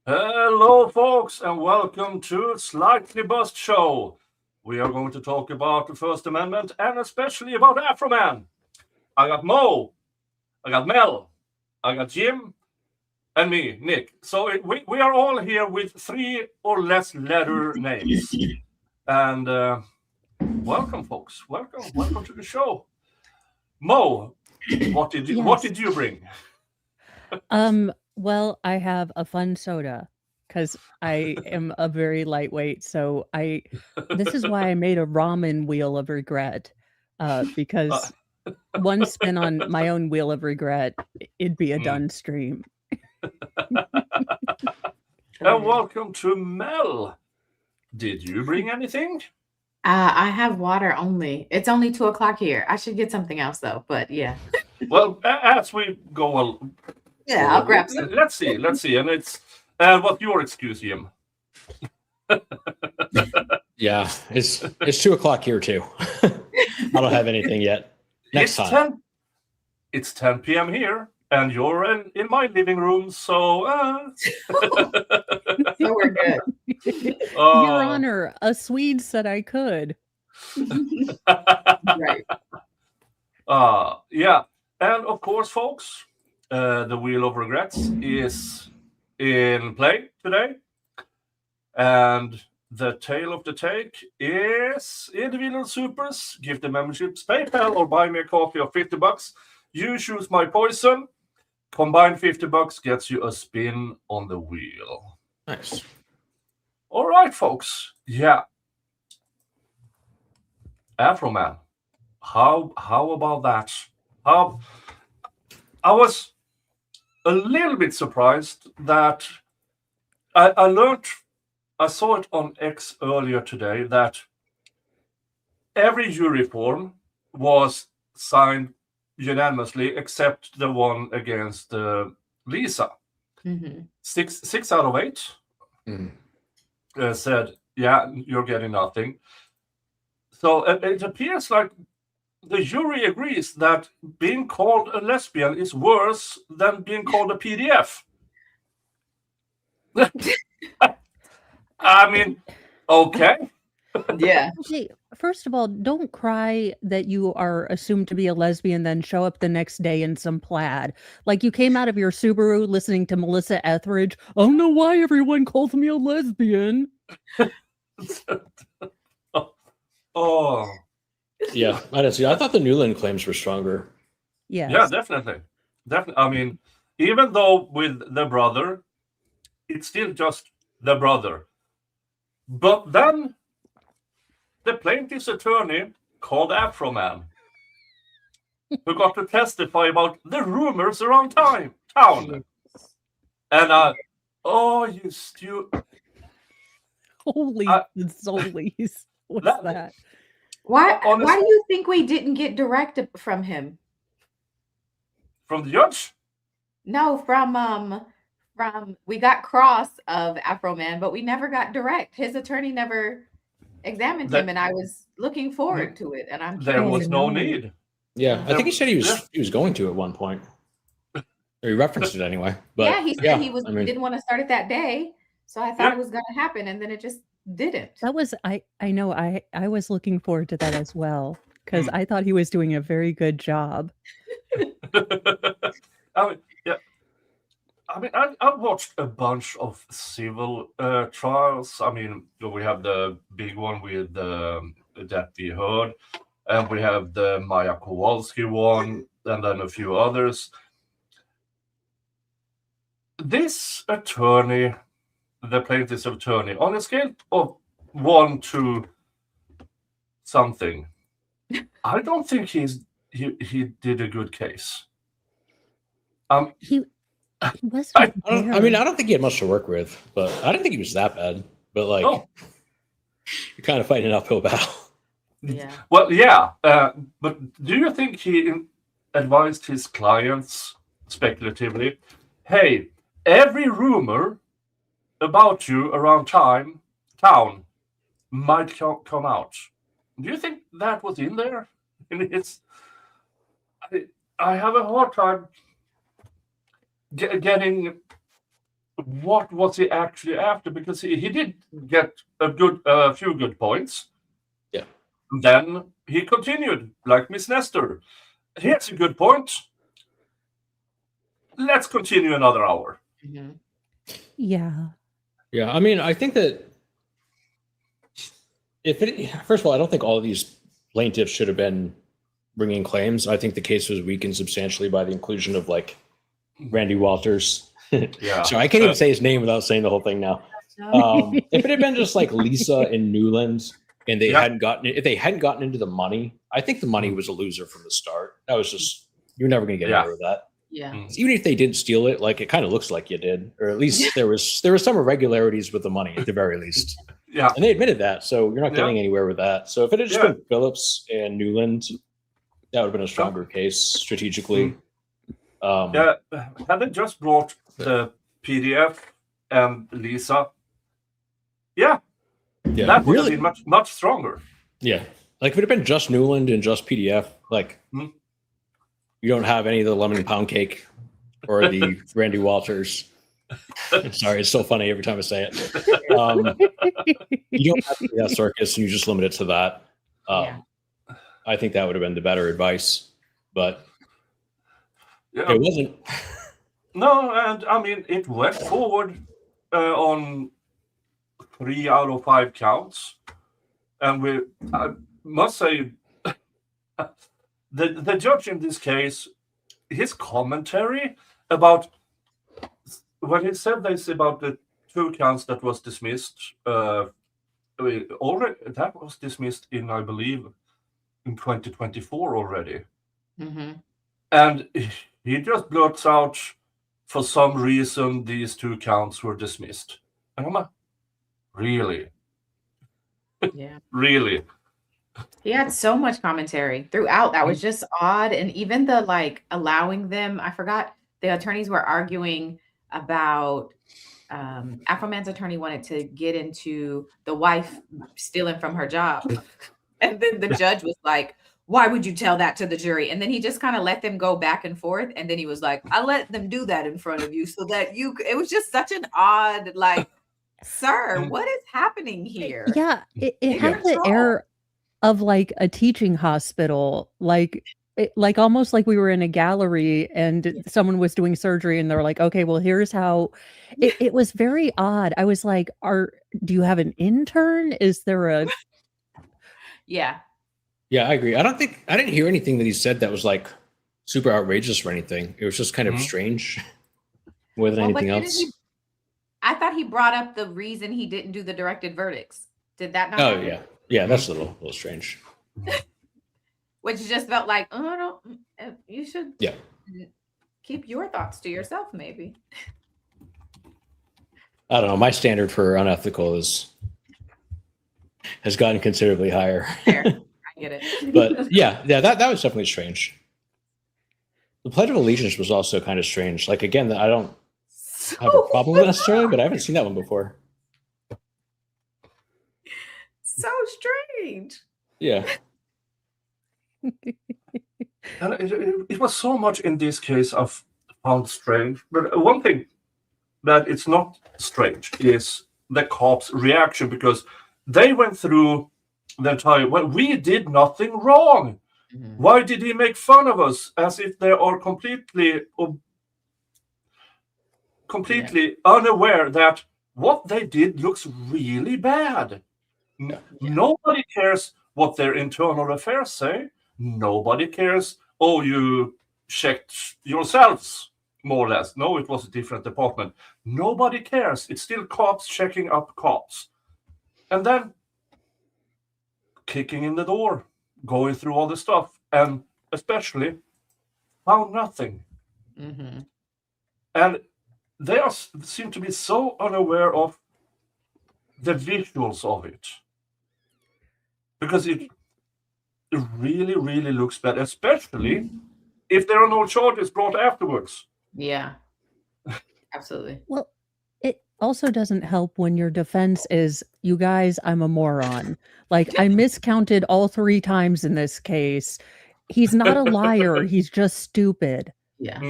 Hello, folks, and welcome to Slightly Buzzed Show. We are going to talk about the First Amendment and especially about Afroman. I got Mo, I got Mel, I got Jim, and me, Nick. So we are all here with three or less letter names. And welcome, folks. Welcome to the show. Mo, what Yes. did you bring? Well, I have a fun soda because I am a very lightweight. So this is why I made a ramen wheel of regret. Uh, Because one spin on my own wheel of regret, it'd be a mm. done stream. And Hilarious. welcome to Mel. Did you bring anything? I have water only. It's only 2 o'clock here. I should get something else though. But yeah, Well, as we yeah, I'll forward, grab some. let's see, and it's what's your excuse, Jim? Yeah, it's 2 o'clock here too. I don't have anything yet. Next It's time. 10 p.m. here, and you're in my living room, so So we're good. Your uh, Honor, a Swede said I could. Right. yeah, and of course, folks, the Wheel of Regrets is in play today, and the tale of the take is individual supers, gift the memberships, PayPal, or buy me a coffee of $50. You choose my poison. Combined $50 gets you a spin on the wheel. Nice. All right, folks. Yeah. Afroman. How about that? How I was a little bit surprised that I learned I saw it on X earlier today that every jury form was signed unanimously except the one against Lisa. hmm Six out of eight Mhm. said, "Yeah, you're getting nothing." So it appears like the jury agrees that being called a lesbian is worse than being called a PDF. I mean, okay. Yeah. Okay, first of all, don't cry that you are assumed to be a lesbian, then show up the next day in some plaid. Like you came out of your Subaru listening to Melissa Etheridge. I don't know why everyone calls me a lesbian. Oh, Yeah, I didn't see. I thought the Newland claims were stronger. yeah, Yes. definitely. Definitely. I mean, even though with the brother, it's still just the brother. But then the plaintiff's attorney called Afroman, who got to testify about the rumors around town. And oh, you Holy uh, zolies. What's that, that? Why? honest Why do you think we didn't get direct from him? from the judge. No, from we got cross of Afroman, but we never got direct. His attorney never examined him, That and I was looking forward to it. And I'm there curious Oh was if no no. need. Yeah, I There, think he said he yeah, was going to at one point. Or he referenced it anyway. yeah, But he said yeah, he was I mean, didn't want to start it that day. So I thought yeah. it was gonna happen, and then it just didn't. That was I know I was looking forward to that as well because Mm. I thought he was doing a very good job. I mean, yeah. I mean, I've watched a bunch of civil trials. I mean, we have the big one with that we heard, and we have the Maya Kowalski one, and then a few others. This attorney, the plaintiff's attorney, on a scale of 1 to something, I don't think he did a good case. Um, He wasn't I there. I don't think he had much to work with, but I didn't think he was that bad. But like, oh you're kind of fighting an uphill battle. Yeah. well, yeah, but do you think he advised his clients speculatively? Hey, every rumor about you around town might come out. Do you think that was in there? And I, I have a hard time getting what was he actually after? Because he did get a few good points. Yeah. Then he continued, like Miss Nestor. Here's a good point. Let's continue another hour. Mhm. Yeah. Yeah, I mean, I think that first of all, I don't think all of these plaintiffs should have been bringing claims. I think the case was weakened substantially by the inclusion of like Randy Walters. Yeah. So I can't even say his name without saying the whole thing now. If it had been just like Lisa and Newland, and they hadn't gotten into the money, I think the money was a loser from the start. That was just, you're never going to get anywhere with that. Yeah. Even if they didn't steal it, like it kind of looks like you did, or at least there was some irregularities with the money at the very least. Yeah. And they admitted that, so you're not getting anywhere with that. So if it had just been Phillips and Newland, that would have been a stronger case strategically. Had they just brought the PDF and Lisa, that would have been much stronger. Yeah, like if it had been just Newland and just PDF, like you don't have any of the lemon pound cake or the Randy Walters. Sorry, it's so funny every time I say it. You don't have to do that circus, and you just limit it to that. I think that would have been the better advice, but it wasn't. No, and I mean, it went forward on 3 out of 5 counts. And I must say, the judge in this case, his commentary about, when he said this about the 2 counts that was dismissed, already that was dismissed in, I believe, in 2024 already. Mm-hmm. And he just blurts out, for some reason, these 2 counts were dismissed. And I'm like, really? Yeah. Really? He had so much commentary throughout. That was just odd. And even the like allowing them, I forgot, the attorneys were arguing about Afroman's attorney wanted to get into the wife stealing from her job. And then the judge was like, why would you tell that to the jury? And then he just kind of let them go back and forth. And then he was like, I let them do that in front of you so that it was just such an odd, like, sir, what is happening here? Yeah, it had the air of like a teaching hospital, like almost like we were in a gallery and someone was doing surgery and they're like, okay, well, here's how. It was very odd. I was like, do you have an intern? Is there a? Yeah. Yeah, I agree. I didn't hear anything that he said that was like super outrageous or anything. It was just kind of strange more than anything else. I thought he brought up the reason he didn't do the directed verdicts. Did that not? Oh, yeah. Yeah, that's a little strange. Which just felt like, oh, no, you should keep your thoughts to yourself, maybe. I don't know. My standard for unethical has gotten considerably higher. Fair. I get it. But yeah, that was definitely strange. The Pledge of Allegiance was also kind of strange. Like, again, I don't have a problem with necessarily, but I haven't seen that one before. So strange. Yeah. And it was so much in this case I've found strange. But one thing that it's not strange is the cops' reaction, because they went through the entire, well, we did nothing wrong. Mm-hmm. Why did he make fun of us? As if they are completely unaware that what they did looks really bad. Yeah. Nobody cares what their internal affairs say. Nobody cares, oh, you checked yourselves, more or less. No, it was a different department. Nobody cares. It's still cops checking up cops. And then kicking in the door, going through all the stuff, and especially found nothing. Mm-hmm. And they seem to be so unaware of the visuals of it. Because it really, really looks bad, especially if there are no charges brought afterwards. Yeah, absolutely. Well, it also doesn't help when your defense is, you guys, I'm a moron. Like, I miscounted all 3 times in this case. He's not a liar. He's just stupid. Yeah.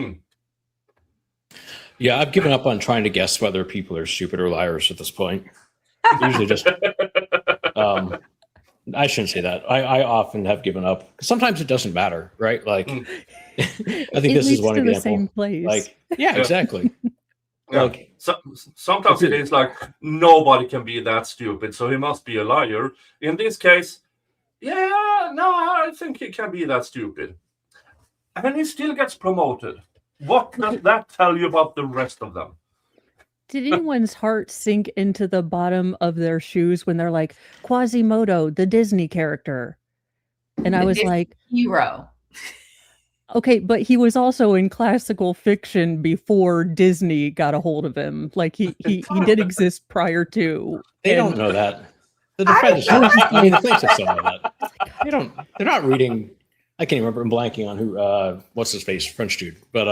Yeah, I've given up on trying to guess whether people are stupid or liars at this point. Usually just I shouldn't say that. I often have given up. Sometimes it doesn't matter, right? Like I think this is one to example. the same place. Like, yeah, exactly. Yeah. Like, Sometimes it is like nobody can be that stupid, so he must be a liar. In this case, yeah, no, I think he can be that stupid. And he still gets promoted. What does that tell you about the rest of them? Did anyone's heart sink into the bottom of their shoes when they're like, Quasimodo, the Disney character? And I The was Disney like, hero. okay, but he was also in classical fiction before Disney got a hold of him. Like he did exist prior to. they and don't know that. The I defense, didn't know I mean, the plaintiffs don't know that. They're not reading. I can't remember. I'm blanking on who. What's his face? French dude. But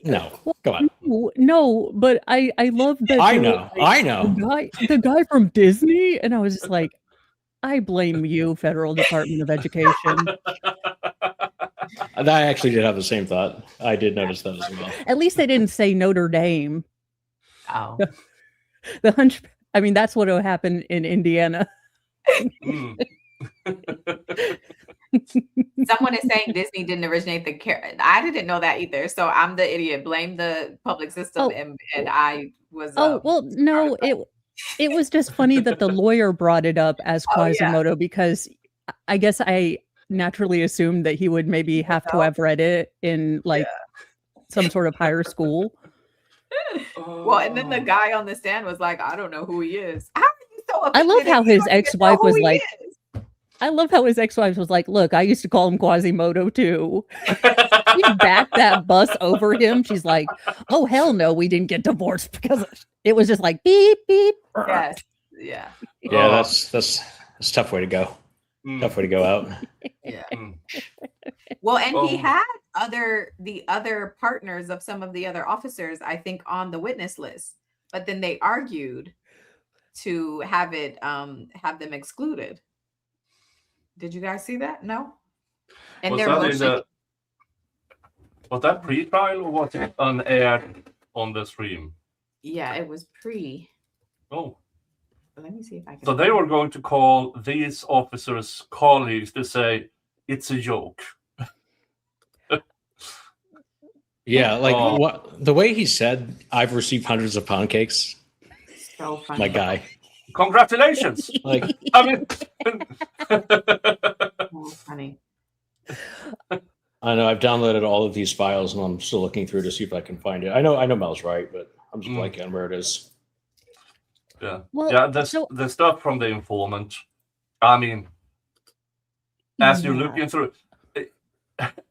no. Come on. No, but I love that. I they were know. I know. the guy from Disney, and I was just like, I blame you, Federal Department of Education. I actually did have the same thought. I did notice that as well. At least they didn't say Notre Dame. Oh. The hunch. I mean, that's what would happen in Indiana. Mm. Someone is saying Disney didn't originate the character. I didn't know that either. So I'm the idiot. Blame the public system, and I was. Oh well, no, it was just funny that the lawyer brought it up as Quasimodo because I guess I naturally assumed that he would maybe have to have read it in like some sort of higher school. Well, and then the guy on the stand was like, I don't know who he is. How are you so I love offended how if you his don't even ex-wife know who was he like, is? I love how his ex-wife was like, look, I used to call him Quasimodo too. She backed that bus over him. She's like, oh, hell no, we didn't get divorced because it was just like beep, beep. Yes. Yeah. Yeah, that's a tough way to go. Tough way to go out. Yeah. Mm. Well, and he had the other partners of some of the other officers, I think, on the witness list, but then they argued to have them excluded. Did you guys see that? No. And Was that pre-trial or was it unaired on the stream? Yeah, it was pre. Oh. Let me see if I can. So they were going to call these officers' colleagues to say it's a joke. Yeah, like what the way he said, I've received hundreds of pound cakes. So funny. My guy. Congratulations. Like, I mean, So funny. I know I've downloaded all of these files and I'm still looking through to see if I can find it. I know Mel's right, but I'm just blanking on where it is. yeah. Well, Yeah, the stuff from the informant. I mean, as you're looking through it,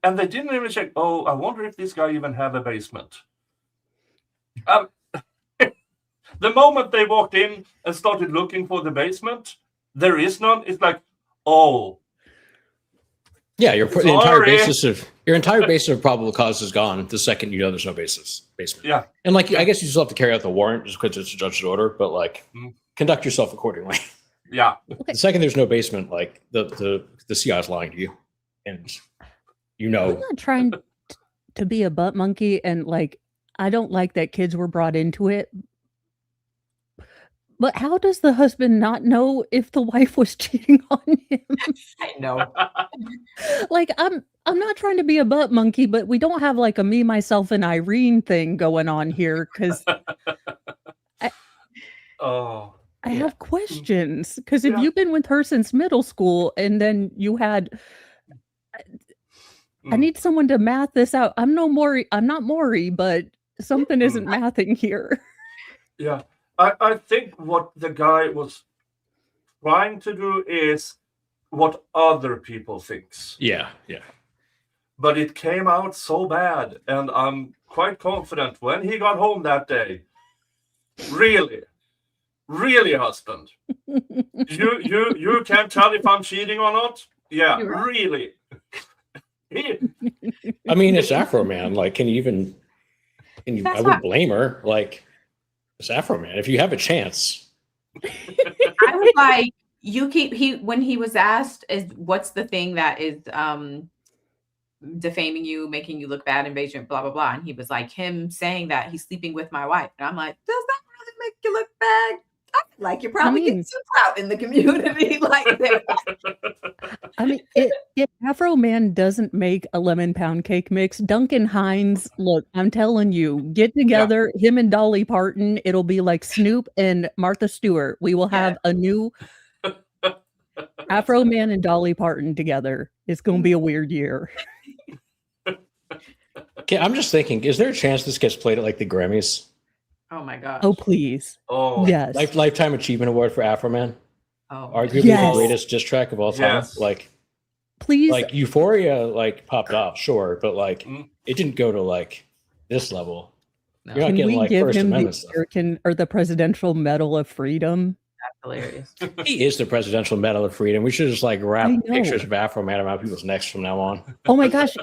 and they didn't even check, oh, I wonder if this guy even have a basement. The moment they walked in and started looking for the basement, there is none. It's like, oh. Yeah, your entire basis of probable cause is gone the second you know there's no basement. Yeah. And like, I guess you still have to carry out the warrant just because it's a judge's order, but like, conduct yourself accordingly. Yeah. The second there's no basement, like the CI is lying to you, and you know. I'm not trying to be a butt monkey, and like, I don't like that kids were brought into it. But how does the husband not know if the wife was cheating on him? I know. Like, I'm not trying to be a butt monkey, but we don't have like a me, myself, and Irene thing going on here because I have questions. Because if you've been with her since middle school and then you had, I need someone to math this out. I'm not Maury, but something isn't mathing here. Yeah. I think what the guy was trying to do is what other people thinks. Yeah, yeah. But it came out so bad, and I'm quite confident when he got home that day. Really, husband, you can't tell if I'm cheating or not. Yeah, really. I mean, it's Afroman. Like, can you even? I wouldn't blame her. Like, it's Afroman. If you have a chance. I was like, when he was asked, what's the thing that is defaming you, making you look bad, invasion, blah, blah, blah. And he was like, him saying that he's sleeping with my wife. And I'm like, does that really make you look bad? I feel like you're probably getting some clout in the community like that. I mean, if Afroman doesn't make a lemon pound cake mix, Duncan Hines, look, I'm telling you, get together, him and Dolly Parton, it'll be like Snoop and Martha Stewart. We will have a new Afroman and Dolly Parton together. It's going to be a weird year. Okay, I'm just thinking, is there a chance this gets played at like the Grammys? Oh my gosh. Oh, please. Oh, yes. Lifetime Achievement Award for Afroman. Oh, arguably the greatest diss track of all time. Yes. Like, please, like Euphoria, like popped off, sure, but like it didn't go to like this level. No. You're not can getting we like give First him Amendment the stuff. American or the Presidential Medal of Freedom? That's hilarious. He is the Presidential Medal of Freedom. We should just like wrap I know. pictures of Afroman around people's necks from now on. Oh my gosh,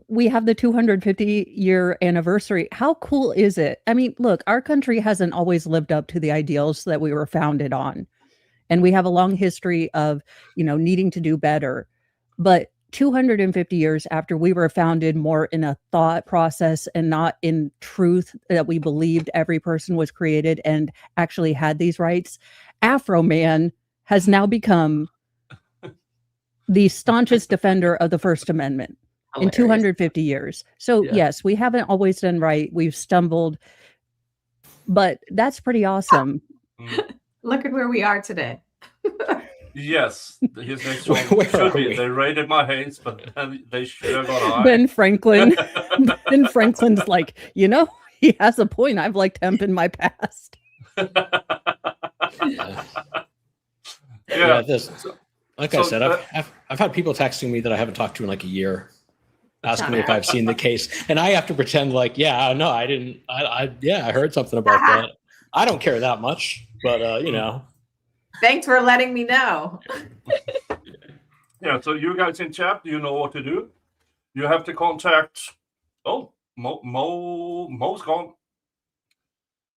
we have the 250-year anniversary. How cool is it? I mean, look, our country hasn't always lived up to the ideals that we were founded on. And we have a long history of, needing to do better. But 250 years after we were founded more in a thought process and not in truth that we believed every person was created and actually had these rights, Afroman has now become the staunchest defender of the First Amendment in 250 years. So yes, we haven't always done right. We've stumbled, but that's pretty awesome. Look at where we are today. Yes, his next song Where should are be. we? They raided my hates, but then they should have got high. Ben Franklin's like, he has a point. I've liked hemp in my past. Yeah, like I said, I've had people texting me that I haven't talked to in like a year, asking me if I've seen the case, and I have to pretend like, I didn't. I heard something about that. I don't care that much, but Thanks for letting me know. Yeah, so you guys in chat, you know what to do. You have to contact. Oh, Mo's gone.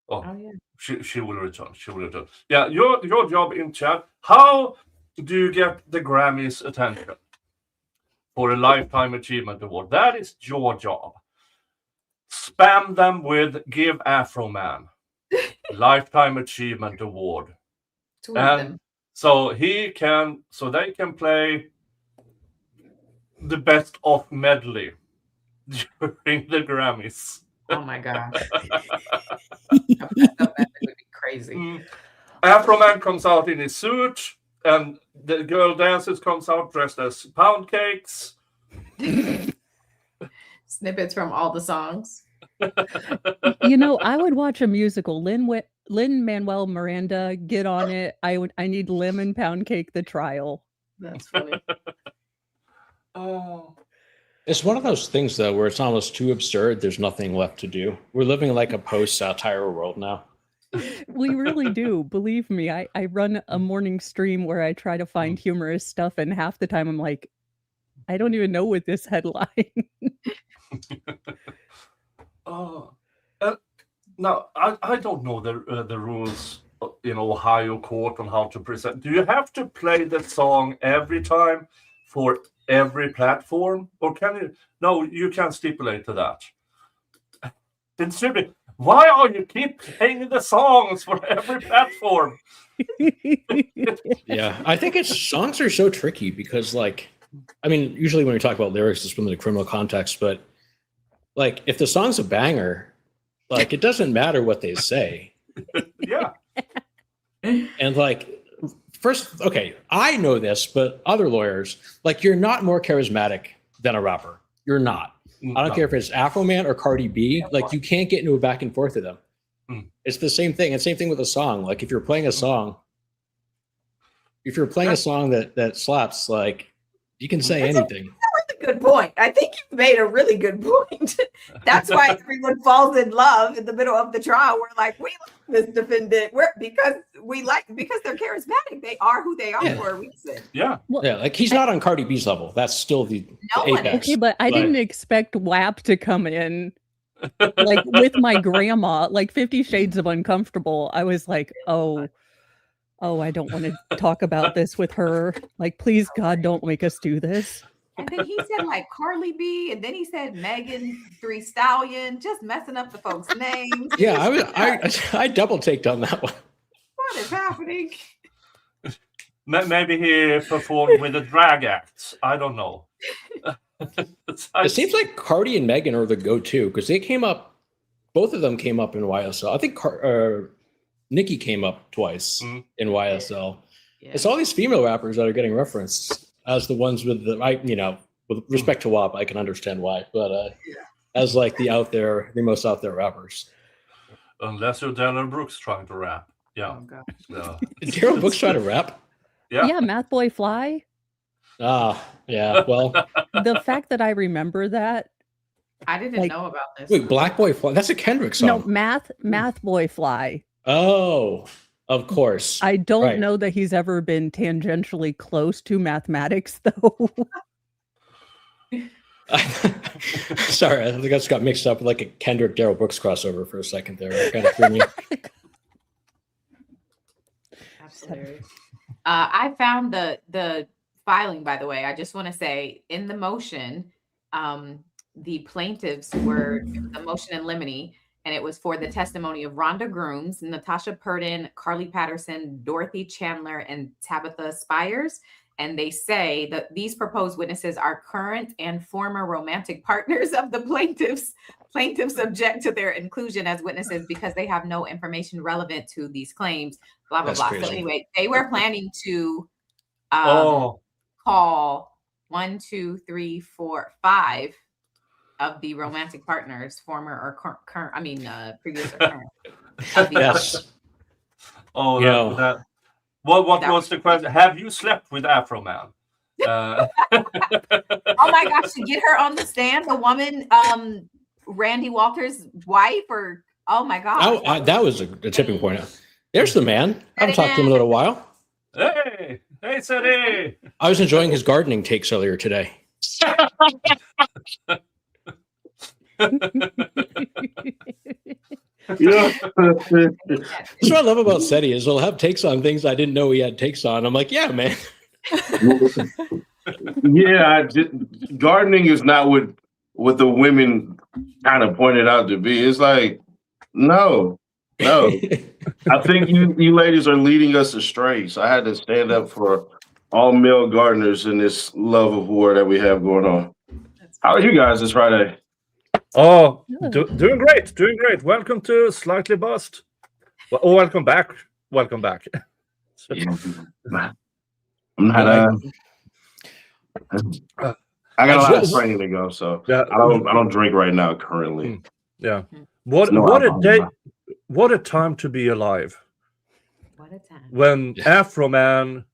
Oh yeah. She will return. She will return. Yeah, your job in chat. How do you get the Grammys attention for a Lifetime Achievement Award? That is your job. Spam them with "Give Afroman Lifetime Achievement Award," and so they can play the best of medley during the Grammys. Oh my gosh. That would be crazy. Afroman comes out in his suit, and the girl dancers comes out dressed as pound cakes. Snippets from all the songs. I would watch a musical. Lin-Manuel Miranda, get on it. I need Lemon Pound Cake, the trial. That's funny. Oh. It's one of those things though where it's almost too absurd. There's nothing left to do. We're living in like a post-satire world now. We really do. Believe me, I run a morning stream where I try to find humorous stuff, and half the time I'm like, I don't even know what this headline. Now I don't know the rules in Ohio court on how to present. Do you have to play the song every time for every platform, or can you? No, you can stipulate to that. Why are you keep playing the songs for every platform? Yeah, I think songs are so tricky because, usually when we talk about lyrics, it's from the criminal context, but if the song's a banger, it doesn't matter what they say. Yeah. And first, okay, I know this, but other lawyers, you're not more charismatic than a rapper. You're not. I don't care if it's Afroman or Cardi B. You can't get into a back and forth with them. It's the same thing. And same thing with a song. If you're playing a song, that slaps, you can say anything. That's a good point. I think you made a really good point. That's why everyone falls in love in the middle of the trial. We're like, we like this defendant. Because they're charismatic. They are who they are for a reason. Yeah. Well, he's not on Cardi B's level. That's still the apex. Okay, but I didn't expect WAP to come in with my grandma, 50 Shades of Uncomfortable. I was like, oh, I don't want to talk about this with her. Please, God, don't make us do this. And then he said like Carly B, and then he said Megan Three Stallion, just messing up the folks' names. Yeah, I double taked on that one. What is happening? Maybe he performed with the drag acts. I don't know. It seems like Cardi and Megan are the go-to because they came up. Both of them came up in YSL. I think Nicki came up twice in YSL. Yeah. It's all these female rappers that are getting referenced as the ones with the with respect to WAP, I can understand why, but as like the most out there rappers. Unless you're Darren Brooks trying to rap. Yeah. Oh, God. Did Darren Brooks try to rap? Yeah, Math Boy Fly. Yeah. Well, The fact that I remember that. I didn't know about this. Wait, Black Boy Fly? That's a Kendrick song. No, Math Boy Fly. Oh, of course. I don't know that he's ever been tangentially close to mathematics, though. Sorry, I think I just got mixed up with like a Kendrick Darryl Brooks crossover for a second there. It kind of threw me. Absolutely. I found the filing, by the way. I just want to say in the motion, the plaintiffs were the motion in limine, and it was for the testimony of Rhonda Grooms, Natasha Purdon, Carly Patterson, Dorothy Chandler, and Tabitha Spires. And they say that these proposed witnesses are current and former romantic partners of the plaintiffs. Plaintiffs object to their inclusion as witnesses because they have no information relevant to these claims, blah, blah, That's blah. crazy. So anyway, they were planning to call 1, 2, 3, 4, 5 of the romantic partners, former or current, previous or current. Yes. Oh, what was the question? Have you slept with Afroman? Oh my gosh, to get her on the stand, the woman, Randy Walters' wife, or oh my god, that was a tipping point. There's the man. I haven't talked to him in a little while. Hey, Sadie. I was enjoying his gardening takes earlier today. Yeah. That's what I love about SETI is he'll have takes on things I didn't know he had takes on. I'm like, yeah, man. Yeah, gardening is not what the women kind of pointed out to be. It's like, no. I think you ladies are leading us astray. So I had to stand up for all male gardeners in this love of war that we have going on. How are you guys this Friday? Oh, doing great. Welcome to Slightly Buzzed. Well, welcome back. I'm not. I got a lot of training to go, so I don't drink right now currently. Yeah. What a time to be alive. what a time. When Afroman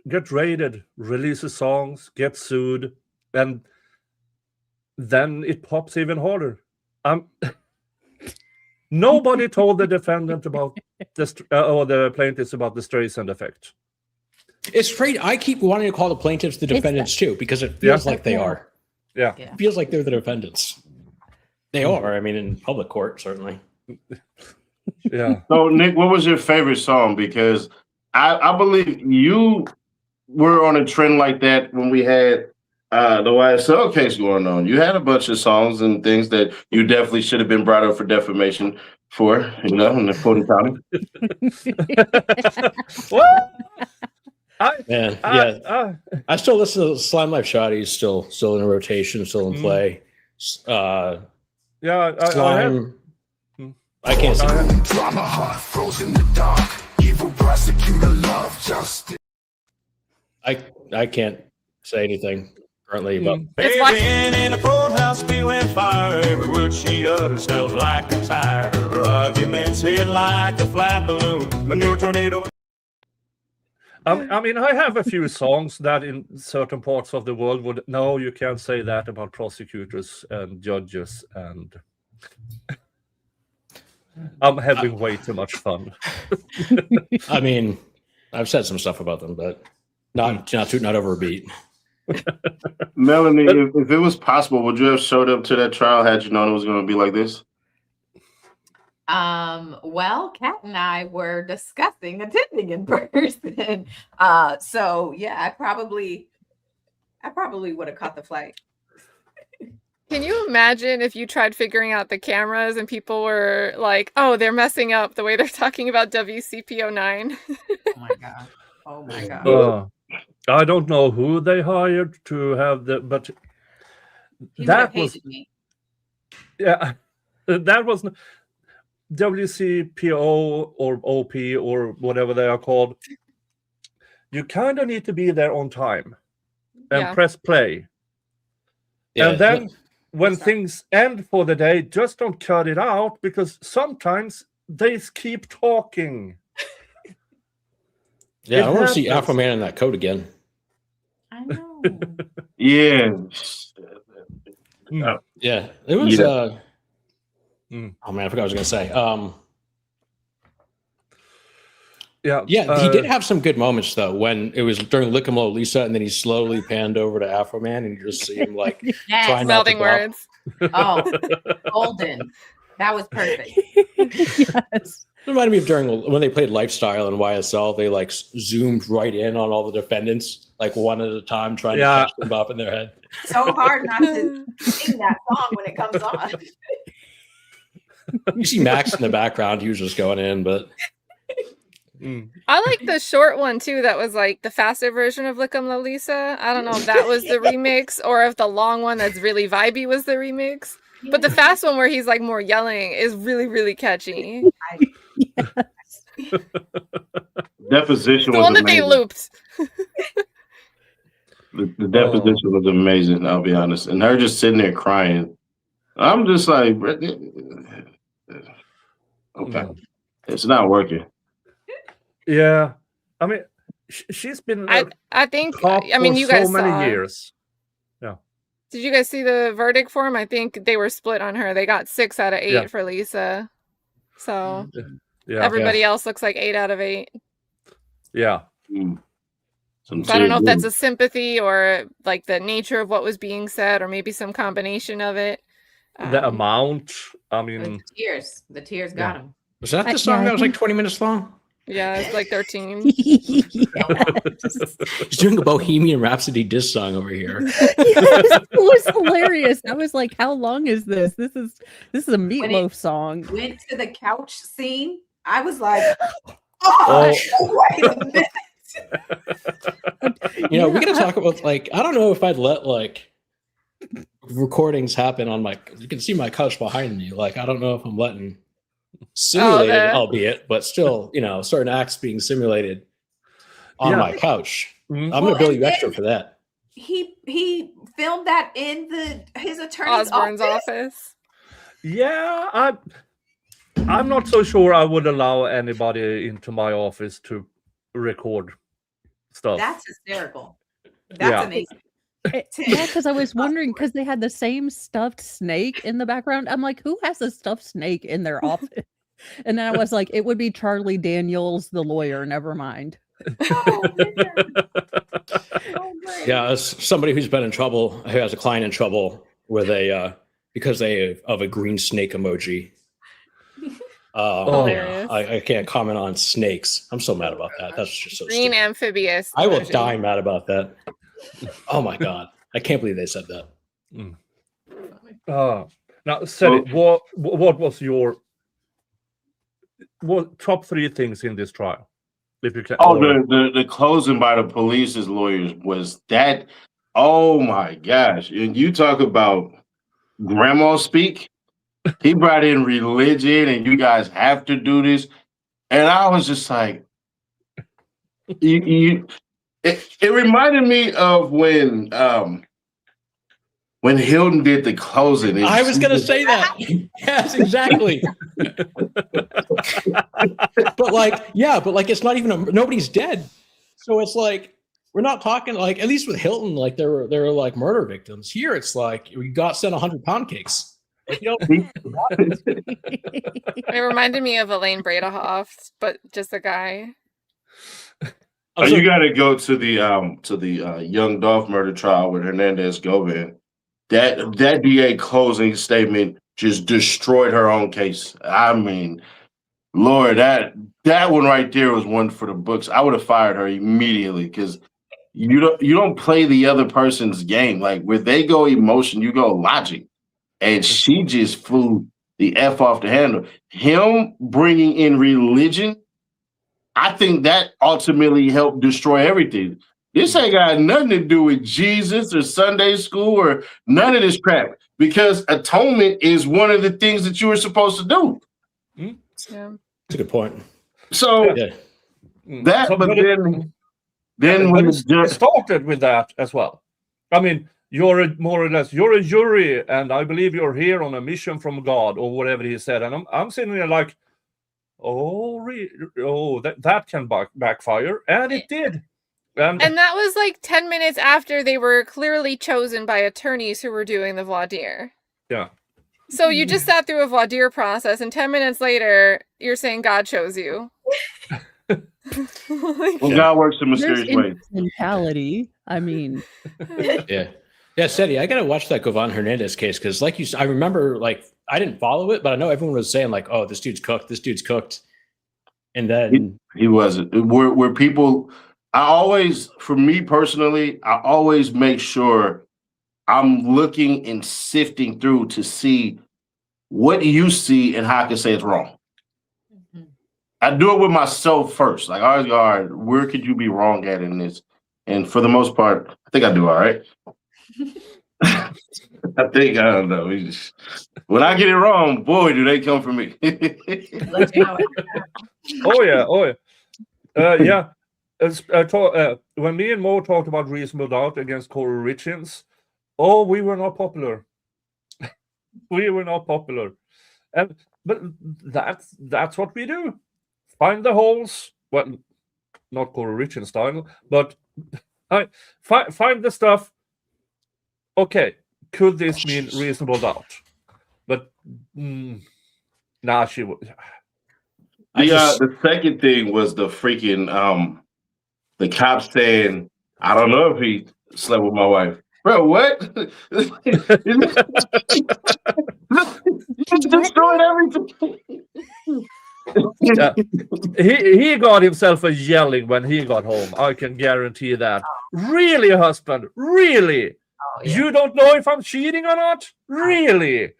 get raided, releases songs, gets sued, and then it pops even harder. Nobody told the defendant about or the plaintiffs about the Streisand effect. It's great. I keep wanting to call the plaintiffs the defendants too, because it feels like they are. Yeah. It feels like they're the defendants. They are. I mean, in public court, certainly. Yeah. So, Nick, what was your favorite song? Because I believe you were on a trend like that when we had the YSL case going on. You had a bunch of songs and things that you definitely should have been brought up for defamation for, in the Fulton County. What? I still listen to Slime Life Shotties, still in rotation, still in play. Slime. I can't see. Drama heart frozen in the dark. Evil prosecutor love justice. I can't say anything currently about. Baby in a courthouse, spewing fire. Every word she utters smells like a tire. Her arguments hit like a flat balloon. Manure tornado. I mean, I have a few songs that in certain parts of the world would, no, you can't say that about prosecutors and judges, and I'm having way too much fun. I mean, I've said some stuff about them, but not over a beat. Melanie, if it was possible, would you have showed up to that trial had you known it was going to be like this? Well, Kat and I were discussing attending in person. So yeah, I probably I probably would have caught the flight. Can you imagine if you tried figuring out the cameras and people were like, "Oh, they're messing up the way they're talking about WCP09"? Oh my god. Oh my god. I don't know who they hired to have but He would that have was hated me. yeah, that was WCPO or OP or whatever they are called. You kind of need to be there on time and Yeah. press play. Yeah, And then when Sorry. things end for the day, just don't cut it out because sometimes they keep talking. yeah, it I want to see happens. Afroman in that coat again. I know. Yeah. Yeah, it was. Yeah. Oh man, I forgot what I was gonna say. Yeah, Yeah, he did have some good moments though. When it was during Lick 'em Low Lisa, and then he slowly panned over to Afroman, and you just see him like Yes. trying not to Melding bop. words. Oh, golden. That was perfect. Yes. It reminded me of during when they played Lifestyle and YSL. They like zoomed right in on all the defendants, like one at a time, trying to catch them up in their head. So hard not to sing that song when it comes on. You see Max in the background; he was just going in, but I like the short one too. That was like the faster version of Lick 'em Low Lisa. I don't know if that was the remix or if the long one that's really vibey was the remix. But the fast one where he's like more yelling is really, really catchy. Deposition The was one that they amazing. looped. The deposition was amazing, I'll be honest. And her just sitting there crying. I'm just like, okay, it's not working. Yeah, I mean, she's been I think. top I mean, for you guys so many saw. years. Did you guys see the verdict form? I think they were split on her. They got 6 out of 8 Yeah. for Lisa. So Yeah, everybody else looks like 8 out of 8. yeah. Some So I don't know if that's serious- a sympathy or like the nature of what was being said, or maybe some combination of it. The amount. I mean, The tears got him. was that I- the song yeah, I that was like think- 20 minutes long? Yeah, it's like 13. Yes. He's doing a Bohemian Rhapsody diss song over here. Yes, it was hilarious. I was like, "How long is this? This is a Meatloaf song." Went to the couch scene. I was like, Oh. wait a minute. We gotta talk about like I don't know if I'd let like recordings happen on my. You can see my couch behind me. Like I don't know if I'm letting simulated, albeit, but still, certain acts being simulated on my couch. Mhm. I'm gonna bill you extra for that. He filmed that in his attorney's Osborne's office. office. yeah, I'm not so sure I would allow anybody into my office to record stuff. That's hysterical. That's Yeah. amazing. Yeah, because I was wondering because they had the same stuffed snake in the background. I'm like, who has a stuffed snake in their office? And then I was like, it would be Charlie Daniels, the lawyer. Never mind. Oh, man. Oh, great. Yeah, as somebody who's been in trouble, who has a client in trouble with because they of a green snake emoji. Hilarious. I can't comment on snakes. I'm so mad about that. That's just so Green stupid. amphibious. I will emoji. die mad about that. Oh my god, I can't believe they said that. Now, Seti, what was your top 3 things in this trial? If you can. the closing by the police's lawyers was that. Oh my gosh! And you talk about grandma speak. He brought in religion, and you guys have to do this. And I was just like, it reminded me of when Hilton did the closing. I was gonna say that. Yes, exactly. but it's not even nobody's dead. So it's like we're not talking like at least with Hilton, like they were like murder victims. Here it's like we got sent 100 pound cakes. Like, It reminded me of Elaine Bredehoft, but just a guy. You got to go to the Young Dolph murder trial with Hernandez Govan. That DA closing statement just destroyed her own case. I mean, Lord, that one right there was one for the books. I would have fired her immediately because you don't play the other person's game. Like where they go emotion, you go logic. And she just flew the F off the handle. Him bringing in religion, I think that ultimately helped destroy everything. This ain't got nothing to do with Jesus or Sunday school or none of this crap, because atonement is one of the things that you were supposed to do. Yeah. That's a good point. So Yeah. that, So, but but then when the it judge started with that as well. I mean, you're a jury, and I believe you're here on a mission from God, or whatever he said. And I'm sitting there like, that can backfire, and it did. And that was like 10 minutes after they were clearly chosen by attorneys who were doing the voir dire. Yeah. So you just sat through a voir dire process, and 10 minutes later, you're saying God chose you. well, God works in mysterious ways. Mentality. I mean, Yeah, Seti, I gotta watch that Govan Hernandez case because, like you, I remember, like I didn't follow it, but I know everyone was saying like, "Oh, this dude's cooked," and then he wasn't. Where people, for me personally, I always make sure I'm looking and sifting through to see what you see and how I can say it's wrong. Mhm. I do it with myself first. Like, I always go, all right, where could you be wrong at in this? And for the most part, I think I do all right. I don't know. When I get it wrong, boy, do they come for me. Oh yeah. Yeah. When me and Mo talked about reasonable doubt against Corey Richins, we were not popular. We were not popular, but that's what we do. Find the holes. Well, not Corey Richins style, but find the stuff. Okay, could this mean reasonable doubt? But she would. The second thing was the freaking the cop saying, I don't know if he slept with my wife. Bro, what? Just destroyed everything. Yeah. He got himself a yelling when he got home. I can guarantee that. Really, husband? Really? Oh, yeah. You don't know if I'm cheating or not? Really?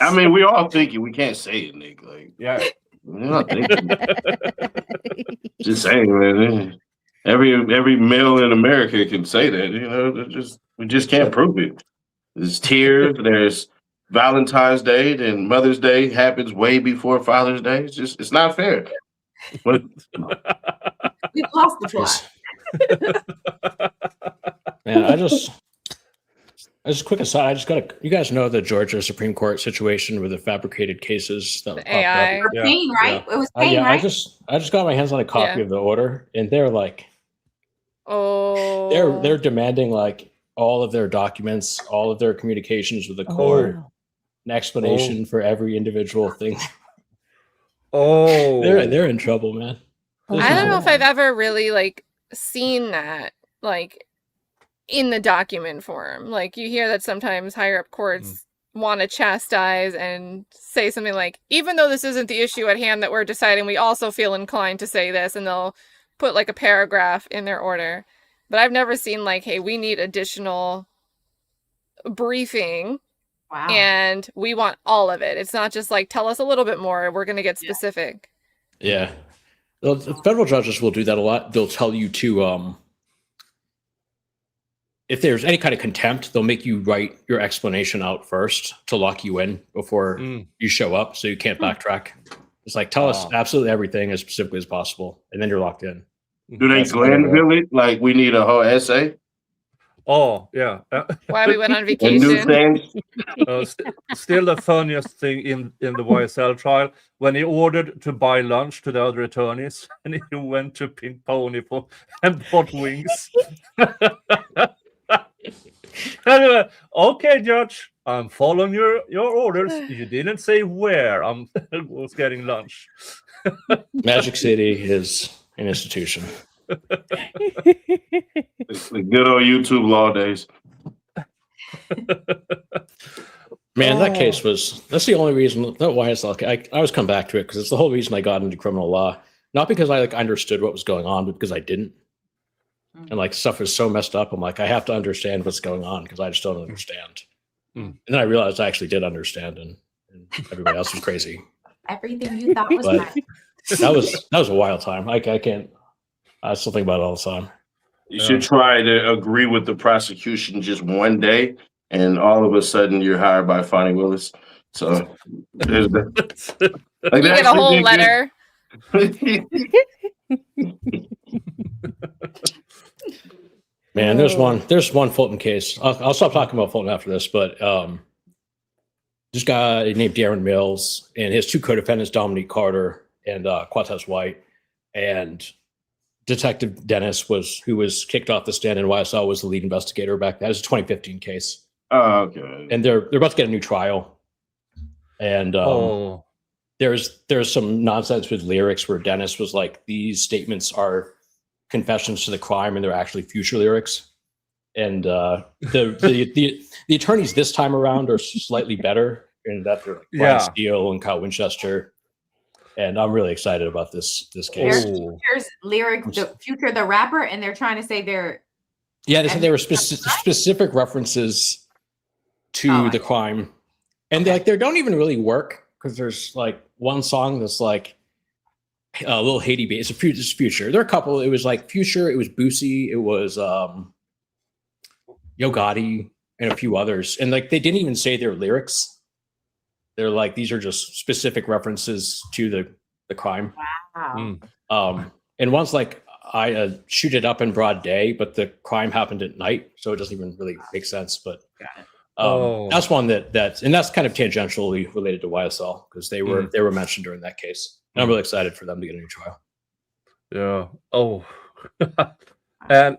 I mean, we're all thinking. We can't say it, Nick. Like, Yeah. we're not thinking. Just saying, man. Every male in America can say that. You know, we just can't prove it. There's tears. There's Valentine's Day, and Mother's Day happens way before Father's Day. It's not fair. But We've lost the plot. man, I just quick aside. You guys know the Georgia Supreme Court situation with the fabricated cases that popped AI. up. Pain, right? It was pain, Yeah, right? I just got my hands on a copy of the order, and they're like, they're demanding like all of their documents, all of their communications with the court, an explanation for every individual thing. They're in trouble, man. I don't know if I've ever really like seen that like in the document form. Like you hear that sometimes higher up courts want to chastise and say something like, even though this isn't the issue at hand that we're deciding, we also feel inclined to say this, and they'll put like a paragraph in their order. But I've never seen like, hey, we need additional briefing. Wow. And we want all of it. It's not just like, tell us a little bit more. We're going to get specific. Yeah. Well, the federal judges will do that a lot. They'll tell you to, if there's any kind of contempt, they'll make you write your explanation out first to lock you in before you show up, so you can't backtrack. It's like, tell us absolutely everything as specifically as possible, and then you're locked in. do they Glenville it? Like we need a whole essay? Oh, yeah. Why we went on And new vacation. things? Still the funniest thing in the YSL trial, when he ordered to buy lunch to the other attorneys, and he went to Pink Pony and bought wings. Anyway, okay, Judge, I'm following your orders. You didn't say where I was getting lunch. Magic City is an institution. It's the good old YouTube law days. Man, that case that's the only reason that YSL, I always come back to it because it's the whole reason I got into criminal law. Not because I understood what was going on, but because I didn't. and like stuff is so messed up. I'm like, I have to understand what's going on because I just don't understand. And then I realized I actually did understand, and everybody else was crazy. Everything you thought was But right. that was a wild time. I can't. I still think about it all the time. You should try to agree with the prosecution just one day, and all of a sudden you're hired by Fonnie Willis. So there's You get a whole letter. Man, there's one Fulton case. I'll stop talking about Fulton after this, but this guy named Darren Mills and his two co-defendants, Dominique Carter and Quatez White, and Detective Dennis who was kicked off the stand in YSL, was the lead investigator back then. It was a 2015 case. Oh, okay. And they're about to get a new trial. And there's some nonsense with lyrics where Dennis was like, these statements are confessions to the crime, and they're actually future lyrics. And the attorneys this time around are slightly better in that they're like Brian Steele and Kyle Winchester. And I'm really excited about this case. There's lyrics, the Future the rapper, and they're trying to say they're they said they were specific references to the crime, and they don't even really work because there's like one song that's like a little Haiti beat. It's Future. There are a couple. It was like Future. It was Boosie. It was Yo Gotti and a few others, and like they didn't even say their lyrics. They're like, these are just specific references to the crime. Wow. And one's like, I shoot it up in broad day, but the crime happened at night, so it doesn't even really make sense. But that's one that's kind of tangentially related to YSL because they were mentioned during that case. And I'm really excited for them to get a new trial. Yeah. Oh. and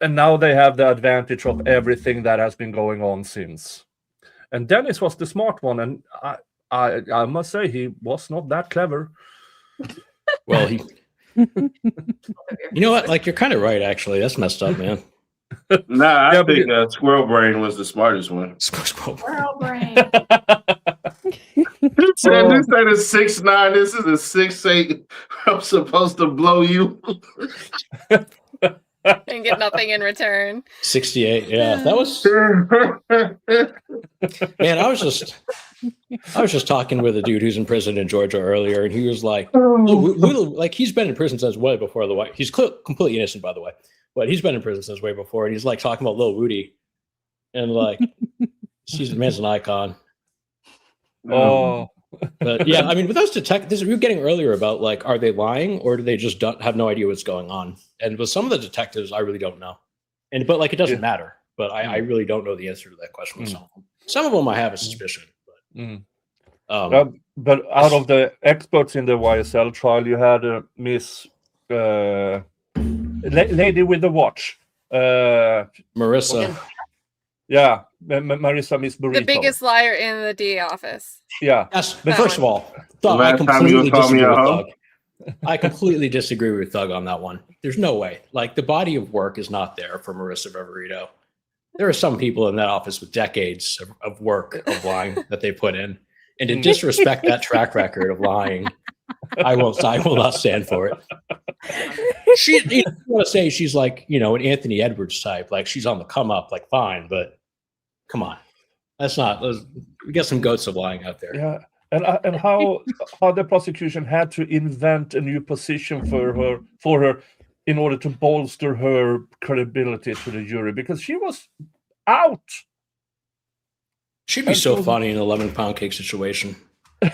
now they have the advantage of everything that has been going on since. And Dennis was the smart one, and I must say he was not that clever. Well, you know what? Like, you're kind of right, actually. That's messed up, man. Nah, I think Squirrel Brain was the smartest one. Squirrel Brain. This ain't a 6'9". This is a 6'8". I'm supposed to blow you. And get nothing in return. 68. Yeah, that was. Man, I was just talking with a dude who's in prison in Georgia earlier, and he was like, like he's been in prison since way before the white. He's completely innocent, by the way, but he's been in prison since way before, and he's like talking about Lil Woody, and like, the man's an icon. Oh. But yeah, I mean, with those detectives, we were getting earlier about like, are they lying or do they just have no idea what's going on? And with some of the detectives, I really don't know. But like, it doesn't matter. But I really don't know the answer to that question with some of them. Some of them I have a suspicion. But, but out of the experts in the YSL trial, you had Miss Lady with the Watch, Marissa. Yeah, Marissa Miss Burrito. The biggest liar in the DA office. Yeah. Yes, but first of all, Thug, I completely disagree with Thug on that one. There's no way. Like, the body of work is not there for Marissa Burrito. There are some people in that office with decades of work of lying that they put in. And to disrespect that track record of lying, I will not stand for it. I want to say she's like, an Anthony Edwards type. Like, she's on the come up, like, fine, but come on. That's not. We got some goats of lying out there. Yeah, and how the prosecution had to invent a new position for her in order to bolster her credibility to the jury because she was out. She'd be so funny in an 11-pound cake situation. Yeah,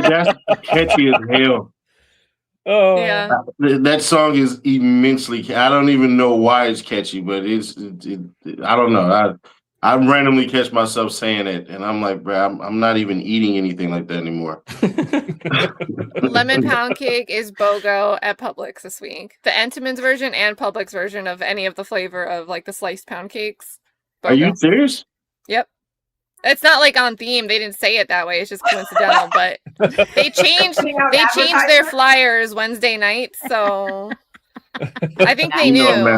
that's catchy as hell. Oh, yeah. That song is immensely. I don't even know why it's catchy, but I don't know. I randomly catch myself saying it, and I'm like, bro, I'm not even eating anything like that anymore. Lemon pound cake is BOGO at Publix this week. The Entenmann's version and Publix version of any of the flavor of like the sliced pound cakes. BOGO. Are you serious? Yep. It's not like on theme. They didn't say it that way. It's just coincidental, but they changed their flyers Wednesday night, so I think they knew. I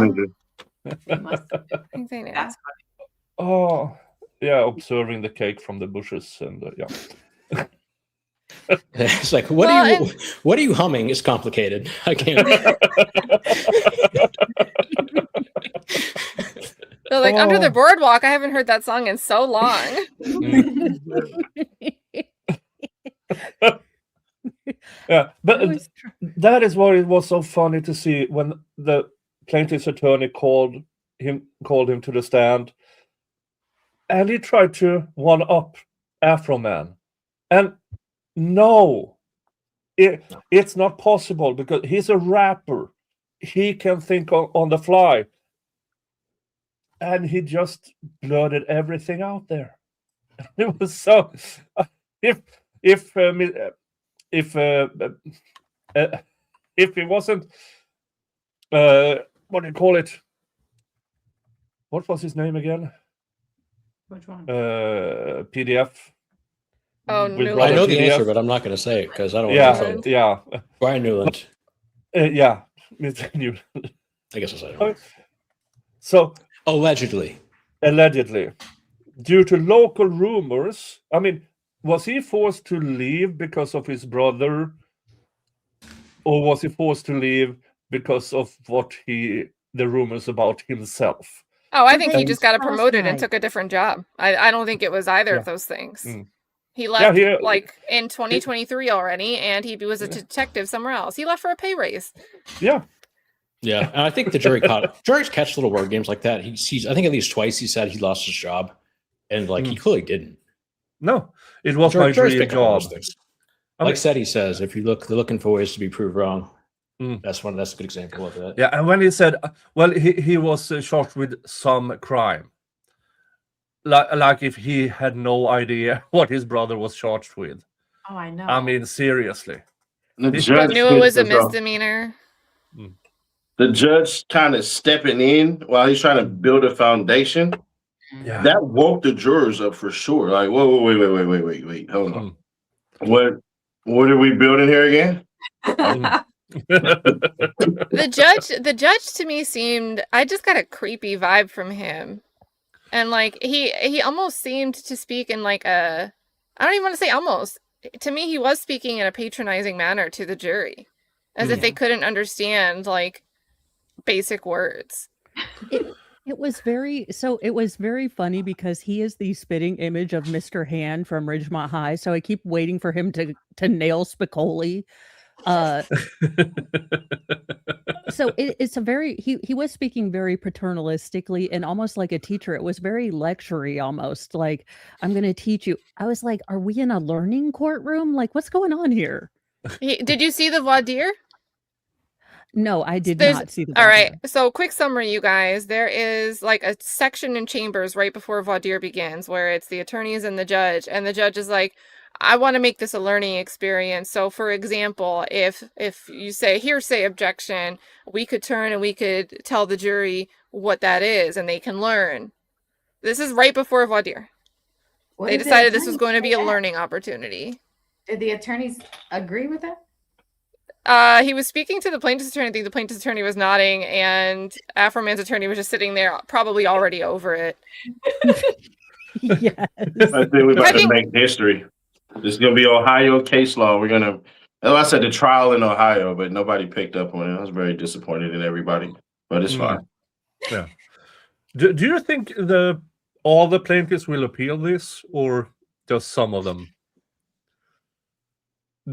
think they knew. Oh, yeah, observing the cake from the bushes and yeah. It's like, what are you humming? It's complicated. I can't. So, like Under the Boardwalk, I haven't heard that song in so long. Yeah, but that is what it was so funny to see when the plaintiff's attorney called him to the stand, and he tried to one up Afroman, and no, it's not possible because he's a rapper. He can think on the fly, and he just blurted everything out there. It was so if it wasn't what do you call it? What was his name again? Which one? PDF. Oh, with Newland. brother I know the PDF. answer, but I'm not going to say it because I don't want Yeah, to. yeah, Brian Newland. yeah. Mr. Newland. I guess I'll say it. So Allegedly. due to local rumors, I mean, was he forced to leave because of his brother, or was he forced to leave because of the rumors about himself? Oh, I think he And- just got Last promoted and night. took a different job. I don't think it was either of those things. Mm. He left he- like in 2023 already, and he was a detective somewhere else. He left for a pay raise. Yeah, Yeah, and I think the juries catch little word games like that. He's I think at least twice he said he lost his job, and like he clearly didn't. no, it was my Juries dream pick up on job. those things. I Like mean- Seti says, if they're looking for ways to be proved wrong, Mm. that's a good example of that. Yeah, and when he said, well, he was charged with some crime, like if he had no idea what his brother was charged with. Oh, I know. I mean, seriously. The But judge knew it was a says, misdemeanor. the judge kind of stepping in while he's trying to build a foundation. Yeah. That woke the jurors up for sure. Like, whoa, wait, hold on. What are we building here again? The judge to me seemed, I just got a creepy vibe from him. And like he almost seemed to speak in like I don't even want to say almost. To me, he was speaking in a patronizing manner to the jury, as if they couldn't understand like basic words. It was very funny because he is the spitting image of Mr. Hand from Ridgemont High. So I keep waiting for him to nail Spicoli. So it's a very he was speaking very paternalistically and almost like a teacher. It was very lectury, almost like, I'm going to teach you. I was like, are we in a learning courtroom? Like, what's going on here? Did you see the voir dire? No, I did not see the All right. video. So quick summary, you guys. There is like a section in chambers right before voir dire begins where it's the attorneys and the judge is like, I want to make this a learning experience. So for example, if you say hearsay objection, we could turn and we could tell the jury what that is and they can learn. This is right before voir dire. They decided this was going to be a learning opportunity. Did the attorneys agree with that? He was speaking to the plaintiff's attorney. I think the plaintiff's attorney was nodding, and Afroman's attorney was just sitting there, probably already over it. Yes. I think we're about to make history. This is going to be Ohio case law. We're going to, I said the trial in Ohio, but nobody picked up on it. I was very disappointed in everybody, but it's fine. Yeah. Do you think all the plaintiffs will appeal this, or just some of them?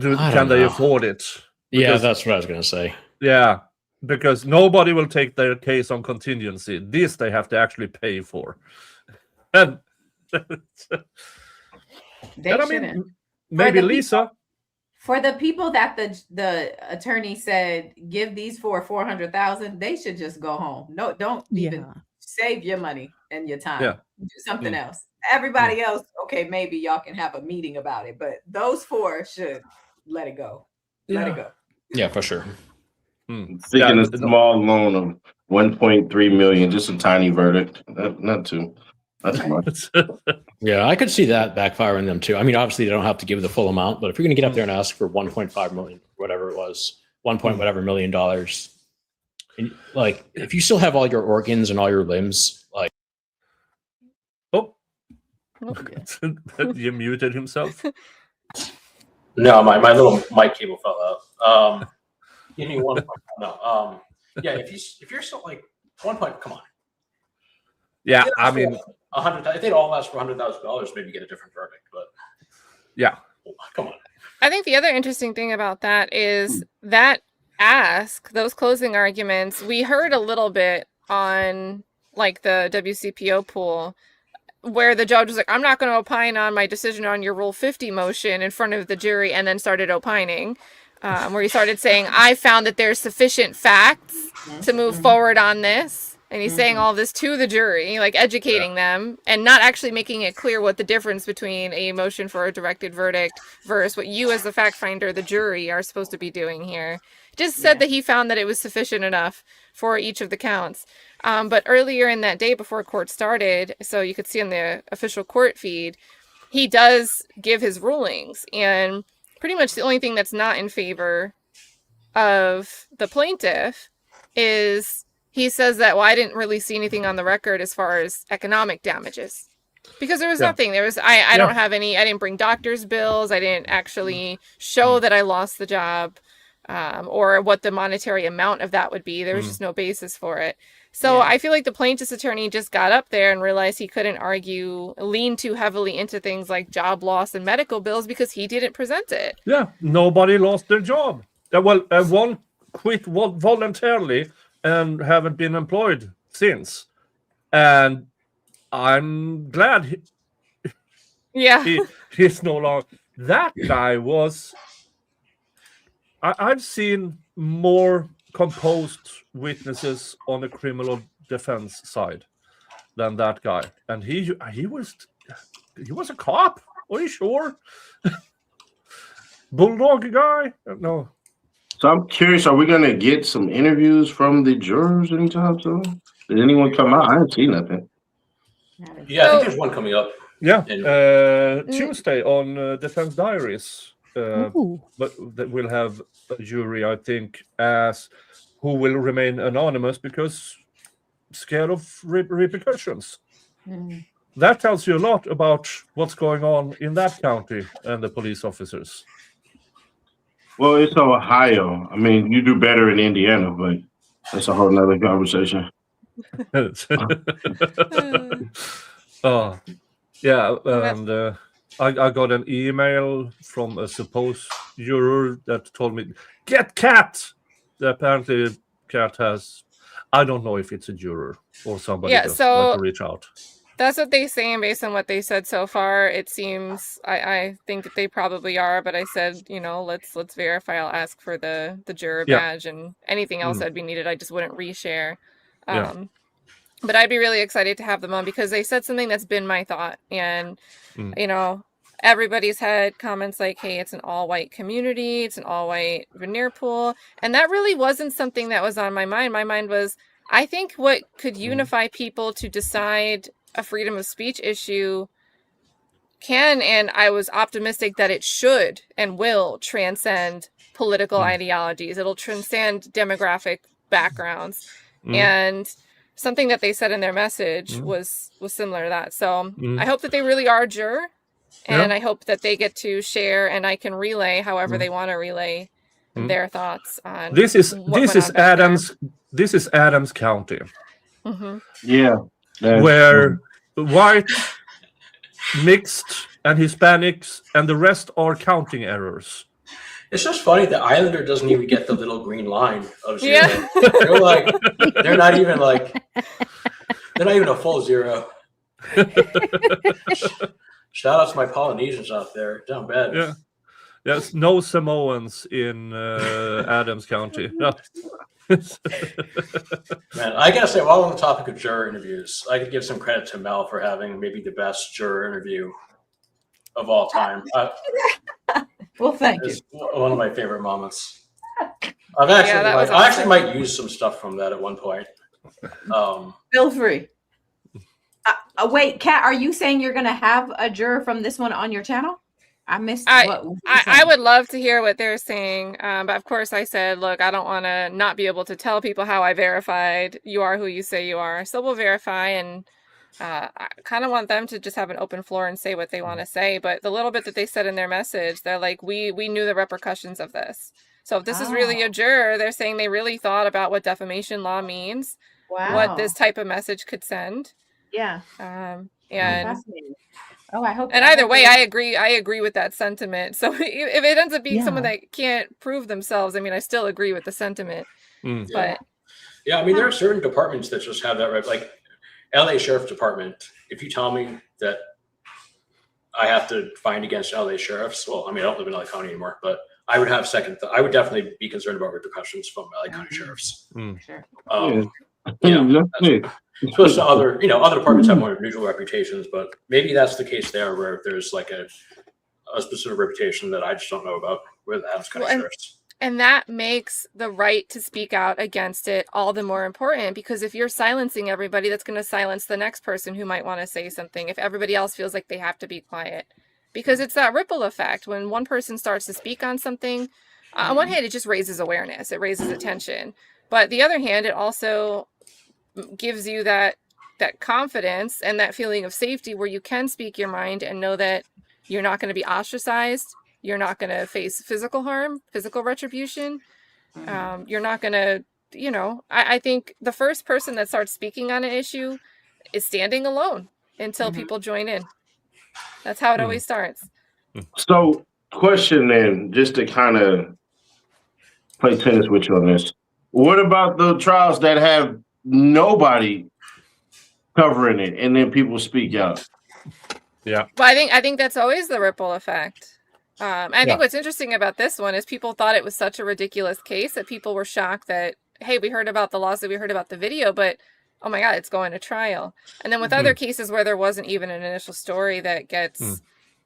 Can they afford it? Yeah, that's what I was going to say. Yeah, because nobody will take their case on contingency. This they have to actually pay for. And They I shouldn't. mean, maybe the Lisa. For the people that the attorney said give these for $400,000, they should just go home. No, don't even save your money and your time. Yeah. Do something else. Everybody else, okay, maybe y'all can have a meeting about it, but those four should let it go. Let it go. Yeah, for sure. Seeking a small loan of 1.3 million, just a tiny verdict. Not too much. Yeah, I could see that backfiring them too. I mean, obviously they don't have to give the full amount, but if you're going to get up there and ask for 1.5 million, whatever it was, $1 million, and like if you still have all your organs and all your limbs, like you muted himself. No, my little mic cable fell out. Give me 1 point. No. Yeah, if you're still like 1 point, come on. Yeah, I mean, if they'd all ask for $100,000, maybe get a different verdict. But yeah, come on. I think the other interesting thing about that is that those closing arguments, we heard a little bit on like the WCPO pool where the judge was like, I'm not going to opine on my decision on your Rule 50 motion in front of the jury, and then started opining, where he started saying, I found that there's sufficient facts to move forward on this. And he's saying all this to the jury, like educating them and not actually making it clear what the difference between a motion for a directed verdict versus what you as the fact finder, the jury, are supposed to be doing here. Just said that he found that it was sufficient enough for each of the counts. But earlier in that day before court started, so you could see on the official court feed, he does give his rulings. And pretty much the only thing that's not in favor of the plaintiff is he says that, well, I didn't really see anything on the record as far as economic damages. Because there was nothing. There was I don't have any. I didn't bring doctor's bills. I didn't actually show that I lost the job, or what the monetary amount of that would be. There was just no basis for it. So I feel like the plaintiff's attorney just got up there and realized he couldn't lean too heavily into things like job loss and medical bills because he didn't present it. Yeah, nobody lost their job. One quit voluntarily and haven't been employed since. And I'm glad he's no longer. That guy was. I've seen more composed witnesses on the criminal defense side than that guy, and he was a cop. Are you sure? Bulldog guy? No. So I'm curious, are we gonna get some interviews from the jurors anytime soon? Did anyone come out? I didn't see nothing. Yeah, I think there's one coming up. Yeah, Tuesday on Defense Diaries. But we'll have a jury, I think, who will remain anonymous because scared of repercussions. That tells you a lot about what's going on in that county and the police officers. Well, it's Ohio. I mean, you do better in Indiana, but that's a whole nother conversation. Yeah, and I got an email from a supposed juror that told me, get Cat! Apparently, Cat has, I don't know if it's a juror or somebody just like to reach out. That's what they say, and based on what they said so far, it seems I think that they probably are. But I said, let's verify. I'll ask for the juror badge and anything else that'd be needed. I just wouldn't reshare. But I'd be really excited to have them on because they said something that's been my thought, and everybody's had comments like, "Hey, it's an all-white community. It's an all-white veneer pool," and that really wasn't something that was on my mind. My mind was, I think what could unify people to decide a freedom of speech issue can, and I was optimistic that it should and will transcend political ideologies. It'll transcend demographic backgrounds. And something that they said in their message was similar to that. So I hope that they really are a juror, and I hope that they get to share and I can relay however they want to relay their thoughts on this is Adams County. Yeah. Where white, mixed, and Hispanics, and the rest are counting errors. It's just funny the Islander doesn't even get the little green line of zero. They're not even a full zero. Shout out to my Polynesians out there down bad. Yeah, there's no Samoans in Adams County. No. Man, I gotta say, while on the topic of juror interviews, I could give some credit to Mel for having maybe the best juror interview of all time. Well, thank you. One of my favorite moments. I actually might use some stuff from that at one point. Feel free. Wait, Kat, are you saying you're gonna have a juror from this one on your channel? I missed what I would love to hear what they're saying, but of course I said, look, I don't want to not be able to tell people how I verified you are who you say you are, so we'll verify, and I kind of want them to just have an open floor and say what they want to say. But the little bit that they said in their message, they're like, we knew the repercussions of this. So if this is really a juror, they're saying they really thought about what defamation law means, what this type of message could send. Yeah. And Fascinating. Oh, I hope. and either way, I agree with that sentiment. So if it ends up being someone Yeah. that can't prove themselves, I mean, I still agree with the sentiment. But Yeah, I mean, there are certain departments that just have that right. Like LA Sheriff Department, if you tell me that I have to find against LA sheriffs, well, I mean, I don't live in LA County anymore, but I would have I would definitely be concerned about repercussions from LA County sheriffs. Sure. Supposed to other departments have more neutral reputations, but maybe that's the case there where there's like a specific reputation that I just don't know about with Adams County sheriffs. And that makes the right to speak out against it all the more important, because if you're silencing everybody, that's going to silence the next person who might want to say something if everybody else feels like they have to be quiet. Because it's that ripple effect. When one person starts to speak on something, on one hand, it just raises awareness, it raises attention. But the other hand, it also gives you that confidence and that feeling of safety where you can speak your mind and know that you're not going to be ostracized. You're not going to face physical harm, physical retribution. You're not going to, I think the first person that starts speaking on an issue is standing alone until people join in. That's how it always starts. So, question then, just to kind of play tennis with you on this. What about the trials that have nobody covering it and then people speak out? Yeah. Well, I think that's always the ripple effect. I think what's interesting about this one is people thought it was such a ridiculous case that people were shocked that, hey, we heard about the lawsuit, we heard about the video, but oh my God, it's going to trial. And then with other cases where there wasn't even an initial story that gets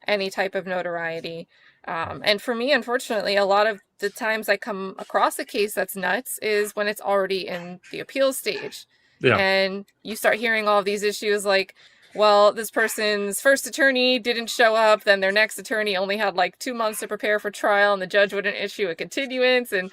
any type of notoriety. And for me, unfortunately, a lot of the times I come across a case that's nuts is when it's already in the appeals stage. Yeah. And you start hearing all of these issues like, well, this person's first attorney didn't show up, then their next attorney only had like 2 months to prepare for trial, and the judge wouldn't issue a continuance. And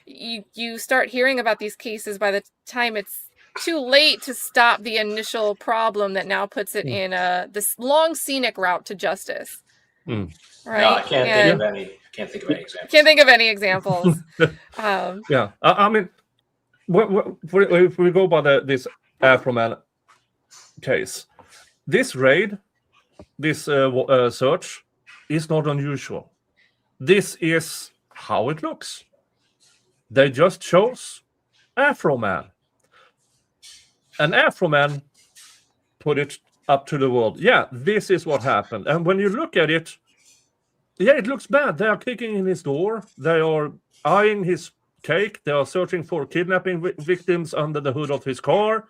you start hearing about these cases by the time it's too late to stop the initial problem that now puts it in this long scenic route to justice. Right? No, I can't think of any examples. Can't think of any examples. Yeah, I mean, if we go by this Afroman case, this raid, this search is not unusual. This is how it looks. They just chose Afroman. And Afroman put it up to the world. Yeah, this is what happened. And when you look at it, yeah, it looks bad. They are kicking in his door. They are eyeing his cake. They are searching for kidnapping victims under the hood of his car.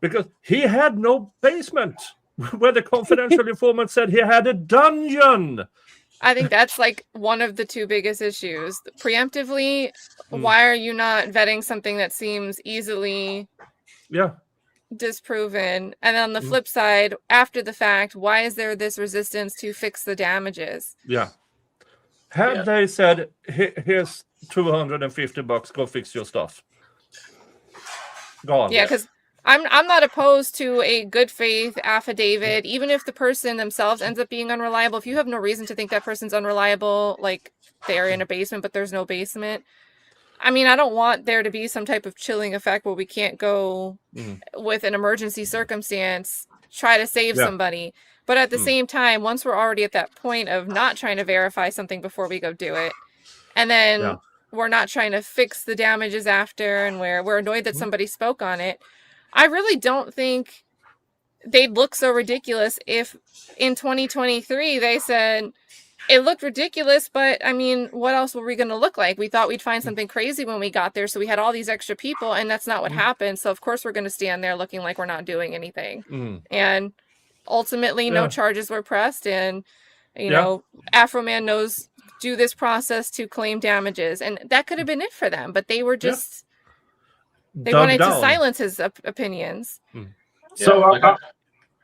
Because he had no basement, where the confidential informant said he had a dungeon. I think that's like one of the two biggest issues. Preemptively, why are you not vetting something that seems easily disproven? And on the flip side, after the fact, why is there this resistance to fix the damages? Yeah. Had they said, here's $250, go fix your stuff. Go on. Yeah, because I'm not opposed to a good faith affidavit, even if the person themselves ends up being unreliable. If you have no reason to think that person's unreliable, like they're in a basement, but there's no basement. I mean, I don't want there to be some type of chilling effect where we can't go with an emergency circumstance, try to save somebody. But at the same time, once we're already at that point of not trying to verify something before we go do it, and then we're not trying to fix the damages after, and we're annoyed that somebody spoke on it, I really don't think they'd look so ridiculous if in 2023 they said, it looked ridiculous, but I mean, what else were we going to look like? We thought we'd find something crazy when we got there, so we had all these extra people, and that's not what happened. So of course we're going to stand there looking like we're not doing anything. And ultimately, no charges were pressed, and you know, Afroman knows do this process to claim damages, and that could have been it for them, but they were just they wanted to silence his opinions. So go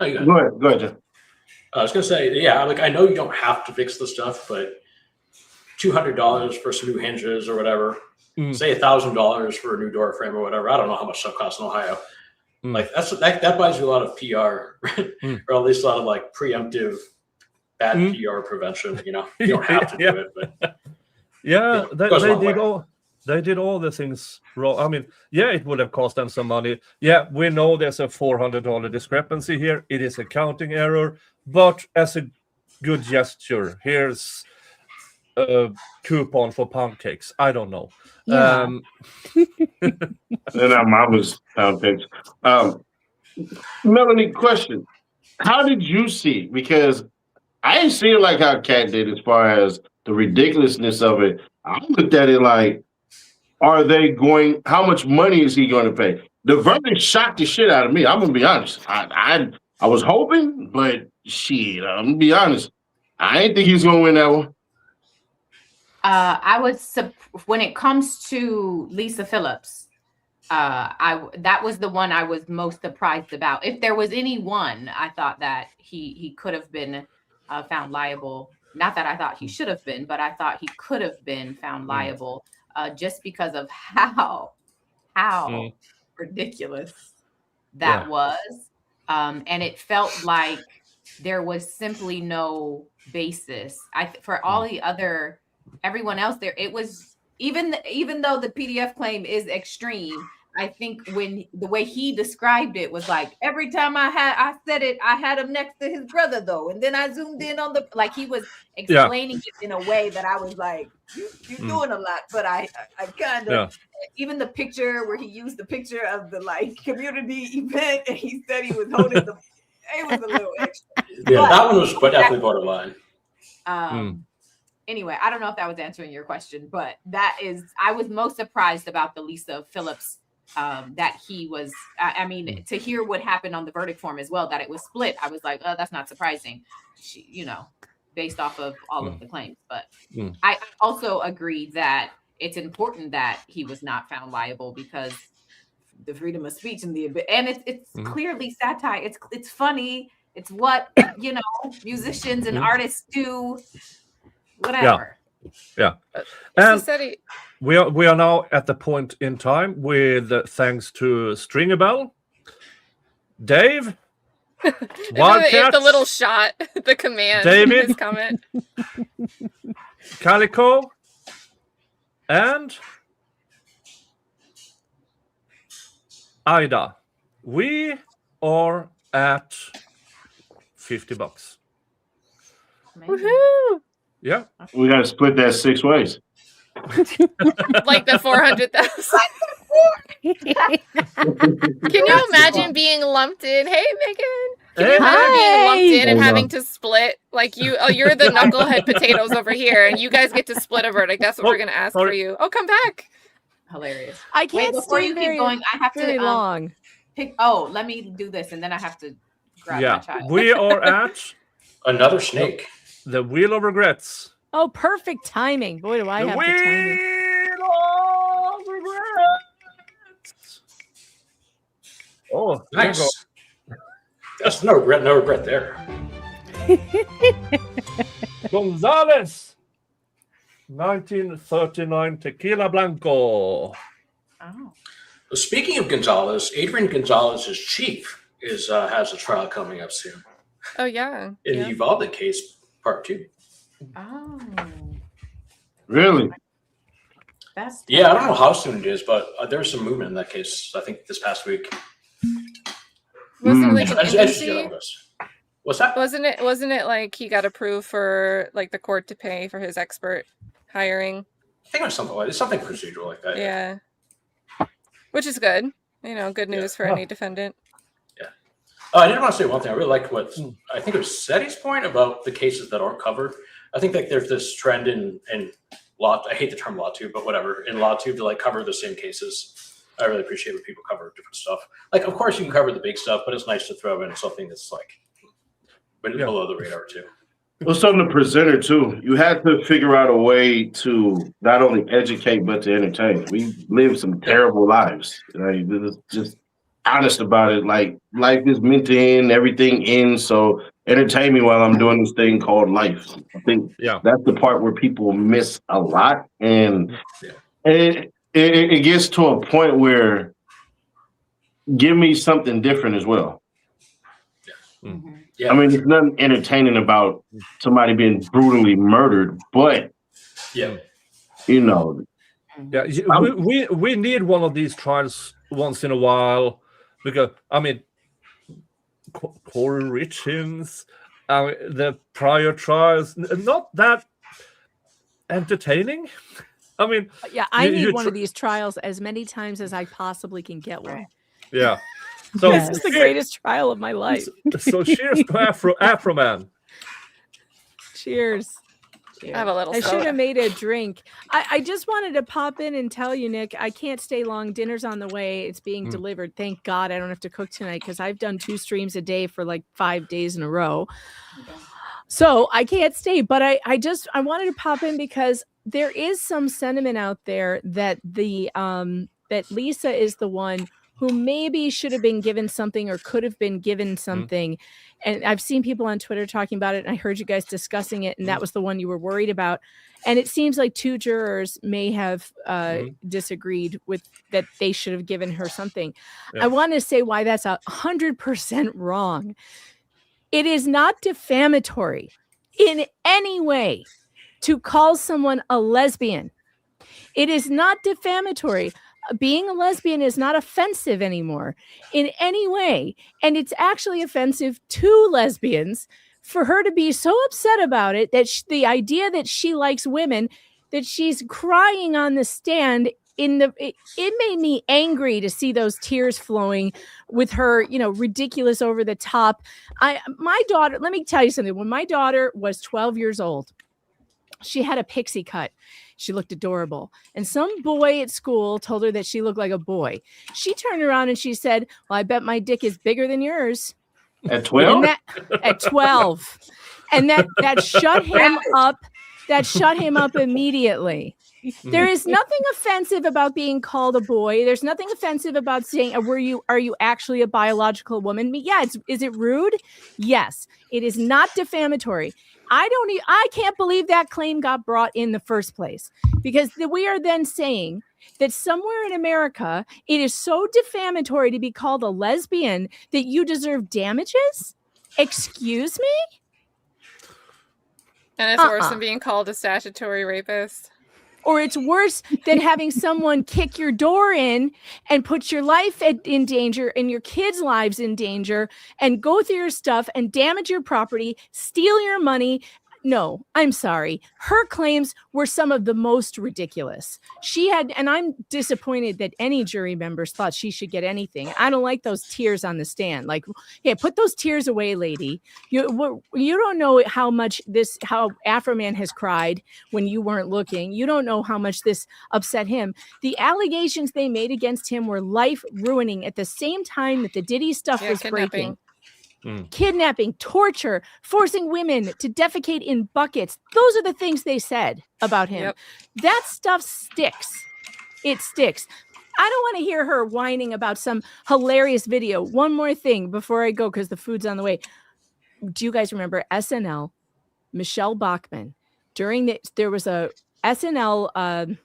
ahead, Jeff. I was gonna say, I know you don't have to fix the stuff, but $200 for some new hinges or whatever, say $1,000 for a new door frame or whatever. I don't know how much stuff costs in Ohio. Like that buys you a lot of PR, or at least a lot of like preemptive bad PR prevention. You know, you don't have to do it, but yeah, it goes a long way. They did all the things wrong. I mean, yeah, it would have cost them some money. Yeah, we know there's a $400 discrepancy here. It is a counting error, but as a good gesture, here's a coupon for pound cakes. I don't know. Yeah. And our mama's pound cakes. Melanie, question: how did you see? Because I didn't see it like how Kat did, as far as the ridiculousness of it. I looked at it like, are they going? How much money is he going to pay? The verdict shocked the shit out of me. I'm gonna be honest. I was hoping, but shit, I'm gonna be honest. I didn't think he was gonna win that one. I was when it comes to Lisa Phillips, that was the one I was most surprised about. If there was any one, I thought that he could have been found liable. Not that I thought he should have been, but I thought he could have been found liable. Just because of how ridiculous that was. And it felt like there was simply no basis. For all the other, everyone else there, it was, even though the PDF claim is extreme, I think when the way he described it was like, every time I said it, I had him next to his brother though. And then I zoomed in on like he was explaining it in a way that I was like, you're doing a lot, but I kind of, even the picture where he used the picture of the like community event and he said he was holding it was a little extra. Yeah, that one was definitely borderline. Anyway, I don't know if that was answering your question, but I was most surprised about the Lisa Phillips, that he was, I mean, to hear what happened on the verdict form as well, that it was split. I was like, oh, that's not surprising, based off of all of the claims. But I also agree that it's important that he was not found liable, because the freedom of speech and it's clearly satire. It's funny. It's what, musicians and artists do, whatever. Yeah. And we are now at the point in time with thanks to Stringer Bell, Dave, the little shot, the command, David, his comment, Calico, and Ida. We are at $50. Woohoo! Yeah, we got to split that 6 ways. Like the 400,000. Can you imagine being lumped in? Hey, Megan. Can you imagine being lumped in and having to split? Like you're the knucklehead potatoes over here, and you guys get to split a verdict. That's what we're gonna ask for you. Oh, come back. Hilarious. I can't before stay you very, keep going, I have very to long. let me do this, and then I have to grab my child. We are at another snake. The Wheel of Regrets. Oh, perfect timing. Boy, do I have the timing. Wheel of Regrets. Oh, nice. That's no regret there. Gonzalez, 1939 Tequila Blanco. Oh. Speaking of Gonzalez, Adrian Gonzalez's chief has a trial coming up soon. Oh yeah. In the Uvalde case, part 2. Oh. Really? That's I don't know how soon it is, but there's some movement in that case. I think this past week. Wasn't it like an agency? What's that? Wasn't it like he got approved for like the court to pay for his expert hiring? I think it was something procedural like that. Yeah. Which is good. Good news for any defendant. Yeah. I did want to say one thing. I really liked what I think it was Seti's point about the cases that aren't covered. I think like there's this trend in law. I hate the term law tube, but whatever, in law tube to like cover the same cases. I really appreciate when people cover different stuff. Like, of course, you can cover the big stuff, but it's nice to throw in something that's like below the radar too. It was something to presenter too. You had to figure out a way to not only educate but to entertain. We live some terrible lives. Right? Just honest about it. Like life is meant to end, everything ends. So entertain me while I'm doing this thing called life. I think that's the part where people miss a lot, and it gets to a point where give me something different as well. Yeah. I mean, there's nothing entertaining about somebody being brutally murdered, but Yeah. you know, Yeah, we need one of these trials once in a while because I mean, Corey Richins, the prior trials, not that entertaining. I mean, Yeah, I you need one of these trials as many times as I possibly can get one. Yeah. So This is the greatest trial of my life. So cheers to Afroman. Cheers. I have a little I should soda. have made a drink. I just wanted to pop in and tell you, Nick, I can't stay long. Dinner's on the way. It's being delivered. Thank God I don't have to cook tonight because I've done 2 streams a day for like 5 days in a row. So I can't stay. But I wanted to pop in because there is some sentiment out there that that Lisa is the one who maybe should have been given something or could have been given something. And I've seen people on Twitter talking about it, and I heard you guys discussing it, and that was the one you were worried about. And it seems like 2 jurors may have disagreed with that they should have given her something. I want to say why that's 100% wrong. It is not defamatory in any way to call someone a lesbian. It is not defamatory. Being a lesbian is not offensive anymore in any way. And it's actually offensive to lesbians for her to be so upset about it that the idea that she likes women, that she's crying on the stand it made me angry to see those tears flowing with her, ridiculous over the top. My daughter, let me tell you something. When my daughter was 12 years old, she had a pixie cut. She looked adorable. And some boy at school told her that she looked like a boy. She turned around and she said, well, I bet my dick is bigger than yours. At 12? At 12. And that shut him up. That shut him up immediately. There is nothing offensive about being called a boy. There's nothing offensive about saying, are you actually a biological woman? Yeah, is it rude? Yes. It is not defamatory. I can't believe that claim got brought in the first place, because we are then saying that somewhere in America, it is so defamatory to be called a lesbian that you deserve damages? Excuse me? And it's worse than being called a statutory rapist. Or it's worse than having someone kick your door in and put your life in danger and your kids' lives in danger and go through your stuff and damage your property, steal your money. No, I'm sorry. Her claims were some of the most ridiculous. And I'm disappointed that any jury members thought she should get anything. I don't like those tears on the stand. Like, hey, put those tears away, lady. You don't know how Afroman has cried when you weren't looking. You don't know how much this upset him. The allegations they made against him were life ruining at the same time that the Diddy stuff was breaking. Kidnapping, torture, forcing women to defecate in buckets. Those are the things they said about him. Yep. That stuff sticks. It sticks. I don't want to hear her whining about some hilarious video. One more thing before I go, because the food's on the way. Do you guys remember SNL? Michelle Bachmann. There was a SNL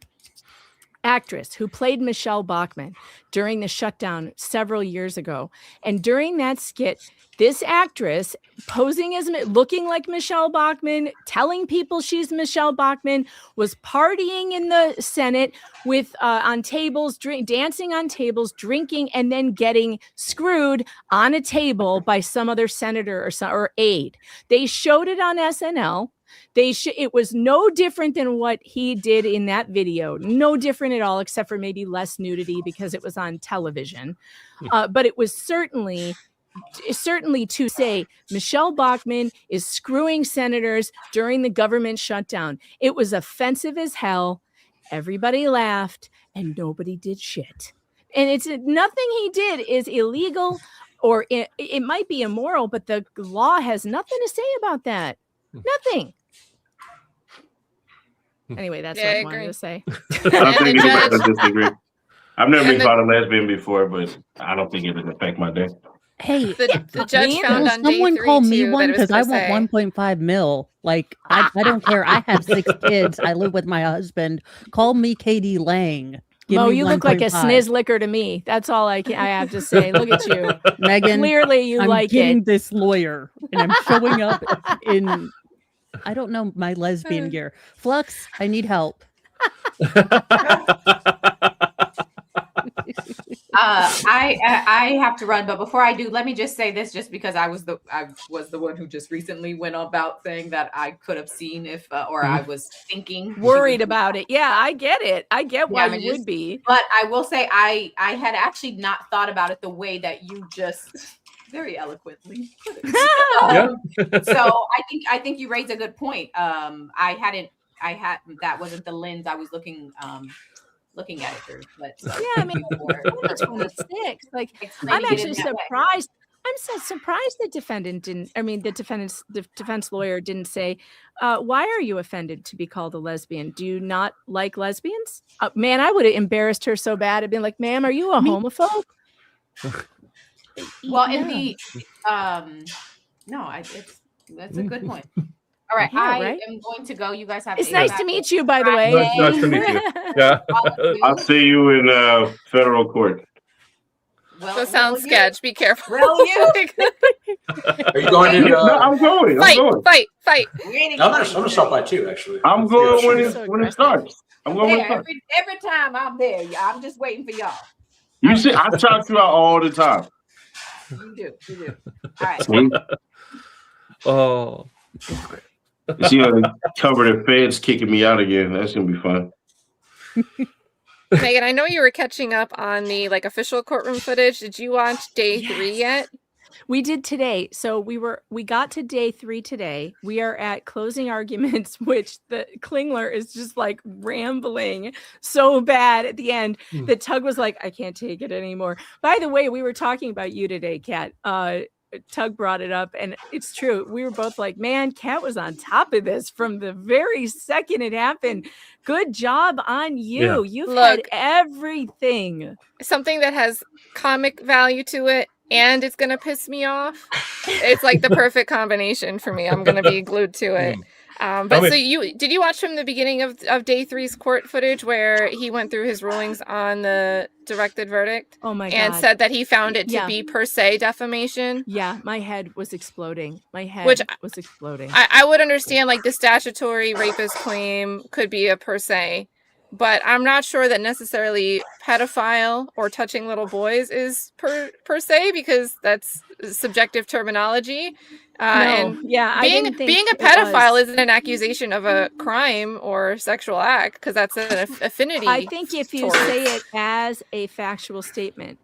actress who played Michelle Bachmann during the shutdown several years ago. And during that skit, this actress posing as looking like Michelle Bachmann, telling people she's Michelle Bachmann, was partying in the Senate with on tables, dancing on tables, drinking, and then getting screwed on a table by some other senator or aide. They showed it on SNL. It was no different than what he did in that video. No different at all, except for maybe less nudity because it was on television. But it was certainly to say Michelle Bachmann is screwing senators during the government shutdown. It was offensive as hell. Everybody laughed and nobody did shit. And it's nothing he did is illegal, or it might be immoral, but the law has nothing to say about that. Nothing. Anyway, that's what I wanted to say. I don't think anybody would disagree. I've never been called a lesbian before, but I don't think it would affect my day. Hey, the judge found on day someone 3 call me too, one that it was because I per want se. 1.5 mil. Like I don't care. I have 6 kids. I live with my husband. Call me Katie Lang. Give Mo, me you look like a 1.5. snizzlicker to me. That's all I have to say. Look at you. Megan, Clearly you I'm like getting it. this lawyer, and I'm showing up in, I don't know, my lesbian gear. Flux, I need help. I have to run, but before I do, let me just say this, just because I was the one who just recently went about saying that I could have seen if or I was thinking Worried about it. Yeah, I get it. I get why Yeah, you would be. But I will say I had actually not thought about it the way that you just very eloquently put it. So I think you raised a good point. That wasn't the lens I was looking at it through. But Yeah, I mean, 2026. Like, I'm actually surprised. I'm so surprised the defendant didn't. I mean, the defense lawyer didn't say, "Why are you offended to be called a lesbian? Do you not like lesbians?" Man, I would have embarrassed her so bad. I'd been like, "Ma'am, are you a homophobe?" Well, in the that's a good point. All right, Yeah, I am going to go. You guys have. It's nice to meet you, by the way. Nice to meet you. Yeah. I'll see you in federal court. Well, That sounds sketch. Be careful. Well, you. Are you going to? No, I'm going. Fight! I'm going. Fight! I'm gonna stop by too. Actually, I'm going when it starts. I'm going when it starts. Every time I'm there, I'm just waiting for y'all. You see, I talk to you all the time. You do. All right. See? Oh. You see, on the cover the feds kicking me out again. That's gonna be fun. Megan, I know you were catching up on the official courtroom footage. Did you watch day 3 yet? We did today. So we got to day 3 today. We are at closing arguments, which the Klingler is just like rambling so bad at the end that Tug was like, I can't take it anymore. By the way, we were talking about you today, Kat. Tug brought it up, and it's true. We were both like, man, Kat was on top of this from the very second it happened. Good job on you. Yeah. You've had everything. Something that has comic value to it, and it's gonna piss me off. It's like the perfect combination for me. I'm gonna be glued to it. So did you watch from the beginning of day 3's court footage where he went through his rulings on the directed verdict? Oh my God. And said that he found it to be per se defamation? Yeah, my head was exploding. I would understand the statutory rapist claim could be a per se, but I'm not sure that necessarily pedophile or touching little boys is per se, because that's subjective terminology. Being a pedophile isn't an accusation of a crime or sexual act, because that's an affinity. I think if you say it as a factual statement,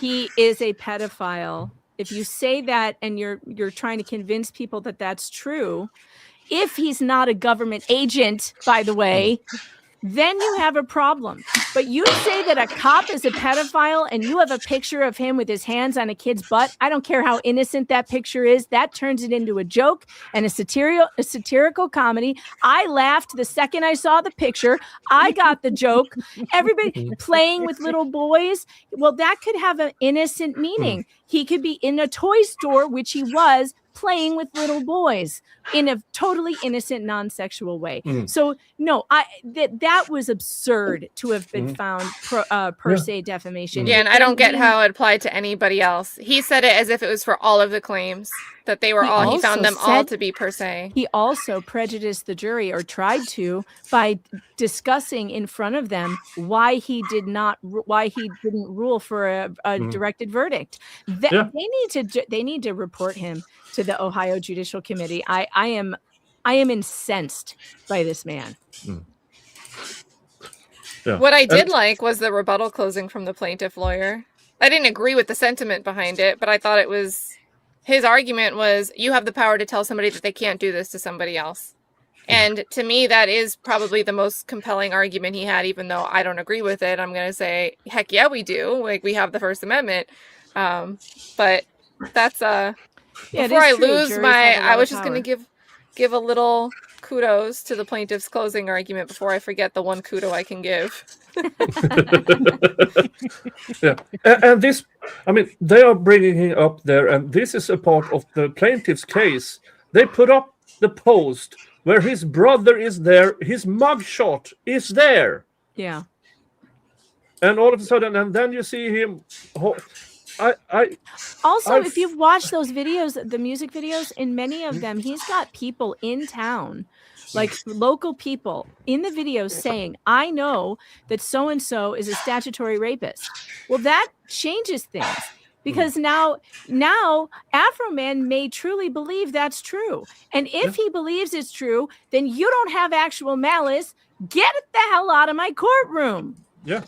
he is a pedophile. If you say that and you're trying to convince people that that's true, if he's not a government agent, by the way, then you have a problem. But you say that a cop is a pedophile and you have a picture of him with his hands on a kid's butt. I don't care how innocent that picture is. That turns it into a joke and a satirical comedy. I laughed the second I saw the picture. I got the joke. Everybody playing with little boys. Well, that could have an innocent meaning. He could be in a toy store, which he was, playing with little boys in a totally innocent, non-sexual way. So no, that was absurd to have been found per se defamation. Yeah, and I don't get how it applied to anybody else. He said it as if it was for all of the claims, that they were all, he found them all to be per se. He also prejudiced the jury, or tried to, by discussing in front of them why he didn't rule for a directed verdict. They need to report him to the Ohio Judicial Committee. I am incensed by this man. Yeah. What I did like was the rebuttal closing from the plaintiff lawyer. I didn't agree with the sentiment behind it, but I thought it was, his argument was, you have the power to tell somebody that they can't do this to somebody else. And to me, that is probably the most compelling argument he had, even though I don't agree with it. I'm going to say, heck yeah, we do. We have the First Amendment. But that's, before I lose I was just going to give a little kudos to the plaintiff's closing argument before I forget the one kudo I can give. Yeah, and this, they are bringing him up there, and this is a part of the plaintiff's case. They put up the post where his brother is there, his mugshot is there. Yeah. and all of a sudden, and then you see him. Also, if you've watched those videos, the music videos, in many of them, he's got people in town, like local people in the videos saying, I know that so-and-so is a statutory rapist. Well, that changes things because now Afroman may truly believe that's true. And if he believes it's true, then you don't have actual malice. Get the hell out of my courtroom. Yeah.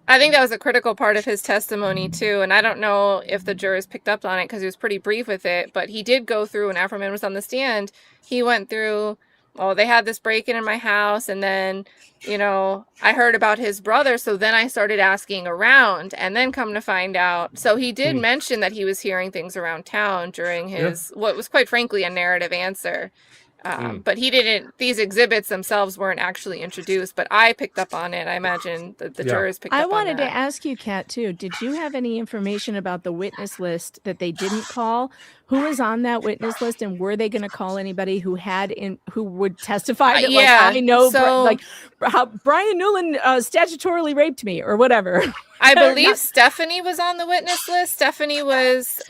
I think that was a critical part of his testimony too, and I don't know if the jurors picked up on it because he was pretty brief with it, but he did go through when Afroman was on the stand. He went through, oh, they had this break-in in my house, and then, you know, I heard about his brother, so then I started asking around, and then come to find out. So he did mention that he was hearing things around town during his, what was quite frankly a narrative answer. But he didn't, these exhibits themselves weren't actually introduced, but I picked up on it. I imagine the jurors picked up on it. I wanted to ask you, Kat, too, did you have any information about the witness list that they didn't call? Who was on that witness list, and were they going to call anybody who would testify that, like, I know, like, how Brian Newland statutorily raped me or whatever? I believe Stephanie was on the witness list. Stephanie was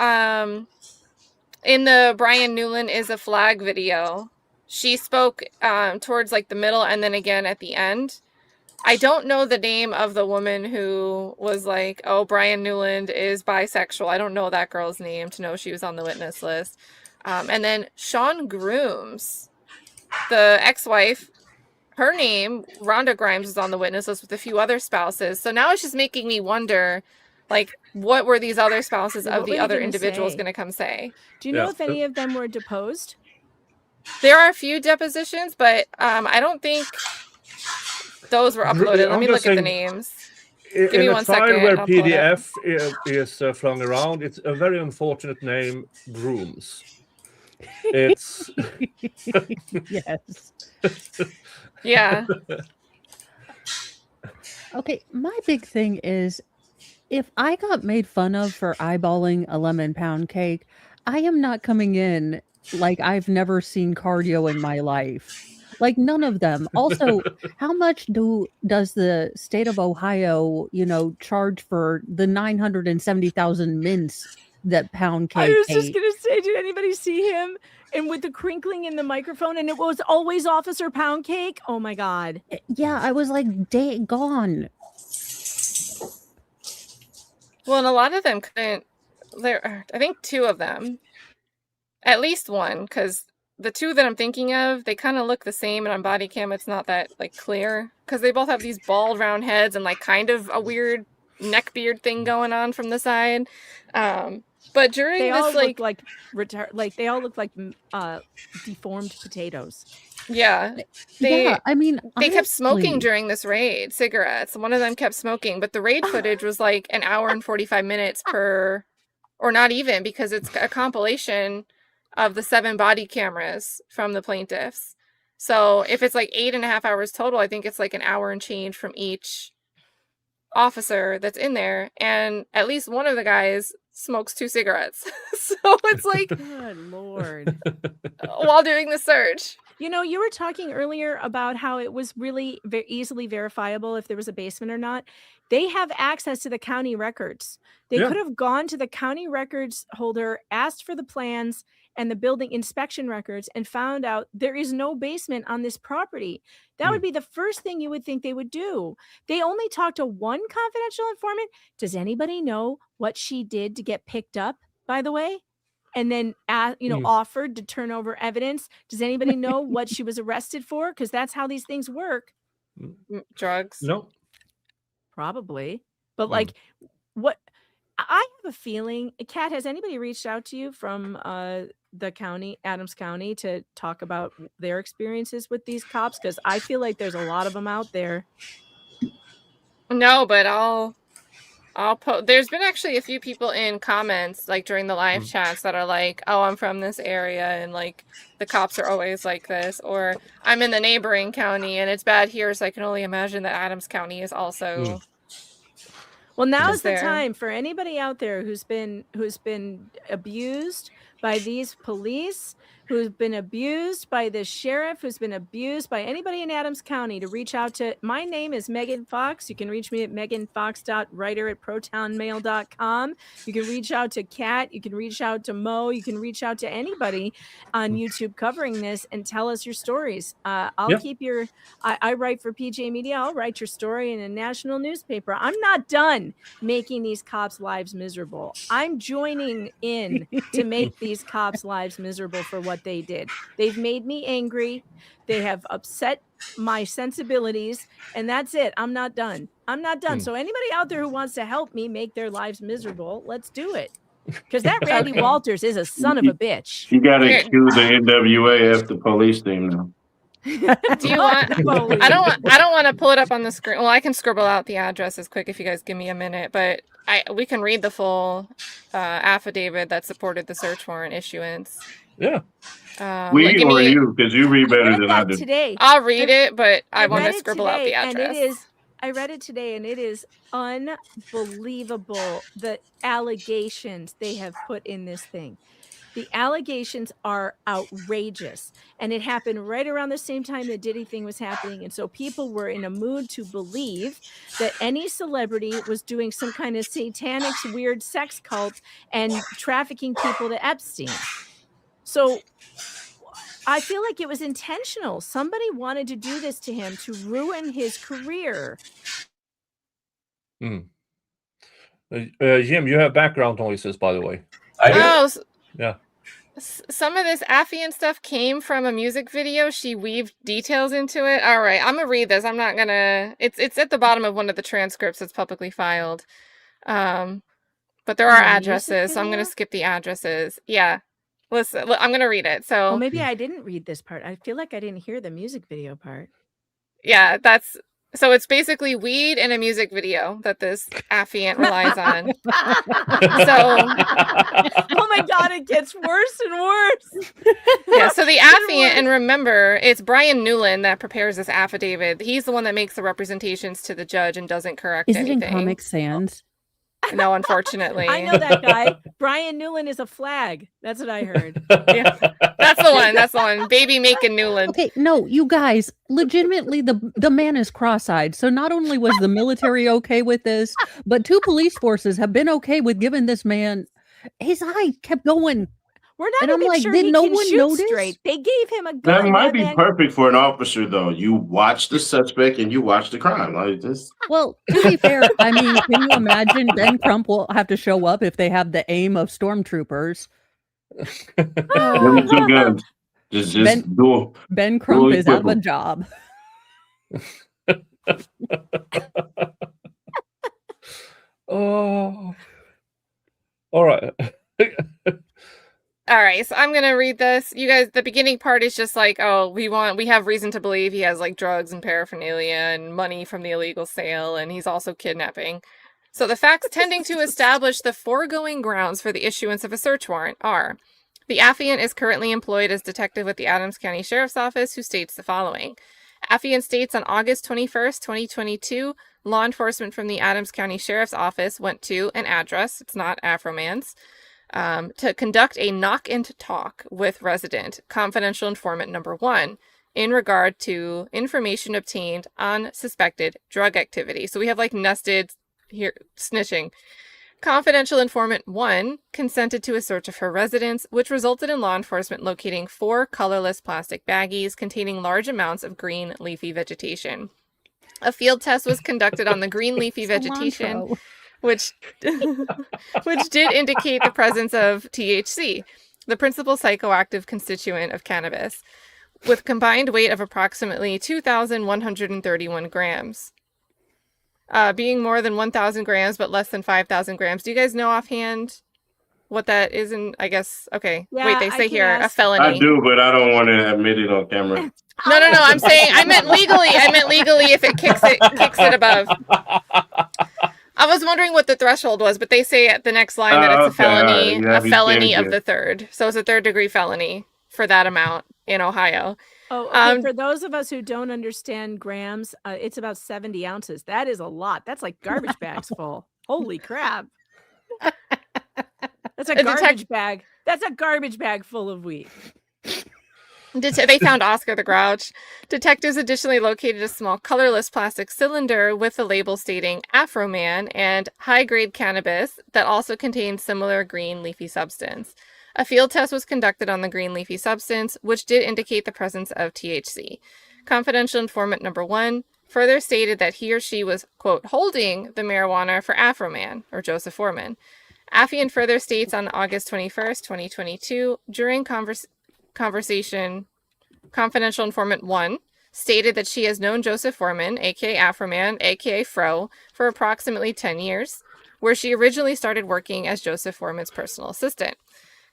in the Brian Newland is a flag video. She spoke towards like the middle and then again at the end. I don't know the name of the woman who was like, oh, Brian Newland is bisexual. I don't know that girl's name to know she was on the witness list. And then Sean Grooms, the ex-wife, her name, Rhonda Grimes, was on the witness list with a few other spouses. So now it's just making me wonder, like, what were these other spouses of the other individuals going to come say? Do you know if any of them were deposed? There are a few depositions, but I don't think those were uploaded. Let me look at the names. Give me 1 second. In a file where PDF is flung around, it's a very unfortunate name, Grooms. It's yes. Yeah. Okay, my big thing is, if I got made fun of for eyeballing a lemon pound cake, I am not coming in like I've never seen cardio in my life. Like, none of them. Also, how much does the state of Ohio, charge for the 970,000 mints that pound cake I was ate? just going to say, did anybody see him? And with the crinkling in the microphone, and it was always Officer Pound Cake. Oh my God. Yeah, I was like, gone. Well, and a lot of them couldn't. I think 2 of them, at least one, because the 2 that I'm thinking of, they kind of look the same, and on body cam, it's not that like clear because they both have these bald, round heads and like kind of a weird neck beard thing going on from the side. But during they this, all look like they all look like deformed potatoes. Yeah. I mean, they kept smoking during this raid, cigarettes. One of them kept smoking, but the raid footage was like an hour and 45 minutes per, or not even, because it's a compilation of the 7 body cameras from the plaintiffs. So if it's like 8.5 hours total, I think it's like an hour and change from each officer that's in there. And at least one of the guys smokes 2 cigarettes. So it's like, good Lord. While doing the search. You were talking earlier about how it was really very easily verifiable if there was a basement or not. They have access to the county records. They could have gone to the county records holder, asked for the plans and the building inspection records, and found out there is no basement on this property. That would be the first thing you would think they would do. They only talked to one confidential informant. Does anybody know what she did to get picked up, by the way? And then, offered to turn over evidence. Does anybody know what she was arrested for? Because that's how these things work. Drugs? No. Probably. But like, what? I have a feeling, Kat, has anybody reached out to you from the county, Adams County, to talk about their experiences with these cops? Because I feel like there's a lot of them out there. No, but I'll there's been actually a few people in comments, like during the live chats, that are like, oh, I'm from this area and like the cops are always like this, or I'm in the neighboring county and it's bad here, so I can only imagine that Adams County is also well, now's the time for anybody out there who's been abused by these police, who's been abused by the sheriff, who's been abused by anybody in Adams County, to reach out to. My name is Megan Fox. You can reach me at meganfox.writer@protonmail.com. You can reach out to Kat. You can reach out to Mo. You can reach out to anybody on YouTube covering this and tell us your stories. I'll keep your. I write for PJ Media. I'll write your story in a national newspaper. I'm not done making these cops' lives miserable. I'm joining in to make these cops' lives miserable for what they did. They've made me angry. They have upset my sensibilities, and that's it. I'm not done. I'm not done. So anybody out there who wants to help me make their lives miserable, let's do it. Because that Randy Walters is a son of a bitch. You got to cue the NWA after police theme now. Do you want? I don't want to pull it up on the screen. Well, I can scribble out the addresses quick if you guys give me a minute, but we can read the full affidavit that supported the search warrant issuance. Yeah. We or you, because you read better than I do. Today. I'll read it, but I want to scribble out the address. I read it today, and it is unbelievable the allegations they have put in this thing. The allegations are outrageous, and it happened right around the same time the Diddy thing was happening. And so people were in a mood to believe that any celebrity was doing some kind of satanic, weird sex cult and trafficking people to Epstein. So I feel like it was intentional. Somebody wanted to do this to him to ruin his career. Jim, you have background noises, by the way. Yeah. Some of this Affian stuff came from a music video. She weaved details into it. All right, I'm gonna read this. I'm not gonna. It's at the bottom of one of the transcripts that's publicly filed. But there are addresses, so I'm gonna skip the addresses. Yeah, listen, I'm gonna read it. So maybe I didn't read this part. I feel like I didn't hear the music video part. Yeah, so it's basically weed and a music video that this affiant relies on. Oh my God, it gets worse and worse. Yeah, so the affiant, and remember, it's Brian Newland that prepares this affidavit. He's the one that makes the representations to the judge and doesn't correct anything. Is it in Comic Sans? No, unfortunately. I know that guy. Brian Newland is a flag. That's what I heard. Yeah, that's the one. That's the one. Baby making Newland. Okay, no, you guys, legitimately, the man is cross-eyed. So not only was the military okay with this, but 2 police forces have been okay with giving this man. His eye kept going. We're not and even I'm like, sure did he no can one shoot notice? straight. They gave him a gun. That might be perfect for an officer, though. You watch the suspect and you watch the crime. Like this. Well, to be fair, I mean, can you imagine Ben Crump will have to show up if they have the aim of stormtroopers? Give me 2 guns. Just do. Ben Crump is out of a job. Oh, all right. All right, so I'm gonna read this. You guys, the beginning part is just like, oh, we have reason to believe he has like drugs and paraphernalia and money from the illegal sale, and he's also kidnapping. So the facts tending to establish the foregoing grounds for the issuance of a search warrant are: the affiant is currently employed as detective with the Adams County Sheriff's Office, who states the following. Affiant states on August 21st, 2022, law enforcement from the Adams County Sheriff's Office went to an address, it's not Afroman's, to conduct a knock and talk with resident, confidential informant number 1, in regard to information obtained on suspected drug activity. So we have like nested here snitching. Confidential informant 1 consented to a search of her residence, which resulted in law enforcement locating 4 colorless plastic baggies containing large amounts of green leafy vegetation. A field test was conducted on the green leafy vegetation, which did indicate the presence of THC, the principal psychoactive constituent of cannabis, with combined weight of approximately 2,131 grams. Being more than 1,000 grams, but less than 5,000 grams. Do you guys know offhand what that is? And I guess, okay. Yeah, wait, they say here a felony. I do, but I don't want to admit it on camera. No. I'm saying I meant legally if it kicks it above. I was wondering what the threshold was, but they say at the next line that it's a felony, a felony of the 3rd. So it's a 3rd-degree felony for that amount in Ohio. Oh, okay. For those of us who don't understand grams, it's about 70 ounces. That is a lot. That's like garbage bags full. Holy crap. That's a garbage bag. That's a garbage bag full of weed. They found Oscar the Grouch. Detectives additionally located a small colorless plastic cylinder with the label stating Afroman and high-grade cannabis that also contained similar green leafy substance. A field test was conducted on the green leafy substance, which did indicate the presence of THC. Confidential informant number 1 further stated that he or she was, quote, holding the marijuana for Afroman, or Joseph Foreman. Affian further states on August 21st, 2022, during conversation, confidential informant 1 stated that she has known Joseph Foreman, aka Afroman, aka Fro, for approximately 10 years, where she originally started working as Joseph Foreman's personal assistant.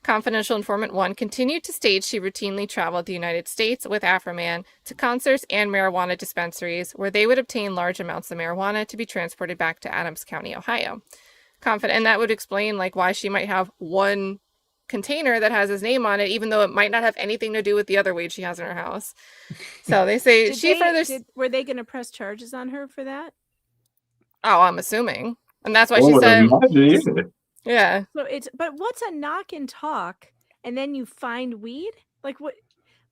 Confidential informant 1 continued to state she routinely traveled the United States with Afroman to concerts and marijuana dispensaries where they would obtain large amounts of marijuana to be transported back to Adams County, Ohio. And that would explain like why she might have one container that has his name on it, even though it might not have anything to do with the other weed she has in her house. So they say were they going to press charges on her for that? Oh, I'm assuming, and that's why she said, yeah. So but what's a knock and talk, and then you find weed? Like what?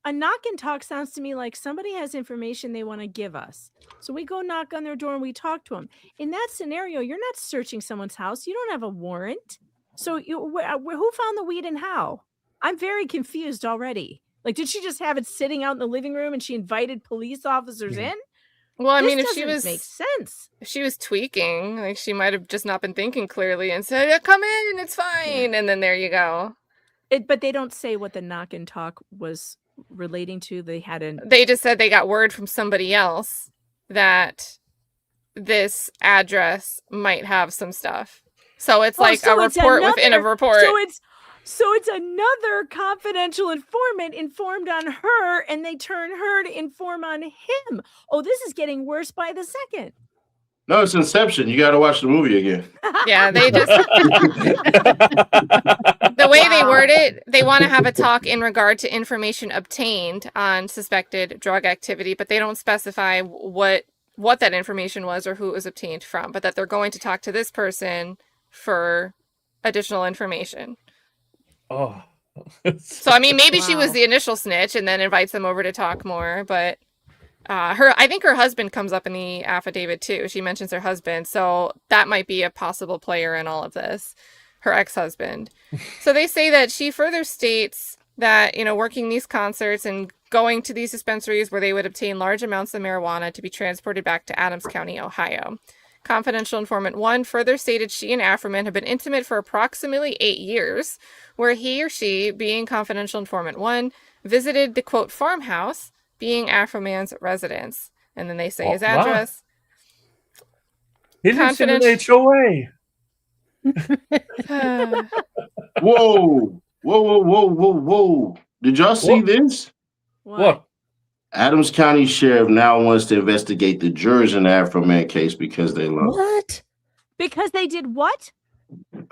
A knock and talk sounds to me like somebody has information they want to give us. So we go knock on their door and we talk to them. In that scenario, you're not searching someone's house. You don't have a warrant. So who found the weed and how? I'm very confused already. Like, did she just have it sitting out in the living room and she invited police officers in? Well, I mean, if she was make sense. If she was tweaking, like she might have just not been thinking clearly and said, yeah, "Come in, it's fine," and then there you go. But they don't say what the knock and talk was relating to. They just said they got word from somebody else that this address might have some stuff. So it's a report within a report. So it's another confidential informant informed on her, and they turn her to inform on him. Oh, this is getting worse by the second. No, it's Inception. You got to watch the movie again. Yeah, they just the way they word it, they want to have a talk in regard to information obtained on suspected drug activity, but they don't specify what that information was or who it was obtained from, but that they're going to talk to this person for additional information. Oh. So I mean, maybe she was the initial snitch and then invites them over to talk more, but I think her husband comes up in the affidavit too. She mentions her husband, so that might be a possible player in all of this, her ex-husband. So they say that she further states that, working these concerts and going to these dispensaries where they would obtain large amounts of marijuana to be transported back to Adams County, Ohio. Confidential informant 1 further stated she and Afroman have been intimate for approximately 8 years, where he or she, being confidential informant 1, visited the, quote, farmhouse, being Afroman's residence. And then they say his address. He lives in an HOA. Whoa. Did y'all see this? What? Adams County Sheriff now wants to investigate the jurors in the Afroman case because they love. What? Because they did what?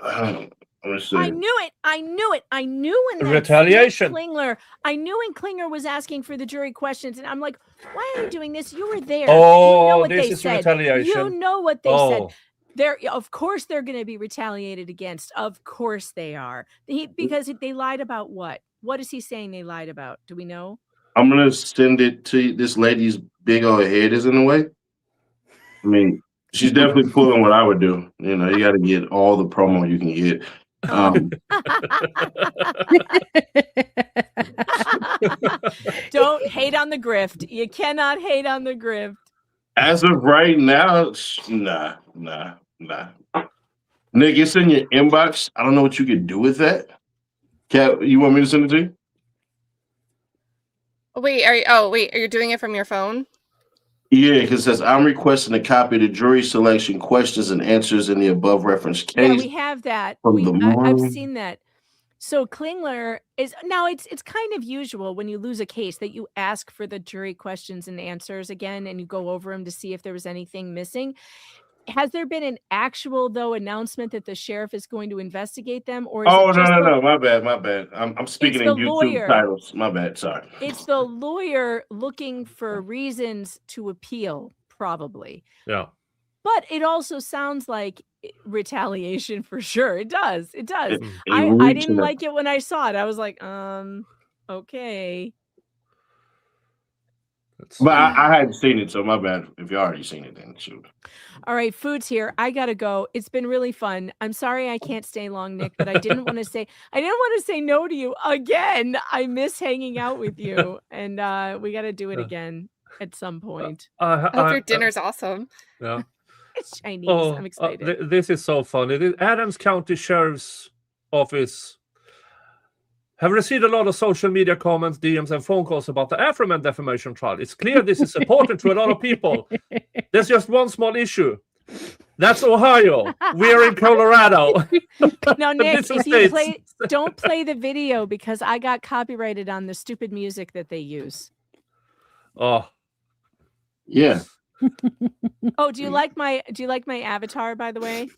I knew it. I knew when retaliation. I knew when Klinger was asking for the jury questions, and I'm like, why are you doing this? You were there. Oh, you know what this they is said. retaliation. You know what they said. Of course they're going to be retaliated against. Of course they are. Because they lied about what? What is he saying they lied about? Do we know? I'm going to send it to this lady's big old head is in the way. I mean, she's definitely pulling what I would do. You got to get all the promo you can get. Don't hate on the grift. You cannot hate on the grift. As of right now, nah. Nick, it's in your inbox. I don't know what you could do with that. Kat, you want me to send it to you? Wait, are you doing it from your phone? Yeah, because it says, I'm requesting a copy of the jury selection questions and answers in the above referenced case. Yeah, we have that. I've seen that. So Klingler is now it's kind of usual when you lose a case that you ask for the jury questions and answers again and you go over them to see if there was anything missing. Has there been an actual announcement that the sheriff is going to investigate them, or? No, my bad. I'm speaking in YouTube titles. My bad. Sorry. It's the lawyer looking for reasons to appeal, probably. Yeah. But it also sounds like retaliation for sure. It does. I didn't like it when I saw it. I was like, okay. But I hadn't seen it, so my bad. If you already seen it, then shoot. All right, food's here. I gotta go. It's been really fun. I'm sorry I can't stay long, Nick, but I didn't want to say no to you again. I miss hanging out with you, and we got to do it again at some point. I hope your dinner's awesome. Yeah. It's Chinese. I'm excited. This is so funny. The Adams County Sheriff's Office have received a lot of social media comments, DMs, and phone calls about the Afroman defamation trial. It's clear this is important to a lot of people. There's just one small issue. That's Ohio. We're in Colorado. Now, Nick, if you don't play the video because I got copyrighted on the stupid music that they use. Oh, yeah. Oh, do you like my avatar, by the way?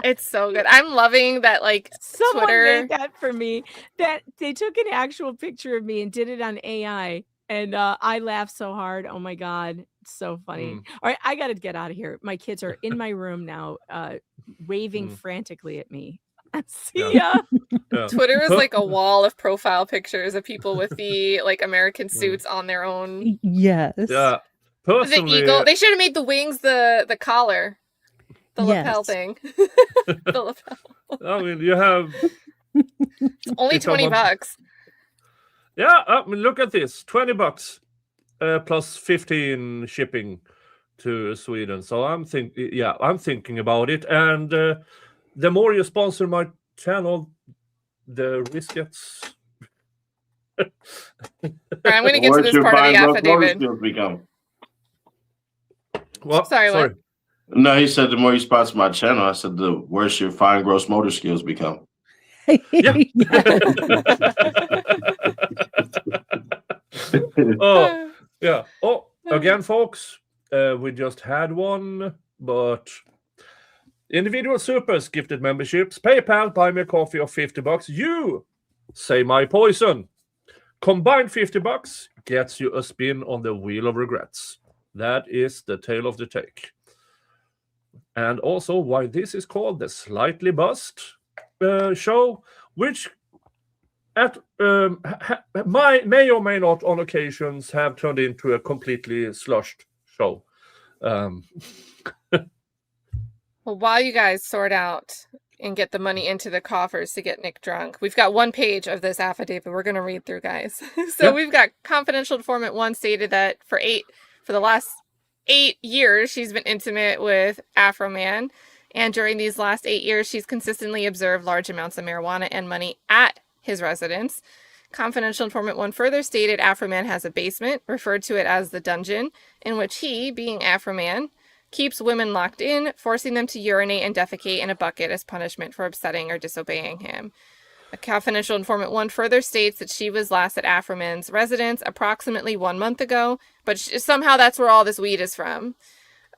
It's so good. I'm loving that, like, someone Twitter made that for me. That they took an actual picture of me and did it on AI, and I laughed so hard. Oh my god, it's so funny. All right, I got to get out of here. My kids are in my room now, waving frantically at me. See ya. Yeah. Twitter is like a wall of profile pictures of people with the like American suits on their own. Yes. Yeah. Personally, the eagle. They should have made the wings the collar. The lapel thing. The lapel. I mean, you have... It's only $20. Yeah, I mean, look at this. $20 plus 15 shipping to Sweden. So I'm thinking about it. And the more you sponsor my channel, the risk gets... All right, I'm going to get to this part of the affidavit. What? Sorry, what? No, he said the more you sponsor my channel, I said the worse your fine gross motor skills become. Oh, yeah. Oh, again, folks, we just had one, but individual supers, gifted memberships, PayPal, buy me a coffee of $50. You say my poison. Combined $50 gets you a spin on the wheel of regrets. That is the tale of the take. And also why this is called the Slightly Buzzed show, which may or may not on occasions have turned into a completely slushed show. Well, while you guys sort out and get the money into the coffers to get Nick drunk, we've got one page of this affidavit we're going to read through, guys. So we've got confidential informant 1 stated that for the last 8 years, she's been intimate with Afroman. And during these last 8 years, she's consistently observed large amounts of marijuana and money at his residence. Confidential informant 1 further stated Afroman has a basement, referred to it as the dungeon, in which he, being Afroman, keeps women locked in, forcing them to urinate and defecate in a bucket as punishment for upsetting or disobeying him. A confidential informant 1 further states that she was last at Afroman's residence approximately 1 month ago, but somehow that's where all this weed is from,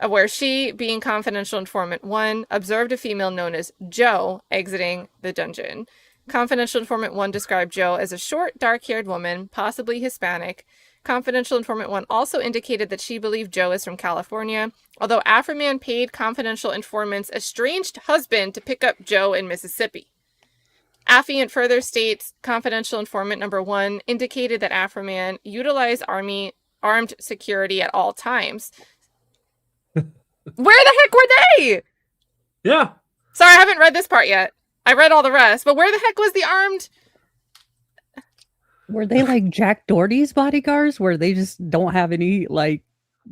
where she, being confidential informant 1, observed a female known as Joe exiting the dungeon. Confidential informant 1 described Joe as a short, dark-haired woman, possibly Hispanic. Confidential informant 1 also indicated that she believed Joe is from California, although Afroman paid confidential informant's estranged husband to pick up Joe in Mississippi. Affiant further states confidential informant number 1 indicated that Afroman utilized armed security at all times. Where the heck were they? Yeah. Sorry, I haven't read this part yet. I read all the rest, but where the heck was the armed? Were they like Jack Doherty's bodyguards where they just don't have any like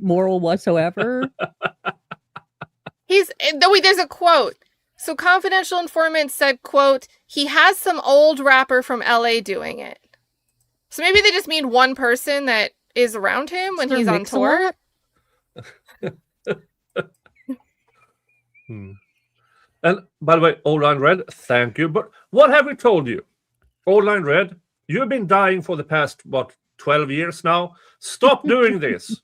moral whatsoever? There's a quote. So confidential informant said, quote, he has some old rapper from LA doing it. So maybe they just mean one person that is around him when he's on tour. And by the way, Old Line Red, thank you. But what have we told you? Old Line Red, you've been dying for the past, 12 years now? Stop doing this.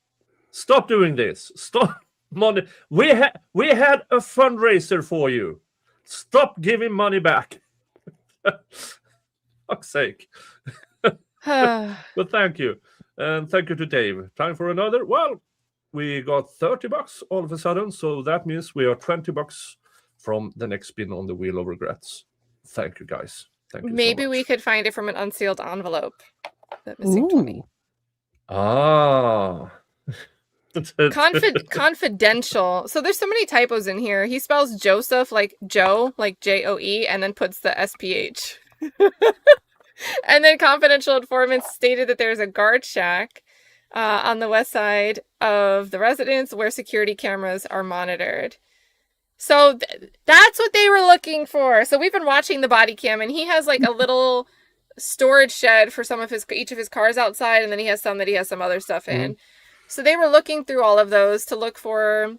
Stop doing this. Stop. Money. We had a fundraiser for you. Stop giving money back. Fuck's sake. But thank you. And thank you to Dave. Time for another. Well, we got $30 all of a sudden. So that means we are $20 from the next spin on the Wheel of Regrets. Thank you, guys. Thank you so Maybe much. we could find it from an unsealed envelope. That missing 20. Ooh. Ah. Confidential. So there's so many typos in here. He spells Joseph like Joe, like Joe, and then puts the SPH. And then confidential informants stated that there's a guard shack on the west side of the residence where security cameras are monitored. So that's what they were looking for. So we've been watching the body cam, and he has like a little storage shed for each of his cars outside, and then he has some other stuff in. So they were looking through all of those to look for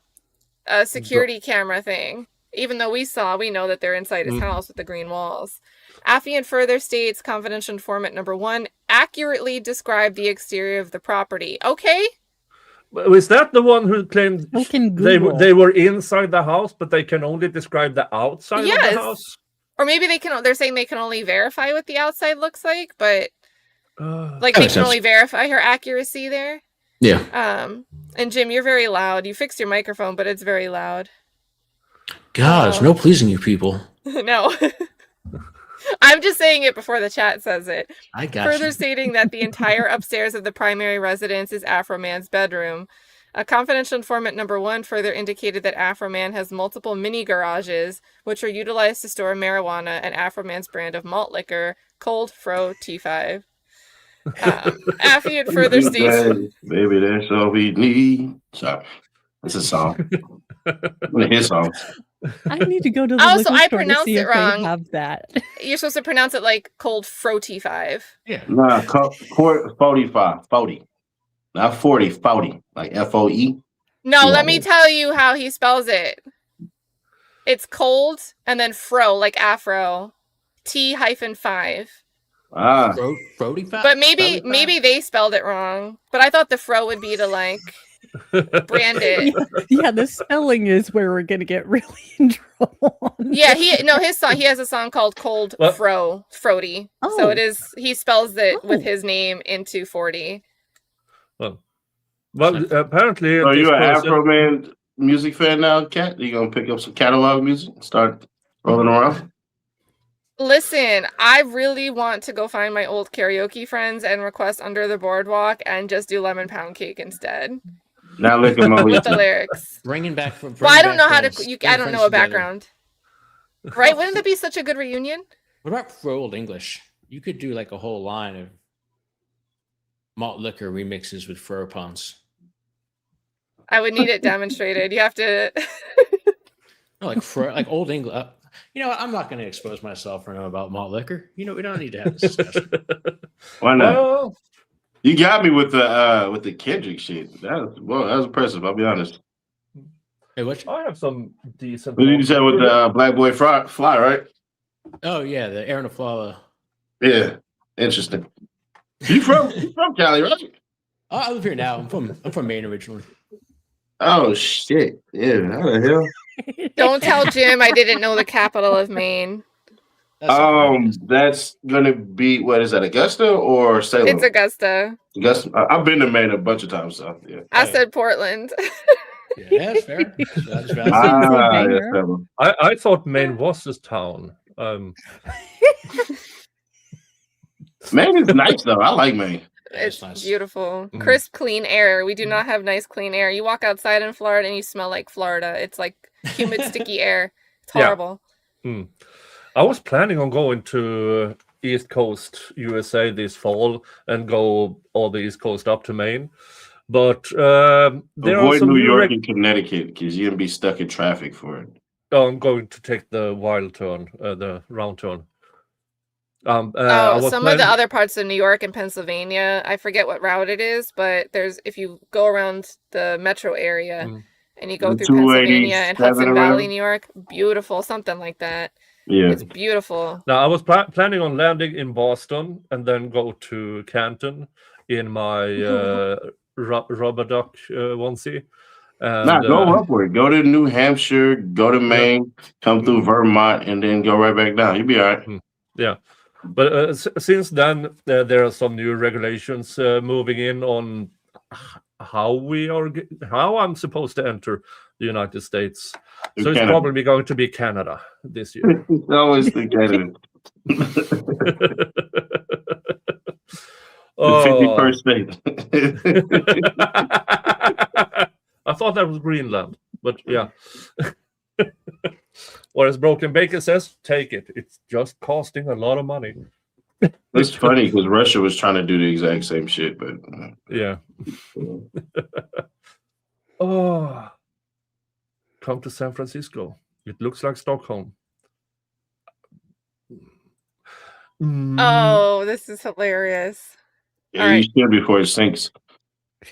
a security camera thing. Even though we know that they're inside his house with the green walls. Affian further states confidential informant number 1 accurately described the exterior of the property. Okay. Was that the one who claimed they were inside the house, but they can only describe the outside of the house? Or maybe they're saying they can only verify what the outside looks like, but they can only verify her accuracy there. Yeah. And Jim, you're very loud. You fixed your microphone, but it's very loud. God, it's no pleasing you people. No. I'm just saying it before the chat says it. I got Further you. stating that the entire upstairs of the primary residence is Afroman's bedroom. A confidential informant number 1 further indicated that Afroman has multiple mini garages, which are utilized to store marijuana and Afroman's brand of malt liquor, Cold Fro T5. Affian further states... Baby, that's all we need. Sorry. It's a song. One of his songs. I need to go to the Oh, liquor so I store to pronounced see it if they wrong. have that. You're supposed to pronounce it like Cold Fro T5. Yeah. Nah, 45, 40. Not 40, 40. Like FOE. No, let me tell you how he spells it. It's cold and then fro, like afro. T-5. Ah. But maybe they spelled it wrong. But I thought the fro would be to like brand it. Yeah, the spelling is where we're gonna get really in trouble. Yeah, his song. He has a song called "Cold Fro," Frody. Oh. So it is. He spells it with his name into 40. Well, apparently. So you're an Afroman music fan now, Kat? You gonna pick up some catalog music and start rolling around? Listen, I really want to go find my old karaoke friends and request Under the Boardwalk and just do Lemon Pound Cake instead. Now look at my with the lyrics. Bringing back from. Well, I don't know how to. I don't know a background. Right? Wouldn't that be such a good reunion? What about for Old English? You could do like a whole line of malt liquor remixes with fur puns. I would need it demonstrated. You have to. No, like Old English. You know what? I'm not going to expose myself for about malt liquor. You know, we don't need to have this discussion. Why not? Well, you got me with the Kendrick shit. That was impressive. I'll be honest. Hey, what? I have some decent. What did you say with the Black Boy Fly, right? Oh yeah, the Aaron Aflala. Yeah, interesting. You from Cali, right? Oh, I live here now. I'm from Maine originally. Oh shit! Yeah, how the hell? Don't tell Jim I didn't know the capital of Maine. That's gonna be, what is that, Augusta or Salem? It's Augusta. Augusta. I've been to Maine a bunch of times, so yeah. I said Portland. Yeah, that's fair. That's I thought Maine was this town. Maine is nice though. I like Maine. It's nice. Beautiful. Crisp, clean air. We do not have nice, clean air. You walk outside in Florida and you smell like Florida. It's like humid, sticky air. It's horrible. Yeah. I was planning on going to East Coast, USA this fall and go all the East Coast up to Maine. But avoid New York and Connecticut because you're going to be stuck in traffic for it. Oh, I'm going to take the wild turn, the round turn. Some of the other parts of New York and Pennsylvania, I forget what route it is, but if you go around the metro area and you go through Pennsylvania and Hudson Valley, New York, beautiful, something like that. Yeah, it's beautiful. Now I was planning on landing in Boston and then go to Canton in my rubber duck onesie. And, go upward. Go to New Hampshire, go to Maine, come through Vermont, and then go right back down. You'll be all right. Yeah. But since then, there are some new regulations moving in on how I'm supposed to enter the United States. So it's probably going to be Canada this year. It's always the Canada. The 51st state. I thought that was Greenland, but yeah. Whereas Broken Bacon says, take it. It's just costing a lot of money. It's funny because Russia was trying to do the exact same shit, but yeah. Oh, come to San Francisco. It looks like Stockholm. Oh, this is hilarious. yeah, All you right. should before it sinks.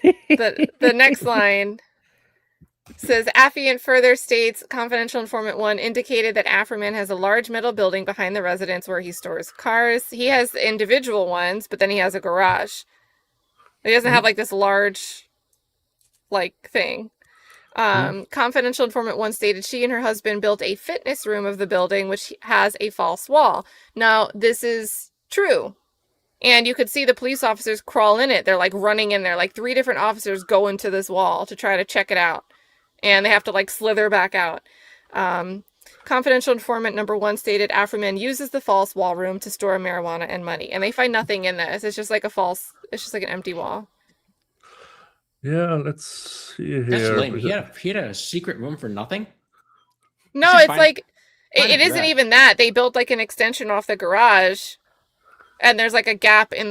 The next line says, Affiant further states, confidential informant 1 indicated that Afroman has a large metal building behind the residence where he stores cars. He has individual ones, but then he has a garage. He doesn't have like this large like thing. Confidential informant 1 stated she and her husband built a fitness room of the building, which has a false wall. Now, this is true. And you could see the police officers crawl in it. They're like running in there. Like 3 different officers go into this wall to try to check it out. And they have to like slither back out. Confidential informant number 1 stated Afroman uses the false wall room to store marijuana and money. And they find nothing in this. It's just like it's just like an empty wall. Yeah, let's see here. That's lame. He had a secret room for nothing? No, it's like, it isn't even that. They built like an extension off the garage. And there's like a gap in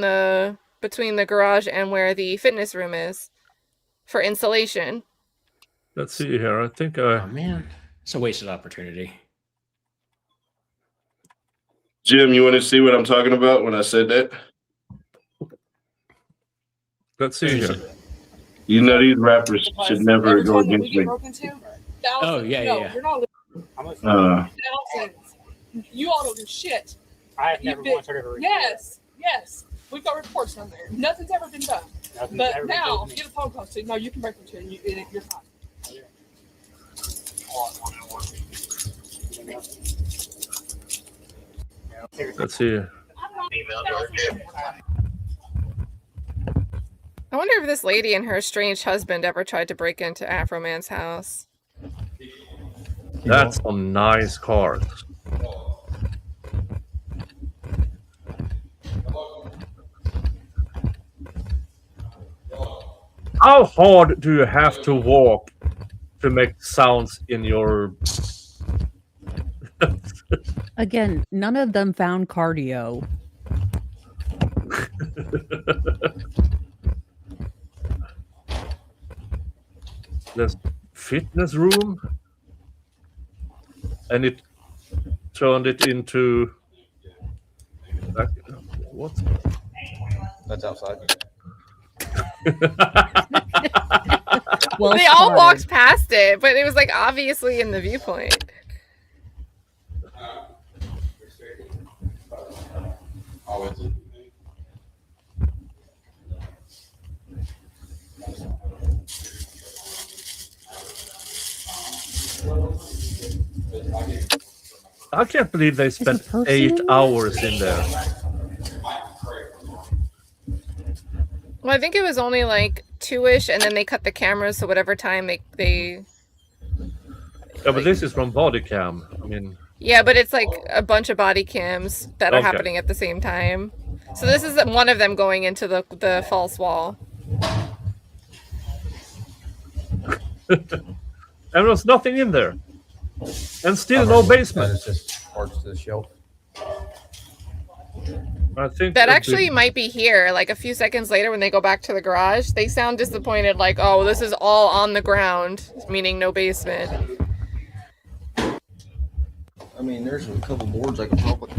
between the garage and where the fitness room is for insulation. Let's see here. I think Oh man, it's a wasted opportunity. Jim, you want to see what I'm talking about when I said that? Let's see here. You know these rappers should never go against me. Oh yeah. You're not thousands. You all don't do shit. I have never once heard of a report. Yes. We've got reports on there. Nothing's ever been done. But now, get a phone call. So, no, you can break into it. You're fine. Let's see. I wonder if this lady and her estranged husband ever tried to break into Afroman's house. That's some nice cars. How hard do you have to walk to make sounds in your... Again, none of them found cardio. There's fitness room, and it turned it into... What? That's outside. Well they all spotted. walked past it, but it was like obviously in the viewpoint. I can't believe they spent person 8 in there? hours in there. Well, I think it was only like 2-ish, and then they cut the cameras, so whatever time they Yeah, but this is from body cam. I mean, yeah, but it's like a bunch of body cams that are Okay. happening at the same time. So this is one of them going into the false wall. and there's nothing in there, and still no basement. It's just parts of the shelf. I think That actually might be here. Like a few seconds later when they go back to the garage, they sound disappointed like, oh, this is all on the ground, meaning no basement. I mean, there's a couple boards I can probably.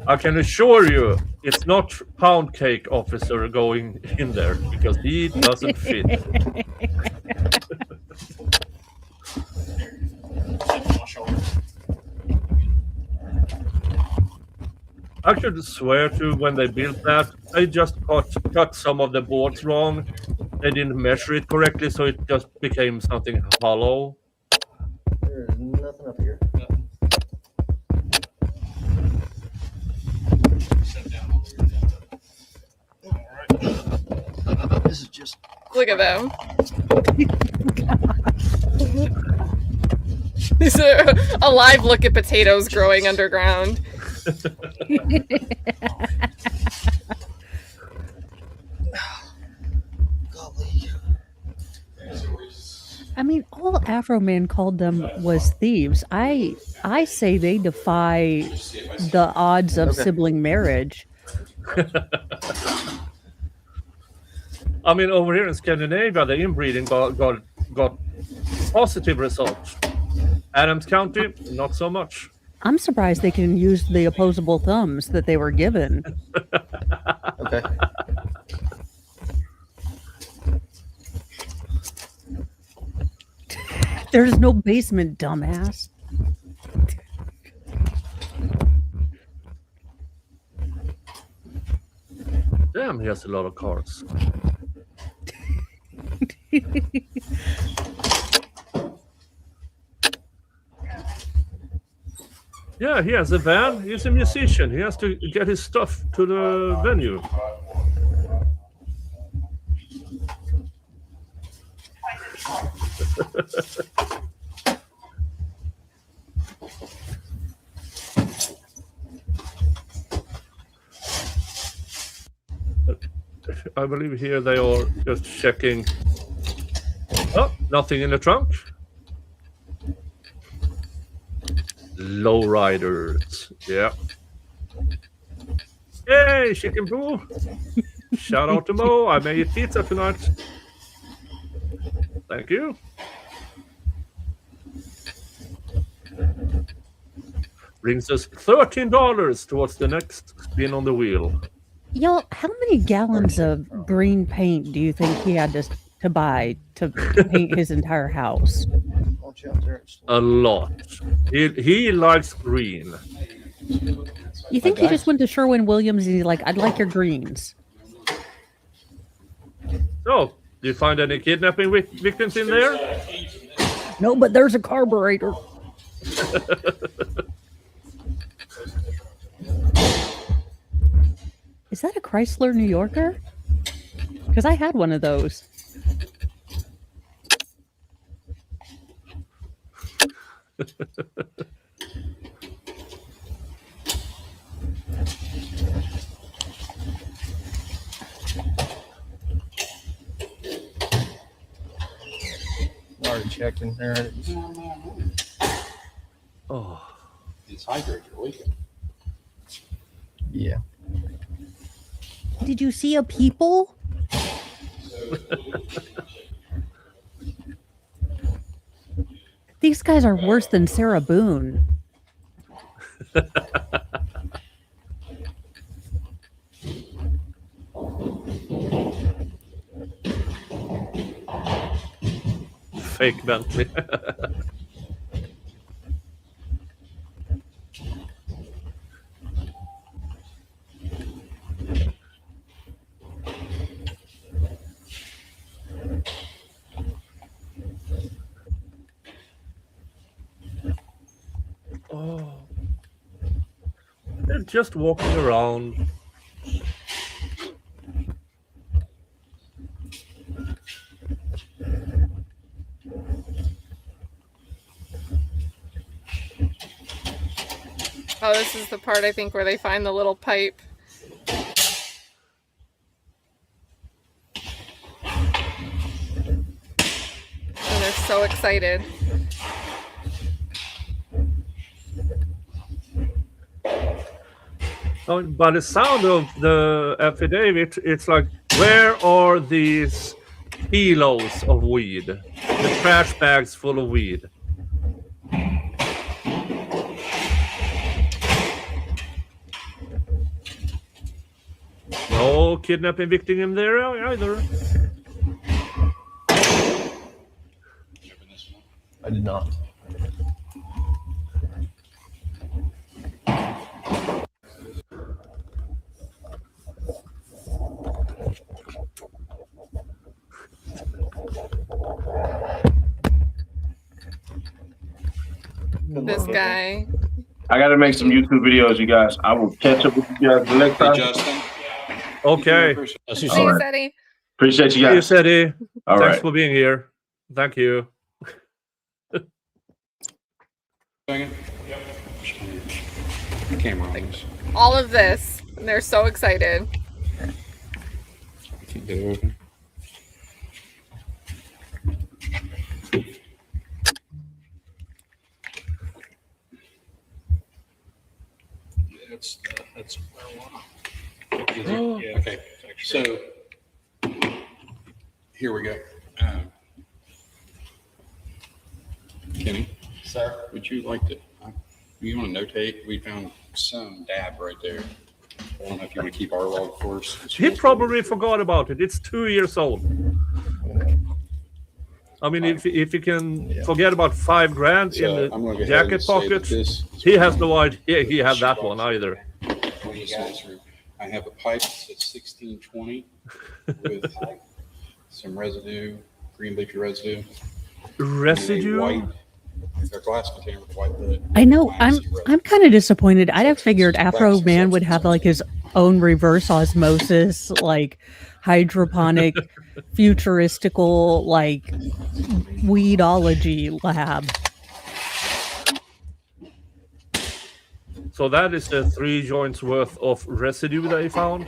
I can assure you, it's not pound cake officer going in there because he doesn't fit. I should swear to when they built that, they just cut some of the boards wrong. They didn't measure it correctly, so it just became something hollow. There's nothing up here. This is just. Look at them. These are a live look at potatoes growing underground. I mean, all Afroman called them was thieves. I say they defy the odds of sibling marriage. I mean, over here in Scandinavia, the inbreeding got positive results. Adams County, not so much. I'm surprised they can use the opposable thumbs that they were given. Okay. There's no basement, dumbass. Damn, he has a lot of cars. Yeah, he has a van. He's a musician. He has to get his stuff to the venue. I believe here they are just checking. Oh, nothing in the trunk. Lowriders. Yeah. Hey, Chicken Boo. Shout out to Mo. I made pizza tonight. Thank you. Brings us $13 towards the next spin on the wheel. Y'all, how many gallons of green paint do you think he had to buy to paint his entire house? A lot. He likes green. You think he just went to Sherwin-Williams and he's like, I'd like your greens? So, do you find any kidnapping victims in there? No, but there's a carburetor. Is that a Chrysler New Yorker? Because I had one of those. Already checked in there. Oh. It's hydrated, leaking. Yeah. Did you see a people? These guys are worse than Sarah Boone. Fake Bentley. Oh, they're just walking around. Oh, this is the part I think where they find the little pipe. And they're so excited. Oh, by the sound of the affidavit, it's like, where are these kilos of weed? The trash bags full of weed. No kidnapping victim in there either. I did not. This guy. I got to make some YouTube videos, you guys. I will catch up with you guys the next time. Justin. Okay. See you, All right. Seti. Appreciate you guys. See you, Seti. All Thanks right. for being here. Thank you. Camera on this. All of this. And they're so excited. Can't get it open. That's marijuana. Yeah. Okay. So here we go. Kenny, sir, would you like to? You want to notate? We found some dab right there. I don't know if you want to keep our log for us. He probably forgot about it. It's 2 years old. I mean, if you can forget about $5,000 So in I'm gonna the go ahead jacket and say that pocket, this he has no idea he had that one either. I have a pipe that's 1620 with some residue, green leafy residue. Residue? White, a glass container with a white lid. I know. I'm kind of disappointed. I'd have figured Afroman would have like his own reverse osmosis, like hydroponic, futuristical, like weedology lab. So that is the 3 joints worth of residue that he found.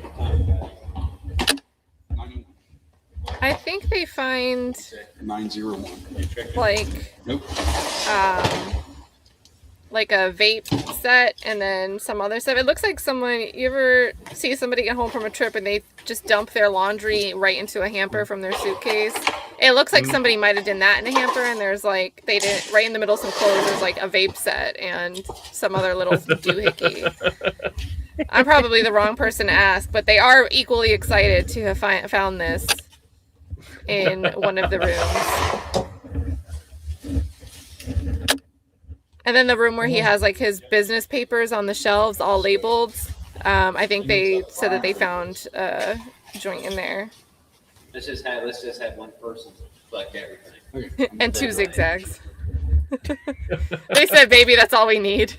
I think they find 901. like Nope. like a vape set and then some other stuff. It looks like someone, you ever see somebody get home from a trip and they just dump their laundry right into a hamper from their suitcase? It looks like somebody might have done that in a hamper, and there's like, they did right in the middle of some clothes, there's like a vape set and some other little doohickey. I'm probably the wrong person to ask, but they are equally excited to have found this in one of the rooms. And then the room where he has like his business papers on the shelves all labeled. I think they said that they found a joint in there. Let's just have one person collect everything. And 2 zigzags. They said, baby, that's all we need.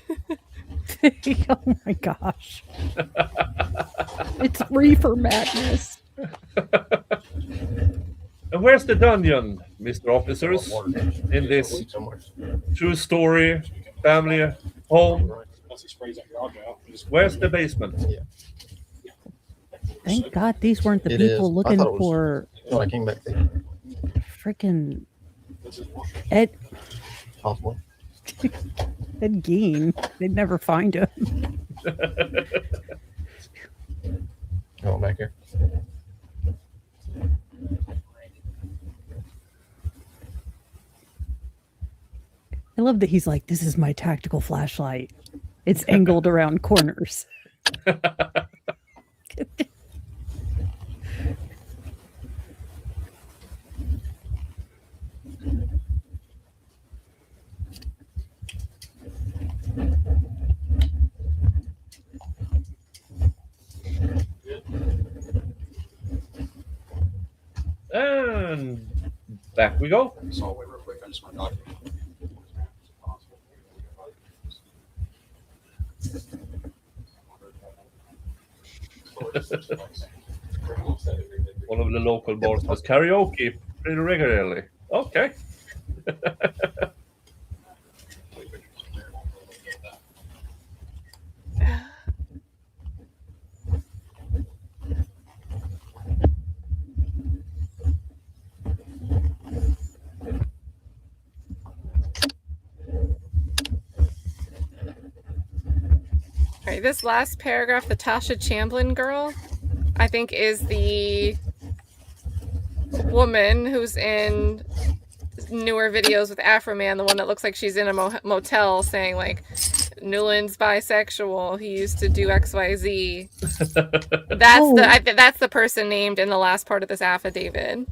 Oh my gosh. It's reefer madness. And where's the dungeon, Mr. Officers, in this true story family home? Where's the basement? Thank God these weren't the It people is. I looking thought it was for when I came back there. freaking Ed Possibly. Ed Gein. They'd never find him. Going back here. I love that he's like, this is my tactical flashlight. It's angled around corners. And back we go. So I'll wait real quick. I just want to document. One of the local bars does karaoke pretty regularly. Okay. All right, this last paragraph, the Tasha Chamblin girl, I think is the woman who's in newer videos with Afroman, the one that looks like she's in a motel saying like, Newland's bisexual, he used to do XYZ. That's the person named in the last part of this affidavit.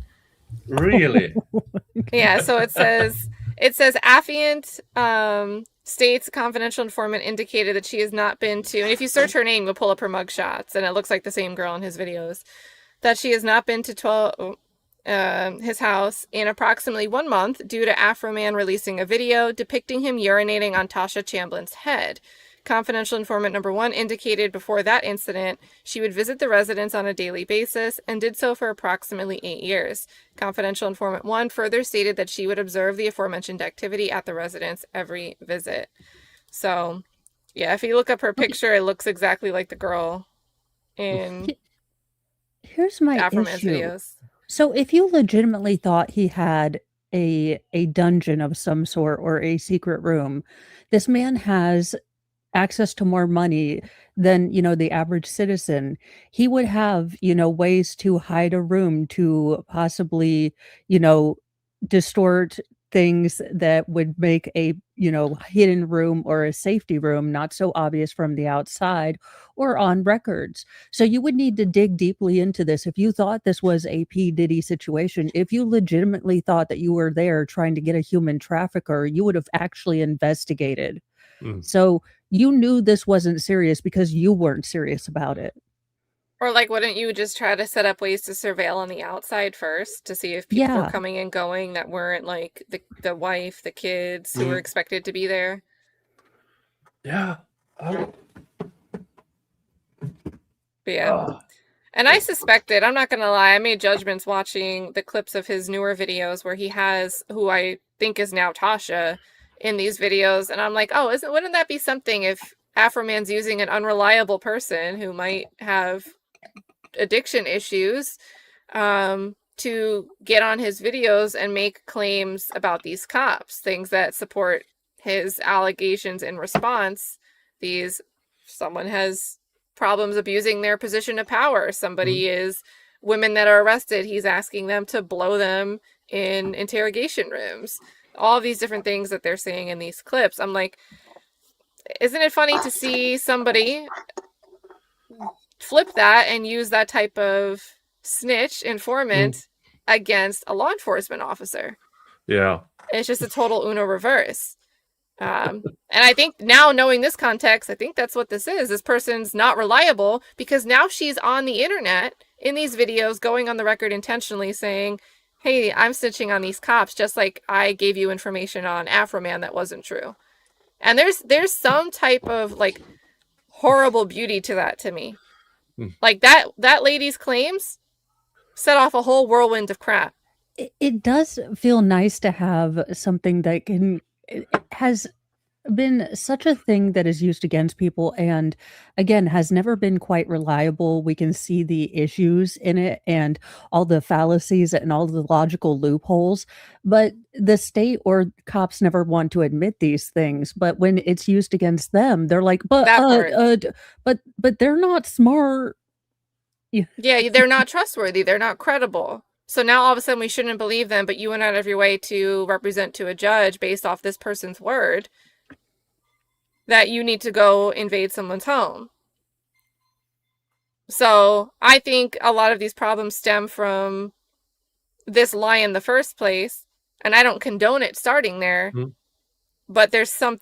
Really? Yeah, so it says affiant states confidential informant indicated that she has not been to, and if you search her name, you'll pull up her mugshots, and it looks like the same girl in his videos, that she has not been to his house in approximately 1 month due to Afroman releasing a video depicting him urinating on Tasha Chamblin's head. Confidential informant number 1 indicated before that incident she would visit the residence on a daily basis and did so for approximately 8 years. Confidential informant 1 further stated that she would observe the aforementioned activity at the residence every visit. So, yeah, if you look up her picture, it looks exactly like the girl in Here's my Afroman's issue. videos. So if you legitimately thought he had a dungeon of some sort or a secret room, this man has access to more money than, the average citizen. He would have, ways to hide a room to possibly, distort things that would make a, hidden room or a safety room not so obvious from the outside or on records. So you would need to dig deeply into this. If you thought this was a P. Diddy situation, if you legitimately thought that you were there trying to get a human trafficker, you would have actually investigated. So you knew this wasn't serious because you weren't serious about it. Or like, wouldn't you just try to set up ways to surveil on the outside first to see if people were Yeah. coming and going that weren't like the wife, the kids who were expected to be there? Yeah. But yeah. And I suspected, I'm not going to lie, I made judgments watching the clips of his newer videos where he has who I think is now Tasha in these videos. And I'm like, oh, wouldn't that be something if Afroman's using an unreliable person who might have addiction issues to get on his videos and make claims about these cops, things that support his allegations in response. Someone has problems abusing their position of power. Somebody is women that are arrested. He's asking them to blow them in interrogation rooms. All these different things that they're saying in these clips. I'm like, isn't it funny to see somebody flip that and use that type of snitch informant against a law enforcement officer? Yeah. It's just a total Uno reverse. And I think now, knowing this context, I think that's what this is. This person's not reliable because now she's on the internet in these videos going on the record intentionally saying, hey, I'm snitching on these cops just like I gave you information on Afroman that wasn't true. And there's some type of like horrible beauty to that to me. Like that lady's claims set off a whole whirlwind of crap. It does feel nice to have something that it has been such a thing that is used against people and again has never been quite reliable. We can see the issues in it and all the fallacies and all the logical loopholes, but the state or cops never want to admit these things. But when it's used against them, they're like, but they're not smart. Yeah, they're not trustworthy. They're not credible. So now all of a sudden we shouldn't believe them, but you went out of your way to represent to a judge based off this person's word that you need to go invade someone's home. So I think a lot of these problems stem from this lie in the first place, and I don't condone it starting there, but there's some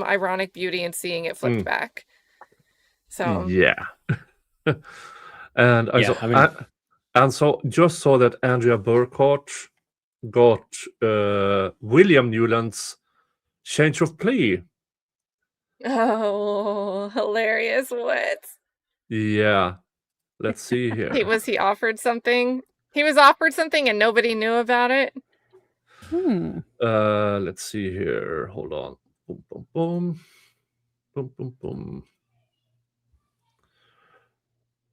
ironic beauty in seeing it flipped back. So yeah. And so just saw that Andrea Burkhardt got William Newland's change of plea. Oh, hilarious. What? Yeah. Let's see here. Was he offered something? He was offered something and nobody knew about it? Let's see here. Hold on. Boom, boom, boom. Boom, boom, boom.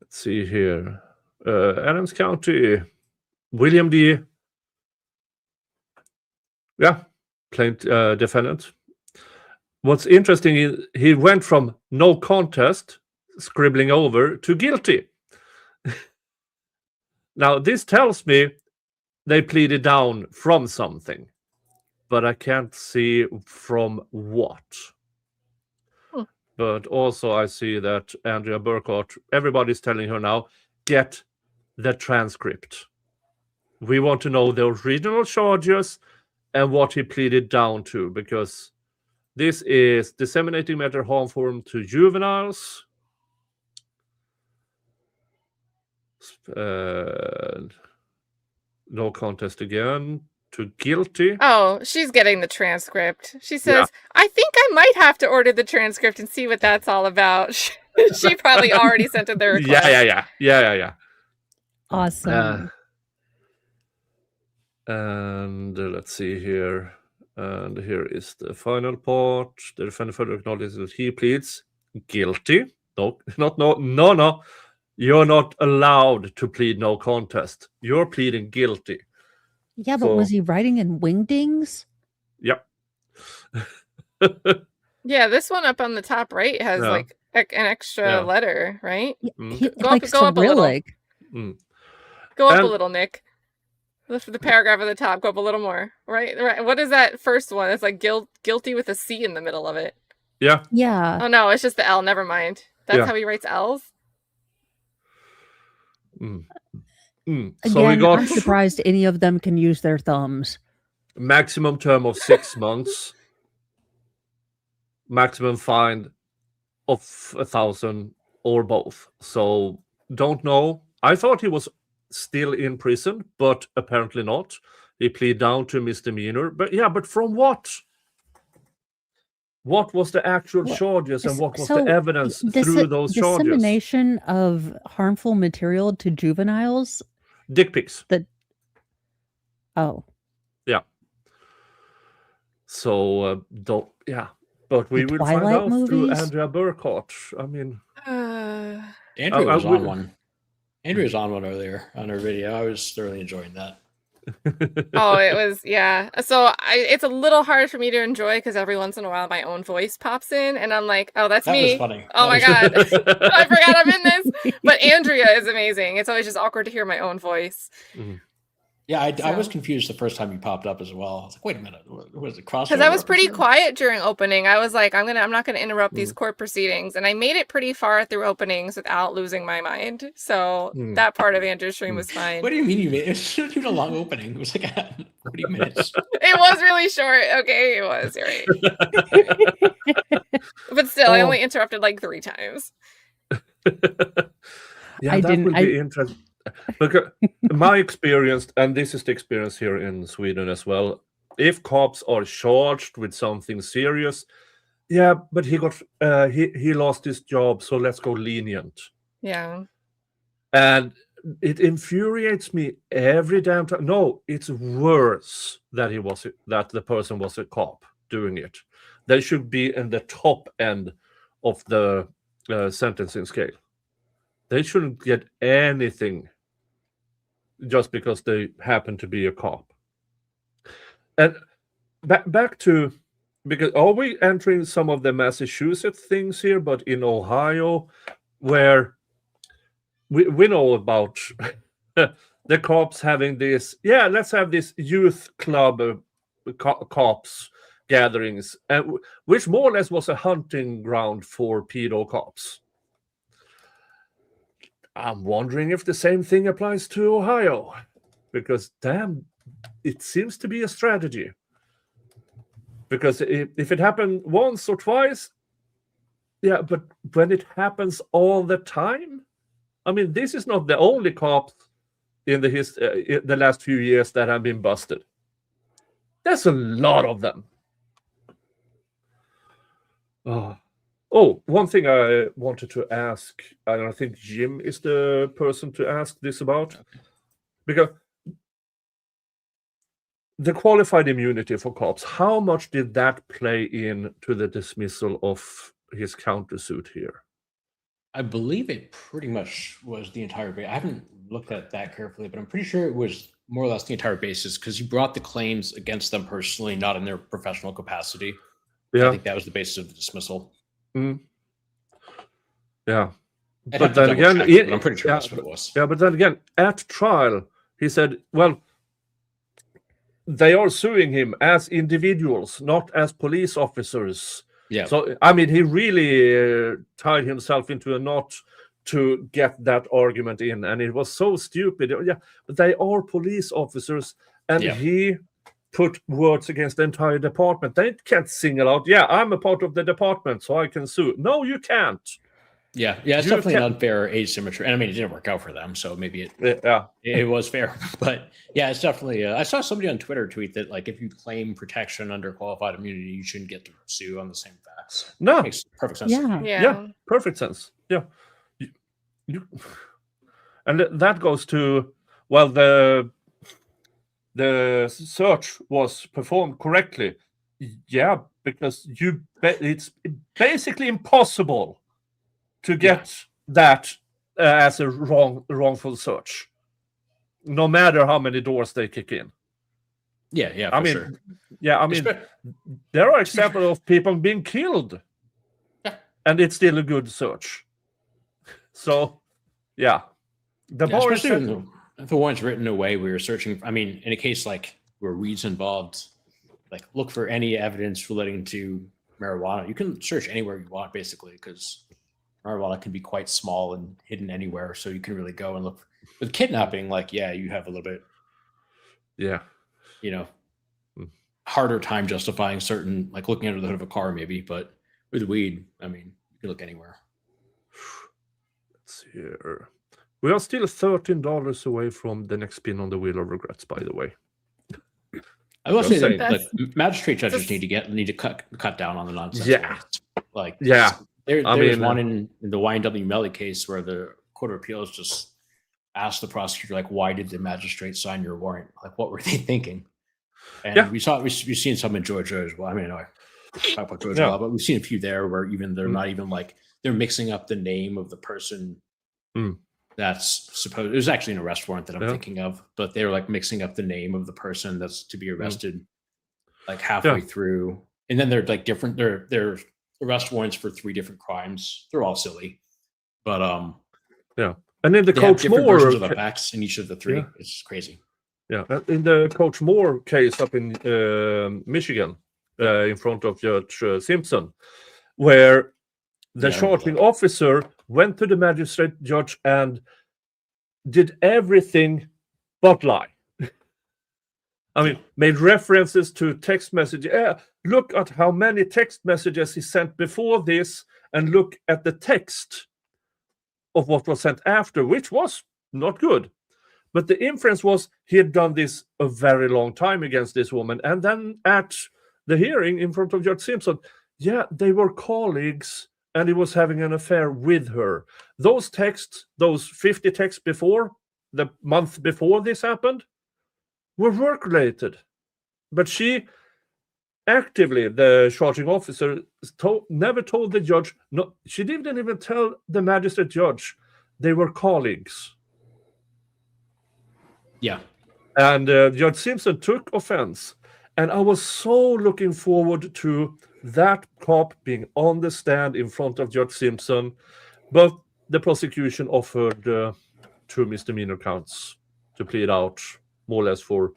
Let's see here. Adams County. William D. Yeah. Plaintiff defendant. What's interesting is he went from no contest, scribbling over, to guilty. Now, this tells me they pleaded down from something, but I can't see from what. But also I see that Andrea Burkhardt, everybody's telling her now, get the transcript. We want to know the original charges and what he pleaded down to, because this is disseminating mental harm form to juveniles. No contest again. To guilty. Oh, she's getting the transcript. She says, I think I might have to order the transcript and see what that's all about. She probably already sent it the request. Yeah. Awesome. And let's see here. And here is the final part. The defender further acknowledges that he pleads guilty. No, no. You're not allowed to plead no contest. You're pleading guilty. Yeah, but was he writing in wingdings? Yep. Yeah, this one up on the top right has like an extra letter, right? Go up a little. Go up a little, Nick. Lift the paragraph at the top. Go up a little more. Right. What is that first one? It's like guilty with a C in the middle of it. Yeah. Yeah. Oh no, it's just the L. Never mind. That's how he writes L's. So we got I'm surprised any of them can use their thumbs. Maximum term of 6 months. Maximum fine of 1,000 or both. So don't know. I thought he was still in prison, but apparently not. He pleaded down to misdemeanor. But from what? What was the actual charges and what was the evidence through those charges? Dissemination of harmful material to juveniles? Dick pics. Yeah. So, but we will find out through Andrea Burkhardt. I mean... Andrea was on one. Andrea's on one earlier on her video. I was thoroughly enjoying that. Oh, it was, yeah. So it's a little hard for me to enjoy because every once in a while my own voice pops in and I'm like, oh, that's me. Was funny. Oh my God. I forgot I'm in this. But Andrea is amazing. It's always just awkward to hear my own voice. Mm-hmm. Yeah, I was confused the first time you popped up as well. I was like, wait a minute, what was it? Crossover? Because I was pretty quiet during opening. I was like, I'm not gonna interrupt these court proceedings, and I made it pretty far through openings without losing my mind. So that part of Andrew's stream was fine. What do you mean you made it? It wasn't even a long opening. It was like 40 minutes. It was really short. Okay, it was. You're right. But still, I only interrupted like 3 times. Yeah, that would be interesting. Because my experience, and this is the experience here in Sweden as well, if cops are charged with something serious, but he got he lost his job, so let's go lenient. Yeah. And it infuriates me every damn time. No, it's worse that the person was a cop doing it. They should be in the top end of the sentencing scale. They shouldn't get anything just because they happen to be a cop. And back to, because are we entering some of the Massachusetts things here, but in Ohio, where we know about the cops having this, let's have this youth club cops gatherings, which more or less was a hunting ground for pedo cops. I'm wondering if the same thing applies to Ohio, because damn, it seems to be a strategy. Because if it happened once or twice, but when it happens all the time, I mean, this is not the only cops in the last few years that have been busted. There's a lot of them. Oh, one thing I wanted to ask, and I think Jim is the person to ask this about, because the qualified immunity for cops, how much did that play into the dismissal of his countersuit here? I believe it pretty much was the entire base. I haven't looked at that carefully, but I'm pretty sure it was more or less the entire basis because you brought the claims against them personally, not in their professional capacity. Yeah. I think that was the basis of the dismissal. Yeah. But then again, but I'm pretty sure that's what it was. Yeah, but then again, at trial, he said, well, they are suing him as individuals, not as police officers. Yeah. So, I mean, he really tied himself into a knot to get that argument in, and it was so stupid. Yeah, but they are police officers, and he put words against the entire department. They can't single out, I'm a part of the department, so I can sue. No, you can't. Yeah, it's definitely an unfair asymmetry. And I mean, it didn't work out for them, so maybe it was fair. But yeah, it's definitely, I saw somebody on Twitter tweet that, like, if you claim protection under qualified immunity, you shouldn't get to sue on the same facts. No. Makes perfect sense. Yeah, perfect sense. Yeah. And that goes to, well, the search was performed correctly. Yeah, because it's basically impossible to get that as a wrongful search, no matter how many doors they kick in. Yeah, I for mean, sure. yeah, I mean, there are examples of people being killed, and it's still a good search. So, yeah, the bar is especially set. when the warrant's written away. We were searching. I mean, in a case like where weed's involved, like look for any evidence relating to marijuana. You can search anywhere you want, basically, because marijuana can be quite small and hidden anywhere. So you can really go and look. With kidnapping, like, yeah, you have a little bit, yeah, you know, harder time justifying certain, like looking under the hood of a car, maybe. But with weed, I mean, you can look anywhere. Let's see here. We are still $13 away from the next spin on the wheel of regrets, by the way. I will say that like, magistrate judges need to cut down on the nonsense. Yeah, like yeah. There's one in the YNW Melly case where the Court of Appeals just asked the prosecutor, like, why did the magistrate sign your warrant? Like, what were they thinking? And we've seen some in Georgia as well. I mean, I talk about Georgia a lot, but we've seen a few there where even they're not even like, they're mixing up the name of the person that's supposed. It was actually an arrest warrant that I'm thinking of, but they were like mixing up the name of the person that's to be arrested, like halfway through, and then they're like different. They're arrest warrants for 3 different crimes. They're all silly, but and then the Coach Moore versions of the facts in each of the 3. It's crazy. Yeah, in the Coach Moore case up in Michigan, in front of Judge Simpson, where the charging officer went to the magistrate judge and did everything but lie. I mean, made references to text messages. Look at how many text messages he sent before this, and look at the text of what was sent after, which was not good. But the inference was he had done this a very long time against this woman. And then at the hearing in front of Judge Simpson, they were colleagues, and he was having an affair with her. Those texts, those 50 texts before, the month before this happened, were work-related. But she actively, the charging officer, never told the judge. No, she didn't even tell the magistrate judge they were colleagues. Yeah. And Judge Simpson took offense. And I was so looking forward to that cop being on the stand in front of Judge Simpson. But the prosecution offered 2 misdemeanor counts to plead out, more or less for,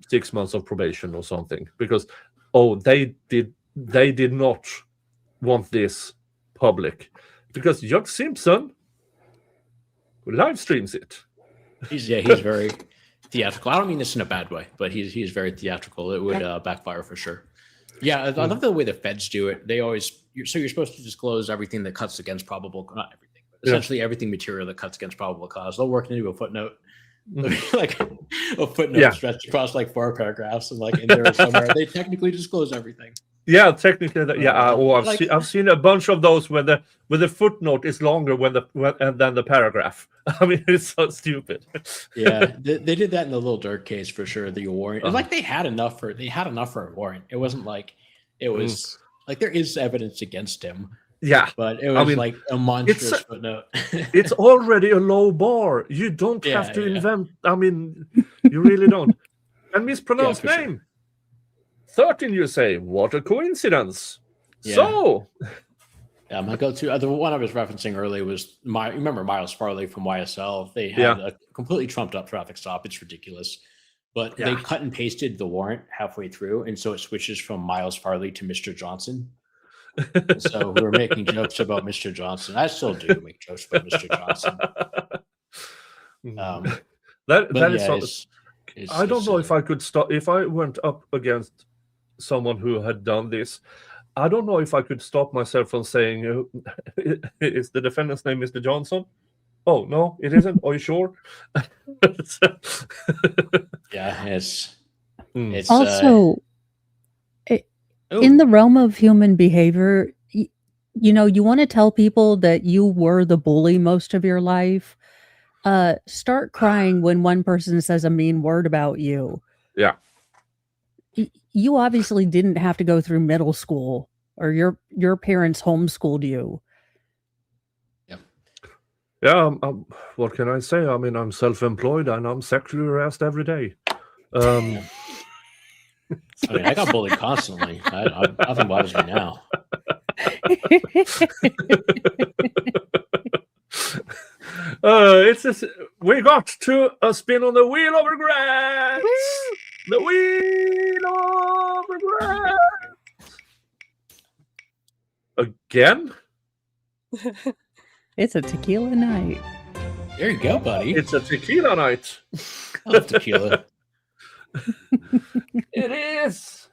6 months of probation or something. Because, they did not want this public. Because Judge Simpson live streams it. He's very theatrical. I don't mean this in a bad way, but he's very theatrical. It would backfire for sure. Yeah, I love the way the feds do it. They always you're supposed to disclose everything that cuts against probable, not everything, but essentially everything material that cuts against probable cause. They'll work into a footnote, like a footnote stretched across like 4 paragraphs, and like in there somewhere they technically disclose everything. Yeah, technically, I've seen a bunch of those where the footnote is longer than the paragraph. I mean, it's so stupid. Yeah, they did that in the Lil Durk case for sure. The warrant, it's like they had enough for a warrant. It wasn't like it was like there is evidence against him. Yeah, but it was like a monstrous footnote. It's already a low bar. You don't have to invent. I mean, you really don't. And mispronounced name. Sure. 13, you say? What a coincidence. Yeah. So, my go-to, the one I was referencing earlier was remember Miles Farley from YSL? They had a completely trumped up traffic stop. It's ridiculous. But they cut and pasted the warrant halfway through, and so it switches from Miles Farley to Mr. Johnson. So we were making jokes about Mr. Johnson. I still do make jokes about Mr. Johnson. I don't know if I could stop if I went up against someone who had done this. I don't know if I could stop myself from saying, "Is the defendant's name Mr. Johnson?" Oh no, it isn't. Are you sure? It's also in the realm of human behavior. You want to tell people that you were the bully most of your life. start crying when one person says a mean word about you. Yeah. You obviously didn't have to go through middle school, or your parents homeschooled you. Yeah, what can I say? I mean, I'm self-employed and I'm sexually harassed every day. I mean, I got bullied constantly. Nothing bothers me now. We got to a spin on the wheel of regret. The wheel of regret. Again? It's a tequila night. There you go, buddy. It's a tequila night. I love tequila. It is.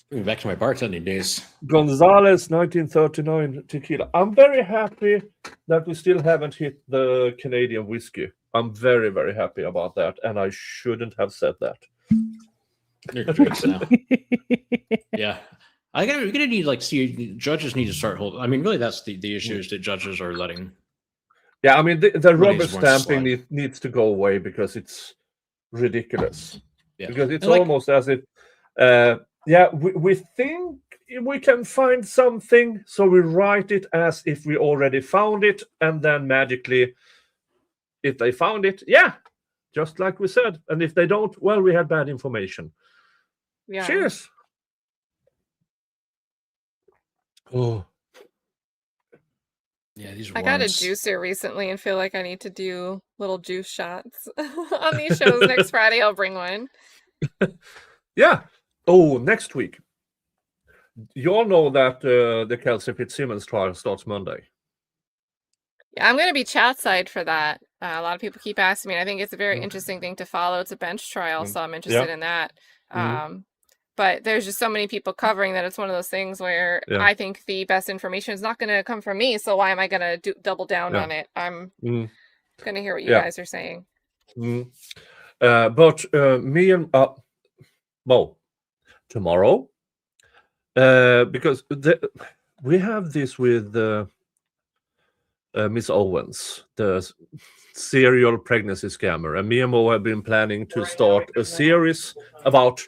Going back to my bartending days. Gonzalez 1939 tequila. I'm very happy that we still haven't hit the Canadian whiskey. I'm very, very happy about that, and I shouldn't have said that. They're drinks now. Yeah. We're gonna need judges need to start holding. I mean, really, that's the issue is that judges are letting. Yeah, I mean the rubber Money's one stamping needs to go away because it's ridiculous. Yeah. Because it's And, almost as if, we think we can find something, so we write it as if we already found it, and then magically, if they found it, just like we said, and if they don't, well, we had bad information. Yeah. Cheers. Oh. Yeah, these. I got a juicer recently and feel like I need to do little juice shots on these shows. Next Friday, I'll bring one. Yeah. Oh, next week. You all know that the Kelsey Fitzsimmons trial starts Monday. Yeah, I'm going to be chat side for that. A lot of people keep asking me. And I think it's a very interesting thing to follow. It's a bench trial, so I'm interested in that. But there's just so many people covering that it's one of those things where I think the best information is not going to come from me. So why am I going to double down on it? I'm going to hear what you guys are saying. But me and Mo, tomorrow, because we have this with Miss Owens, the serial pregnancy scammer, and me and Mo have been planning to start a series about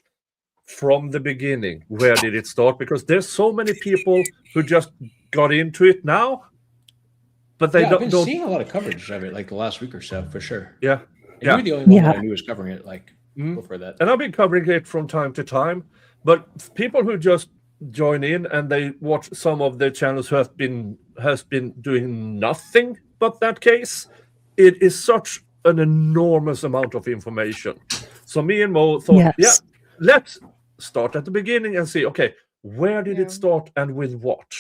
from the beginning. Where did it start? Because there's so many people who just got into it now, but they I've been don't seeing a lot of coverage of it, like the last week or so, for sure. Yeah, And you're the only one that I knew was covering it, before that. And I've been covering it from time to time, but people who just join in and they watch some of the channels who has been doing nothing but that case, it is such an enormous amount of information. So me and Mo thought, let's start at the beginning and see, okay, where did it start and with what?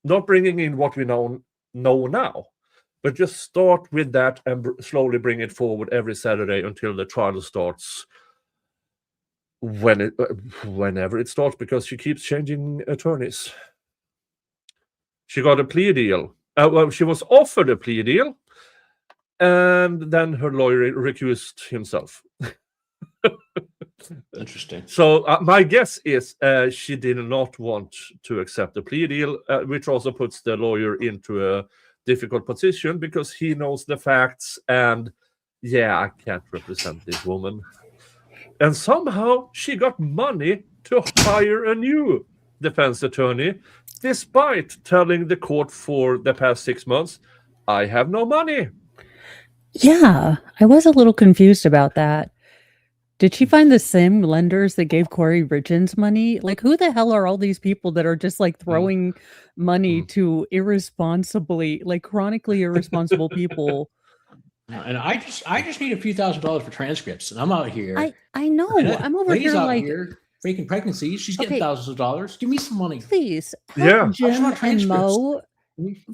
Not bringing in what we know now, but just start with that and slowly bring it forward every Saturday until the trial starts. Whenever it starts, because she keeps changing attorneys. She got a plea deal. She was offered a plea deal, and then her lawyer recused himself. Interesting. So my guess is she did not want to accept the plea deal, which also puts the lawyer into a difficult position because he knows the facts and I can't represent this woman. And somehow she got money to hire a new defense attorney, despite telling the court for the past 6 months, I have no money. Yeah, I was a little confused about that. Did she find the same lenders that gave Corey Richins money? Like, who the hell are all these people that are just like throwing money to chronically irresponsible people? And I just need a few $1,000s for transcripts, and I'm out here. I know. I'm over Lady's here out like here faking pregnancies. She's getting thousands of dollars. Give me some money, please. Help Jim and Mo.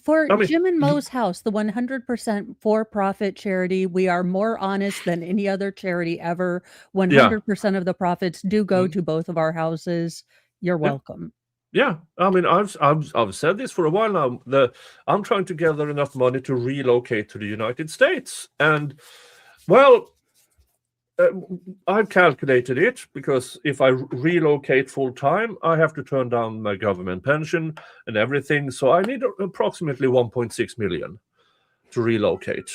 For I mean, Jim and Mo's house, the 100% for-profit charity, we are more honest than any other charity ever. 100% of the profits do go to both of our houses. You're welcome. Yeah, I mean, I've said this for a while now. I'm trying to gather enough money to relocate to the United States, and well, I've calculated it because if I relocate full time, I have to turn down my government pension and everything. So I need approximately 1.6 million to relocate.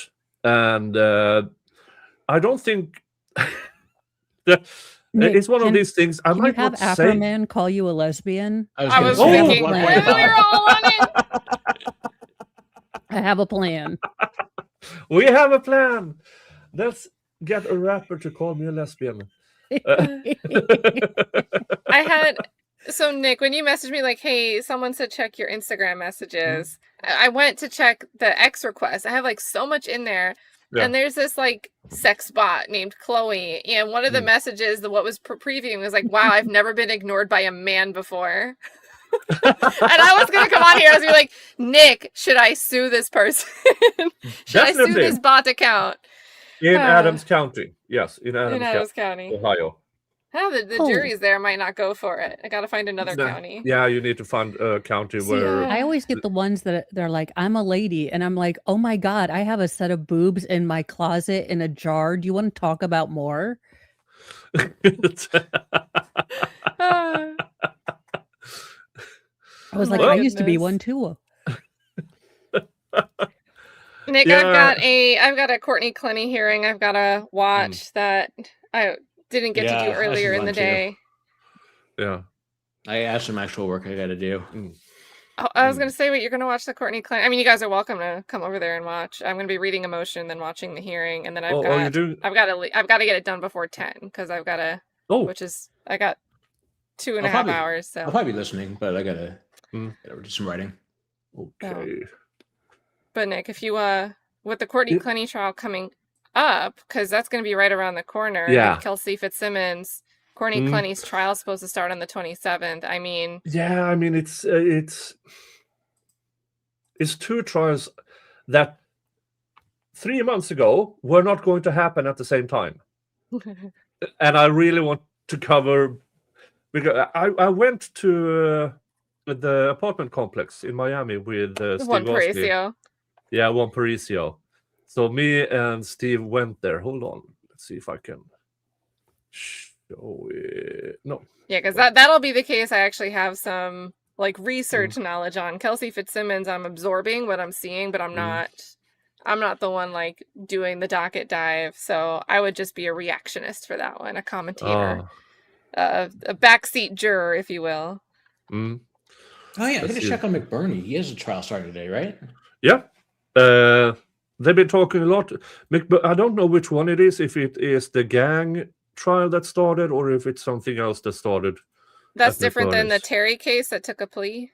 and I don't think Nick, it's one of these things. I Can you might have not say. Afroman call you a lesbian? I was Oh! thinking, plan. we were all on it. I have a plan. We have a plan. Let's get a rapper to call me a lesbian. So Nick, when you messaged me like, hey, someone said check your Instagram messages, I went to check the X request. I have like so much in there. Yeah. And there's this like sex bot named Chloe. And one of the messages, what was previewing was like, wow, I've never been ignored by a man before. And I was going to come on here. I was gonna be like, Nick, should I sue this person? Should I sue this bot account? In Adams County. Yes, in Adams County. Ohio. Oh, the juries there might not go for it. I got to find another county. Yeah, you need to find a county where... I always get the ones that they're like, I'm a lady. And I'm like, oh my God, I have a set of boobs in my closet in a jar. Do you want to talk about more? I was like, I used to be one too. Nick, I've got a Courtney Clenny hearing I've got to watch that I didn't get to do earlier in the day. Yeah. I have some actual work I got to do. Oh, I was going to say, wait, you're going to watch the Courtney Clenny. I mean, you guys are welcome to come over there and watch. I'm going to be reading Emotion, then watching the hearing, and then I've got to get it done before 10 because I've got to. I got 2.5 hours. So I'll probably be listening, but I got to do some writing. Okay. But Nick, if you with the Courtney Clenny trial coming up, because that's going to be right around the corner. Yeah. Kelsey Fitzsimmons, Courtney Clenny's trial is supposed to start on the 27th. I mean, it's two trials that 3 months ago were not going to happen at the same time, and I really want to cover because I went to the apartment complex in Miami with Steve Juan Osley. Parisio. Yeah, Juan Parisio. So me and Steve went there. Hold on. Let's see if I can show it. No. Yeah, because that'll be the case. I actually have some like research knowledge on Kelsey Fitzsimmons. I'm absorbing what I'm seeing, but I'm not the one like doing the docket dive. So I would just be a reactionist for that one, a commentator, a backseat juror, if you will. Oh yeah, I'm gonna check on McBurney. He has a trial started today, right? Yeah. They've been talking a lot. I don't know which one it is, if it is the gang trial that started or if it's something else that started. That's different than the Terry case that took a plea?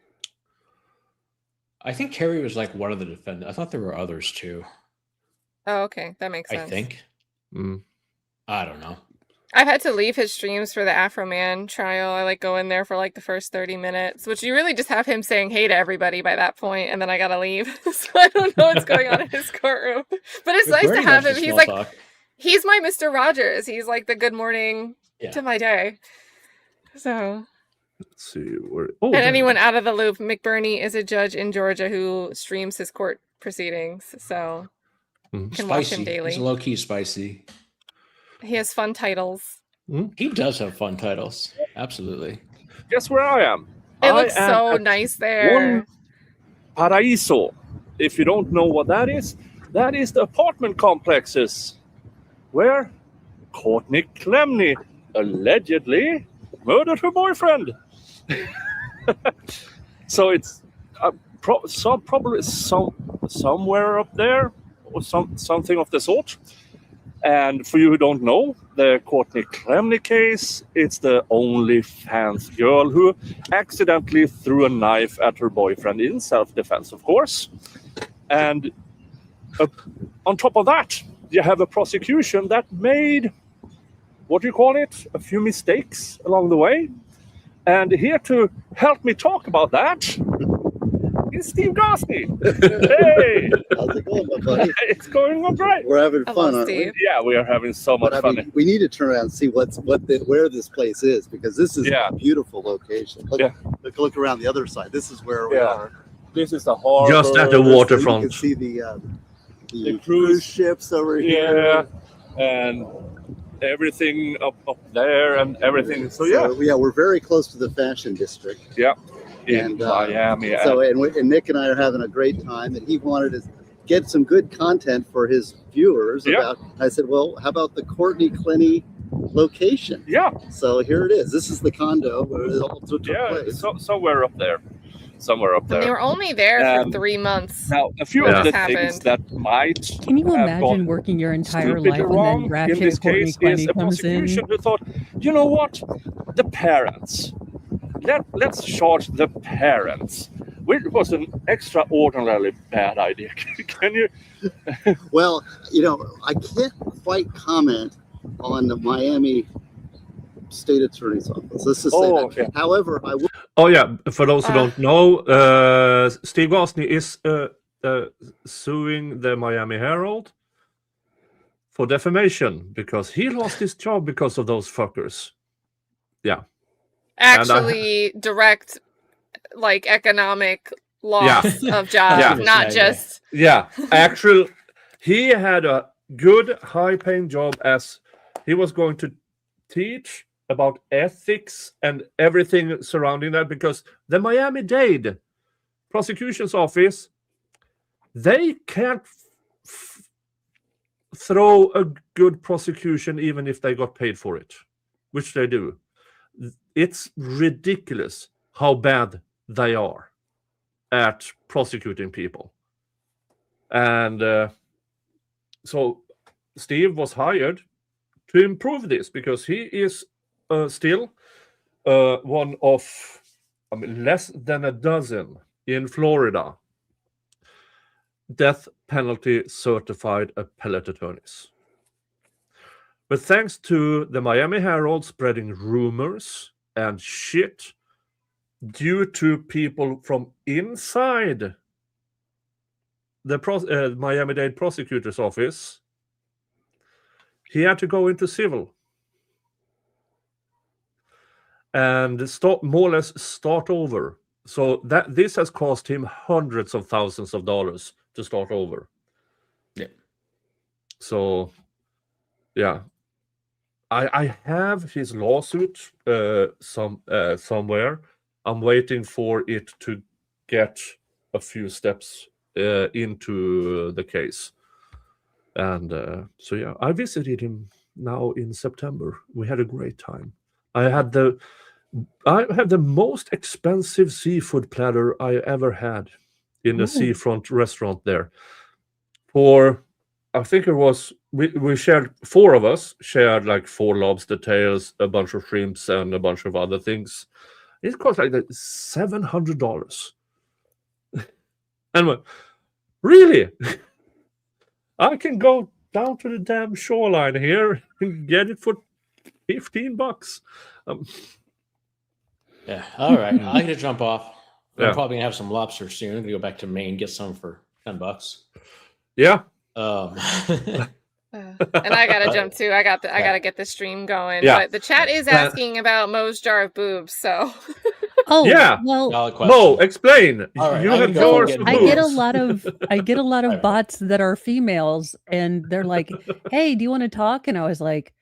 I think Terry was like one of the defendants. I thought there were others too. Oh, okay. That makes sense. I think. I don't know. I've had to leave his streams for the Afroman trial. I like go in there for like the first 30 minutes, which you really just have him saying hey to everybody by that point, and then I gotta leave. So I don't know what's going on in his courtroom. But it's nice to have him. He's like, he's my Mr. Rogers. He's like the good morning to my day. So let's see where. And anyone out of the loop, McBurney is a judge in Georgia who streams his court proceedings, so can watch him daily. He's low key spicy. He has fun titles. He does have fun titles. Absolutely. Guess where I am? It looks so nice there. Paraíso. If you don't know what that is the apartment complexes where Courtney Clenny allegedly murdered her boyfriend. So it's probably somewhere up there or something of the sort. And for you who don't know, the Courtney Clenny case, it's the OnlyFans girl who accidentally threw a knife at her boyfriend in self-defense, of course. And on top of that, you have a prosecution that made, a few mistakes along the way. And here to help me talk about that is Steve Gosney. Hey! How's it going, my buddy? It's going on great. We're having fun, aren't we? Yeah, we are having so much fun. We need to turn around and see where this place is, because this is a beautiful location. Look around the other side. This is where we are. This is the harbor. Just at the waterfront. You can see the cruise ships over here. Yeah, and everything up there and everything. So we're very close to the fashion district. Yeah. In Miami. So and Nick and I are having a great time, and he wanted to get some good content for his viewers about. I said, well, how about the Courtney Clinny location? Yeah. So here it is. This is the condo where it all took place. Somewhere up there. And they were only there for 3 months. Now, a few when of this the things happened. that might Can you have imagine gone working your entire stupidly life and wrong then ratchet in this Courtney case Clinny is a comes in? prosecution who thought, you know what, the parents. Let's charge the parents. It was an extraordinarily bad idea. Can you? Well, you know, I can't quite comment on the Miami State Attorney's Office. Let's just say that. Yeah. However, I will. Oh yeah, for those who don't know, Steve Gosney is suing the Miami Herald for defamation because he lost his job because of those fuckers. Yeah. Actually, direct, like, economic loss of jobs, not just. Yeah, actually, he had a good, high-paying job as he was going to teach about ethics and everything surrounding that, because the Miami-Dade prosecution's office, they can't throw a good prosecution even if they got paid for it, which they do. It's ridiculous how bad they are at prosecuting people. And so Steve was hired to improve this because he is still one of less than a dozen in Florida death penalty certified appellate attorneys. But thanks to the Miami Herald spreading rumors and shit due to people from inside the Miami-Dade prosecutor's office, he had to go into civil and more or less start over. So that this has cost him hundreds of thousands of dollars to start over. Yeah. So, yeah. I have his lawsuit somewhere. I'm waiting for it to get a few steps into the case. And so, yeah, I visited him now in September. We had a great time. I had the most expensive seafood platter I ever had in a seafront restaurant there. For, I think it was, we shared, 4 of us shared like 4 lobster tails, a bunch of shrimps, and a bunch of other things. It cost like $700. And went, really? I can go down to the damn shoreline here and get it for $15. Yeah. All right. I gotta jump off. Yeah. I'm probably gonna have some lobster soon. I'm gonna go back to Maine, get some for $10. Yeah. And I gotta jump too. I gotta get the stream going. Yeah. But the chat is asking about Mo's jar of boobs, so Oh yeah. well, Mo, explain. Right, you have yours. I get a lot of bots that are females, and they're like, "Hey, do you want to talk?" And I was like,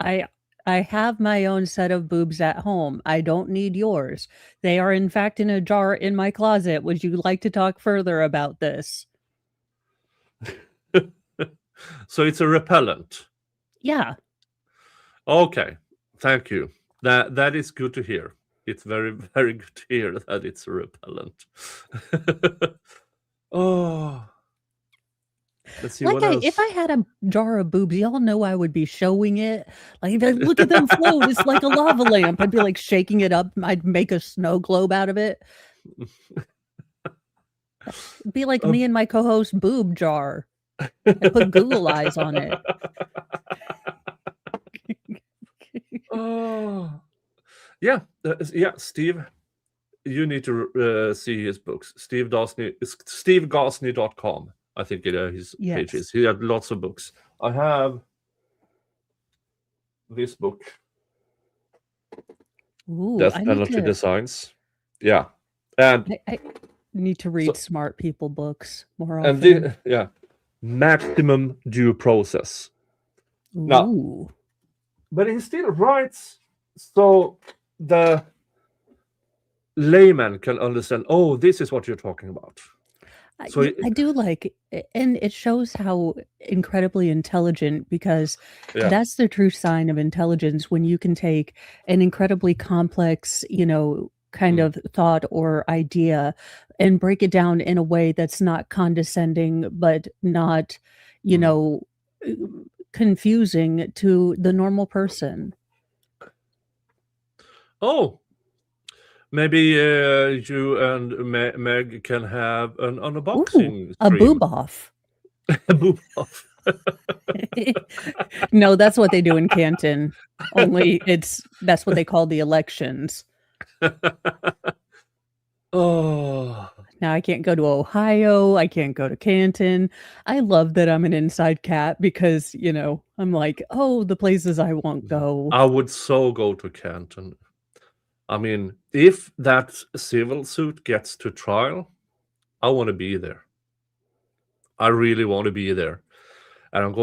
I have my own set of boobs at home. I don't need yours. They are in fact in a jar in my closet. Would you like to talk further about this? So it's a repellent. Yeah. Okay. Thank you. That is good to hear. It's very, very good to hear that it's a repellent. Oh. Let's see Like what else. if I had a jar of boobs, y'all know I would be showing it. Like, look at them float. It's like a lava lamp. I'd be like shaking it up. I'd make a snow globe out of it. It'd be like me and my co-host boob jar. I put Google eyes on it. Oh. Yeah. Steve, you need to see his books. SteveGosney.com. I think his page is. He had lots of books. I have this book. Ooh, Death I Penalty Designs. Yeah. And I need to read smart people books more often. And Maximum Due Process. Ooh. Now, but he still writes so the layman can understand, oh, this is what you're talking about. So I do like, and it shows how incredibly intelligent, because yeah. that's the true sign of intelligence, when you can take an incredibly complex, kind of thought or idea and break it down in a way that's not condescending, but not, you know, confusing to the normal person. Oh, maybe you and Meg can have an unboxing Ooh, a stream. boob off. A boob off. No, that's what they do in Canton. Only that's what they call the elections. Oh. Now I can't go to Ohio. I can't go to Canton. I love that I'm an inside cat, because, I'm like, oh, the places I won't go. I would so go to Canton. I mean, if that civil suit gets to trial, I want to be there. I really want to be there. And I'm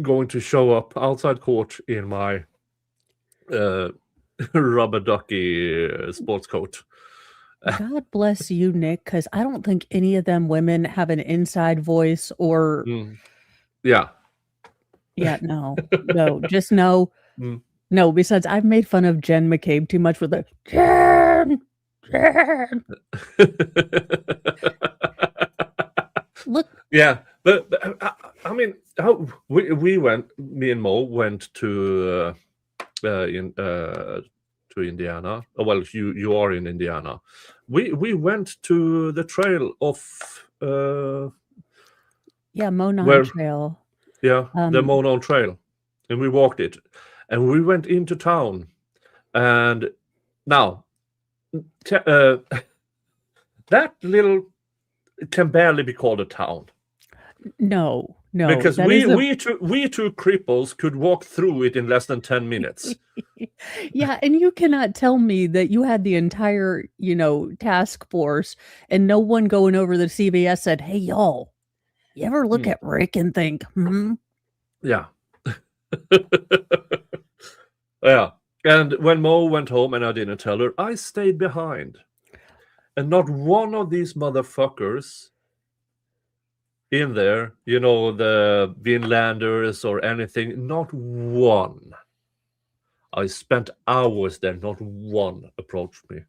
going to show up outside court in my rubber ducky sports coat. God bless you, Nick, because I don't think any of them women have an inside voice or. Yeah. Yeah, no, just no. No, besides, I've made fun of Jen McCabe too much with the Jen. Look. Yeah, but I mean, how me and Mo went to Indiana. Oh, well, you are in Indiana. We went to the trail of Monon Trail. Yeah, the Monon Trail, and we walked it, and we went into town, and now that little can barely be called a town. No, because we two cripples could walk through it in less than 10 minutes. Yeah, and you cannot tell me that you had the entire, task force and no one going over the CVS said, "Hey, y'all, you ever look at Rick and think, Yeah. Yeah. And when Mo went home and I didn't tell her, I stayed behind. And not one of these motherfuckers in there, the Vinlanders or anything, not one. I spent hours there, not one approached me.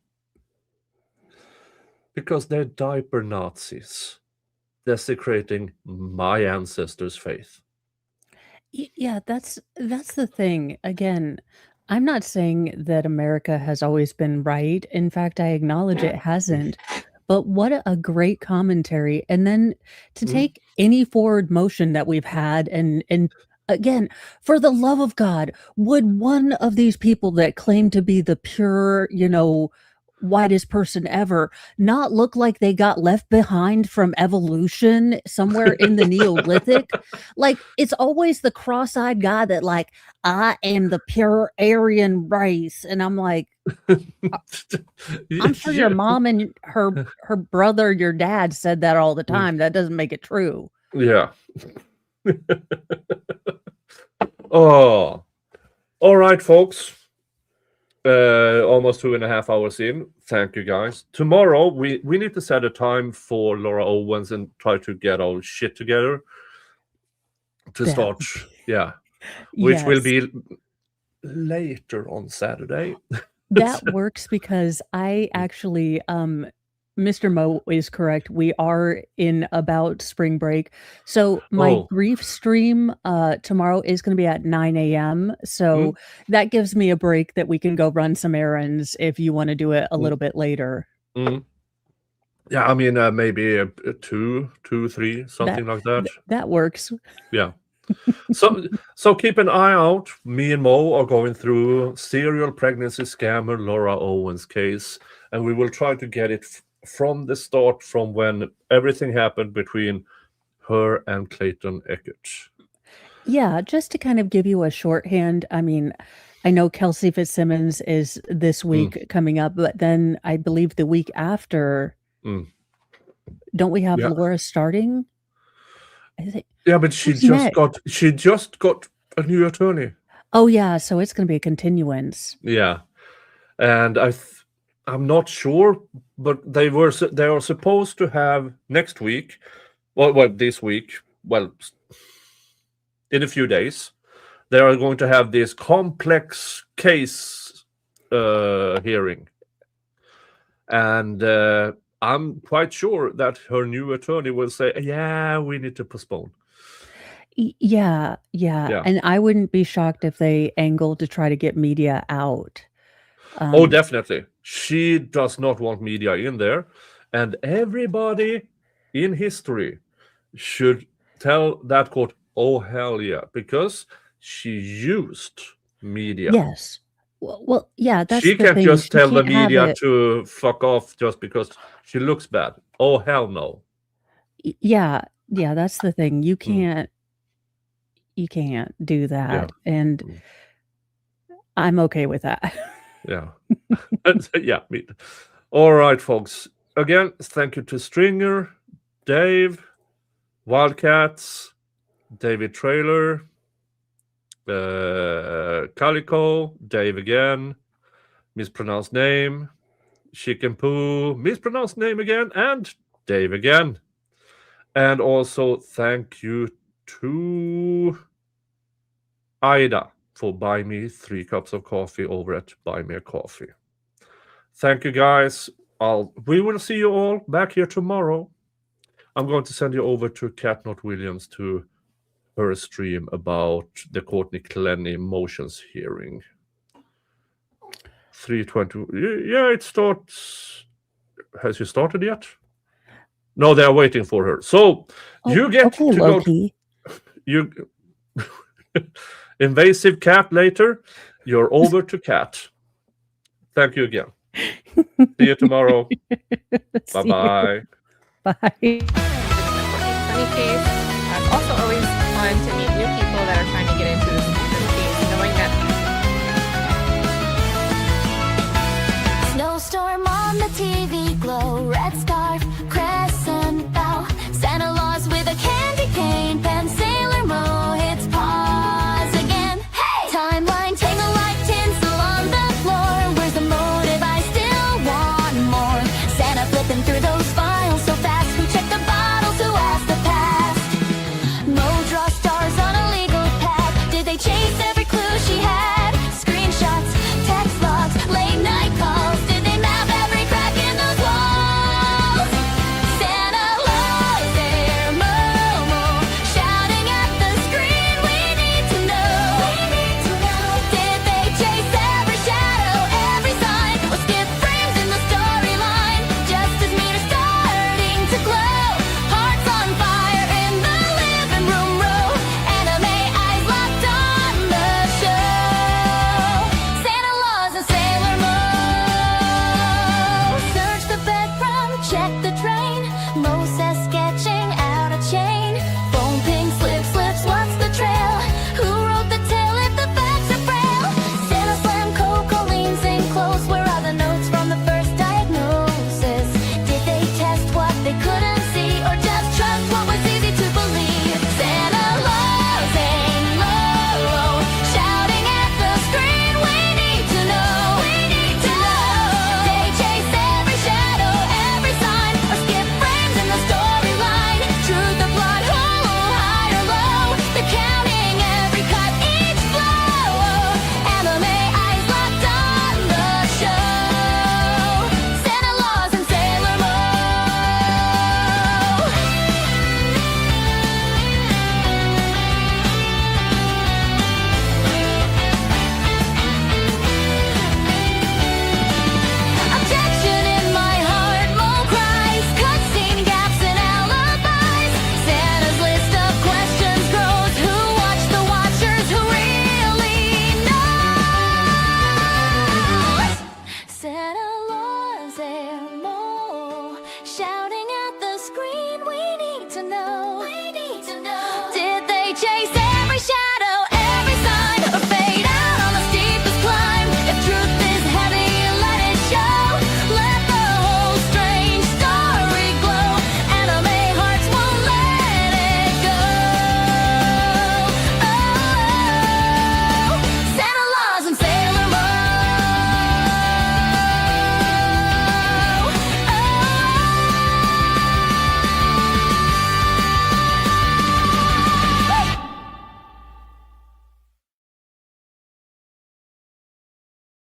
Because they're diaper Nazis, desecrating my ancestors' faith. Yeah, that's the thing. Again, I'm not saying that America has always been right. In fact, I acknowledge it hasn't. But what a great commentary. And then to take any forward motion that we've had, and again, for the love of God, would one of these people that claim to be the pure, whitest person ever not look like they got left behind from evolution somewhere in the Neolithic? Like, it's always the cross-eyed guy that like, I am the pure Aryan race, and I'm like, I'm sure your mom and her brother, your dad said that all the time. That doesn't make it true. Yeah. Oh, all right, folks. Almost 2.5 hours in. Thank you, guys. Tomorrow we need to set a time for Laura Owens and try to get our shit together to start. Yeah, which will be later on Saturday. That works, because I actually, Mr. Mo is correct. We are in about spring break. So my grief stream tomorrow is going to be at 9 a.m. So that gives me a break that we can go run some errands if you want to do it a little bit later. Yeah, I mean, maybe a 2, 3, something like that. That works. Yeah. So keep an eye out. Me and Mo are going through serial pregnancy scammer Laura Owens case, and we will try to get it from the start, from when everything happened between her and Clayton Eckert. Yeah, just to kind of give you a shorthand. I mean, I know Kelsey Fitzsimmons is this week coming up, but then I believe the week after, don't we have Laura starting? Yeah, but she just got a new attorney. Oh yeah, so it's going to be a continuance. Yeah, and I I'm not sure, but they are supposed to have next week, well, this week, well, in a few days, they are going to have this complex case hearing, and I'm quite sure that her new attorney will say, "Yeah, we need to postpone." Yeah, Yeah. and I wouldn't be shocked if they angled to try to get media out. Oh, definitely. She does not want media in there, and everybody in history should tell that court, "Oh hell yeah," because she used media. Yes. Well, yeah, that's She the can't thing. just She tell the can't have media it. to fuck off just because she looks bad. Oh hell no. Yeah, that's the thing. You Mm. can't do that, Yeah. and I'm okay with that. Yeah. Yeah. All right, folks. Again, thank you to Stringer, Dave, Wildcats, David Trailer, Calico, Dave again, mispronounced name, Chicken Poo, mispronounced name again, and Dave again. And also thank you to Ida for buying me 3 cups of coffee over at Buy Me a Coffee. Thank you, guys. We will see you all back here tomorrow. I'm going to send you over to Cat Not Williams to her stream about the Courtney Clenny motions hearing. 3:20. Yeah, it starts. Has it started yet? No, they are waiting for her. So you get to go. Loki. You invasive cat later. You're over to Cat. Thank you again. See you tomorrow. See you. Bye-bye. Bye. Funny case. It's also always fun to meet new people that are trying to get into this case, knowing that Snowstorm on the TV glow, red scarf, crescent bow, Santa Claus with a candy cane, pen, Sailor Mo hits pause again. Hey! Timeline, tangle like tinsel on the floor. Where's the motive? I still want more. Santa flipping through those files so fast. Who checked the bottles? Who asked the past? Mo draw stars on a legal pad. Did they chase every clue she had? Screenshots, text logs, late night calls. Did they map every crack in those walls? Santa loves their Momo, shouting at the screen. We need to know. Did they chase every shadow, every sign, or skip frames in the storyline? Just as meters starting to glow, hearts on fire in the living room row. Anime eyes locked on the show. Santa Claus and Sailor Moon. Search the bedroom, check the drain. Mo says sketching out a chain. Phone ping, slips, what's the trail? Who wrote the tale if the facts are frail? Santa slam, Coco leans in close. Where are the notes from the first diagnosis? Did they test what they couldn't see, or just trust what was easy to believe? Santa loves ain't low, shouting at the screen. We need to know. They chase every shadow, every sign, or skip frames in the storyline. Truth or plot, high or low. They're counting every cut, each flow. Anime eyes locked on the show. Santa Claus and Sailor Moon. Objection in my heart, Mo cries. Cutscene gaps and alibis. Santa's list of questions grows. Who watched the watchers? Who really knows? Santa loves their Mo, shouting at the screen. We need to know. Did they chase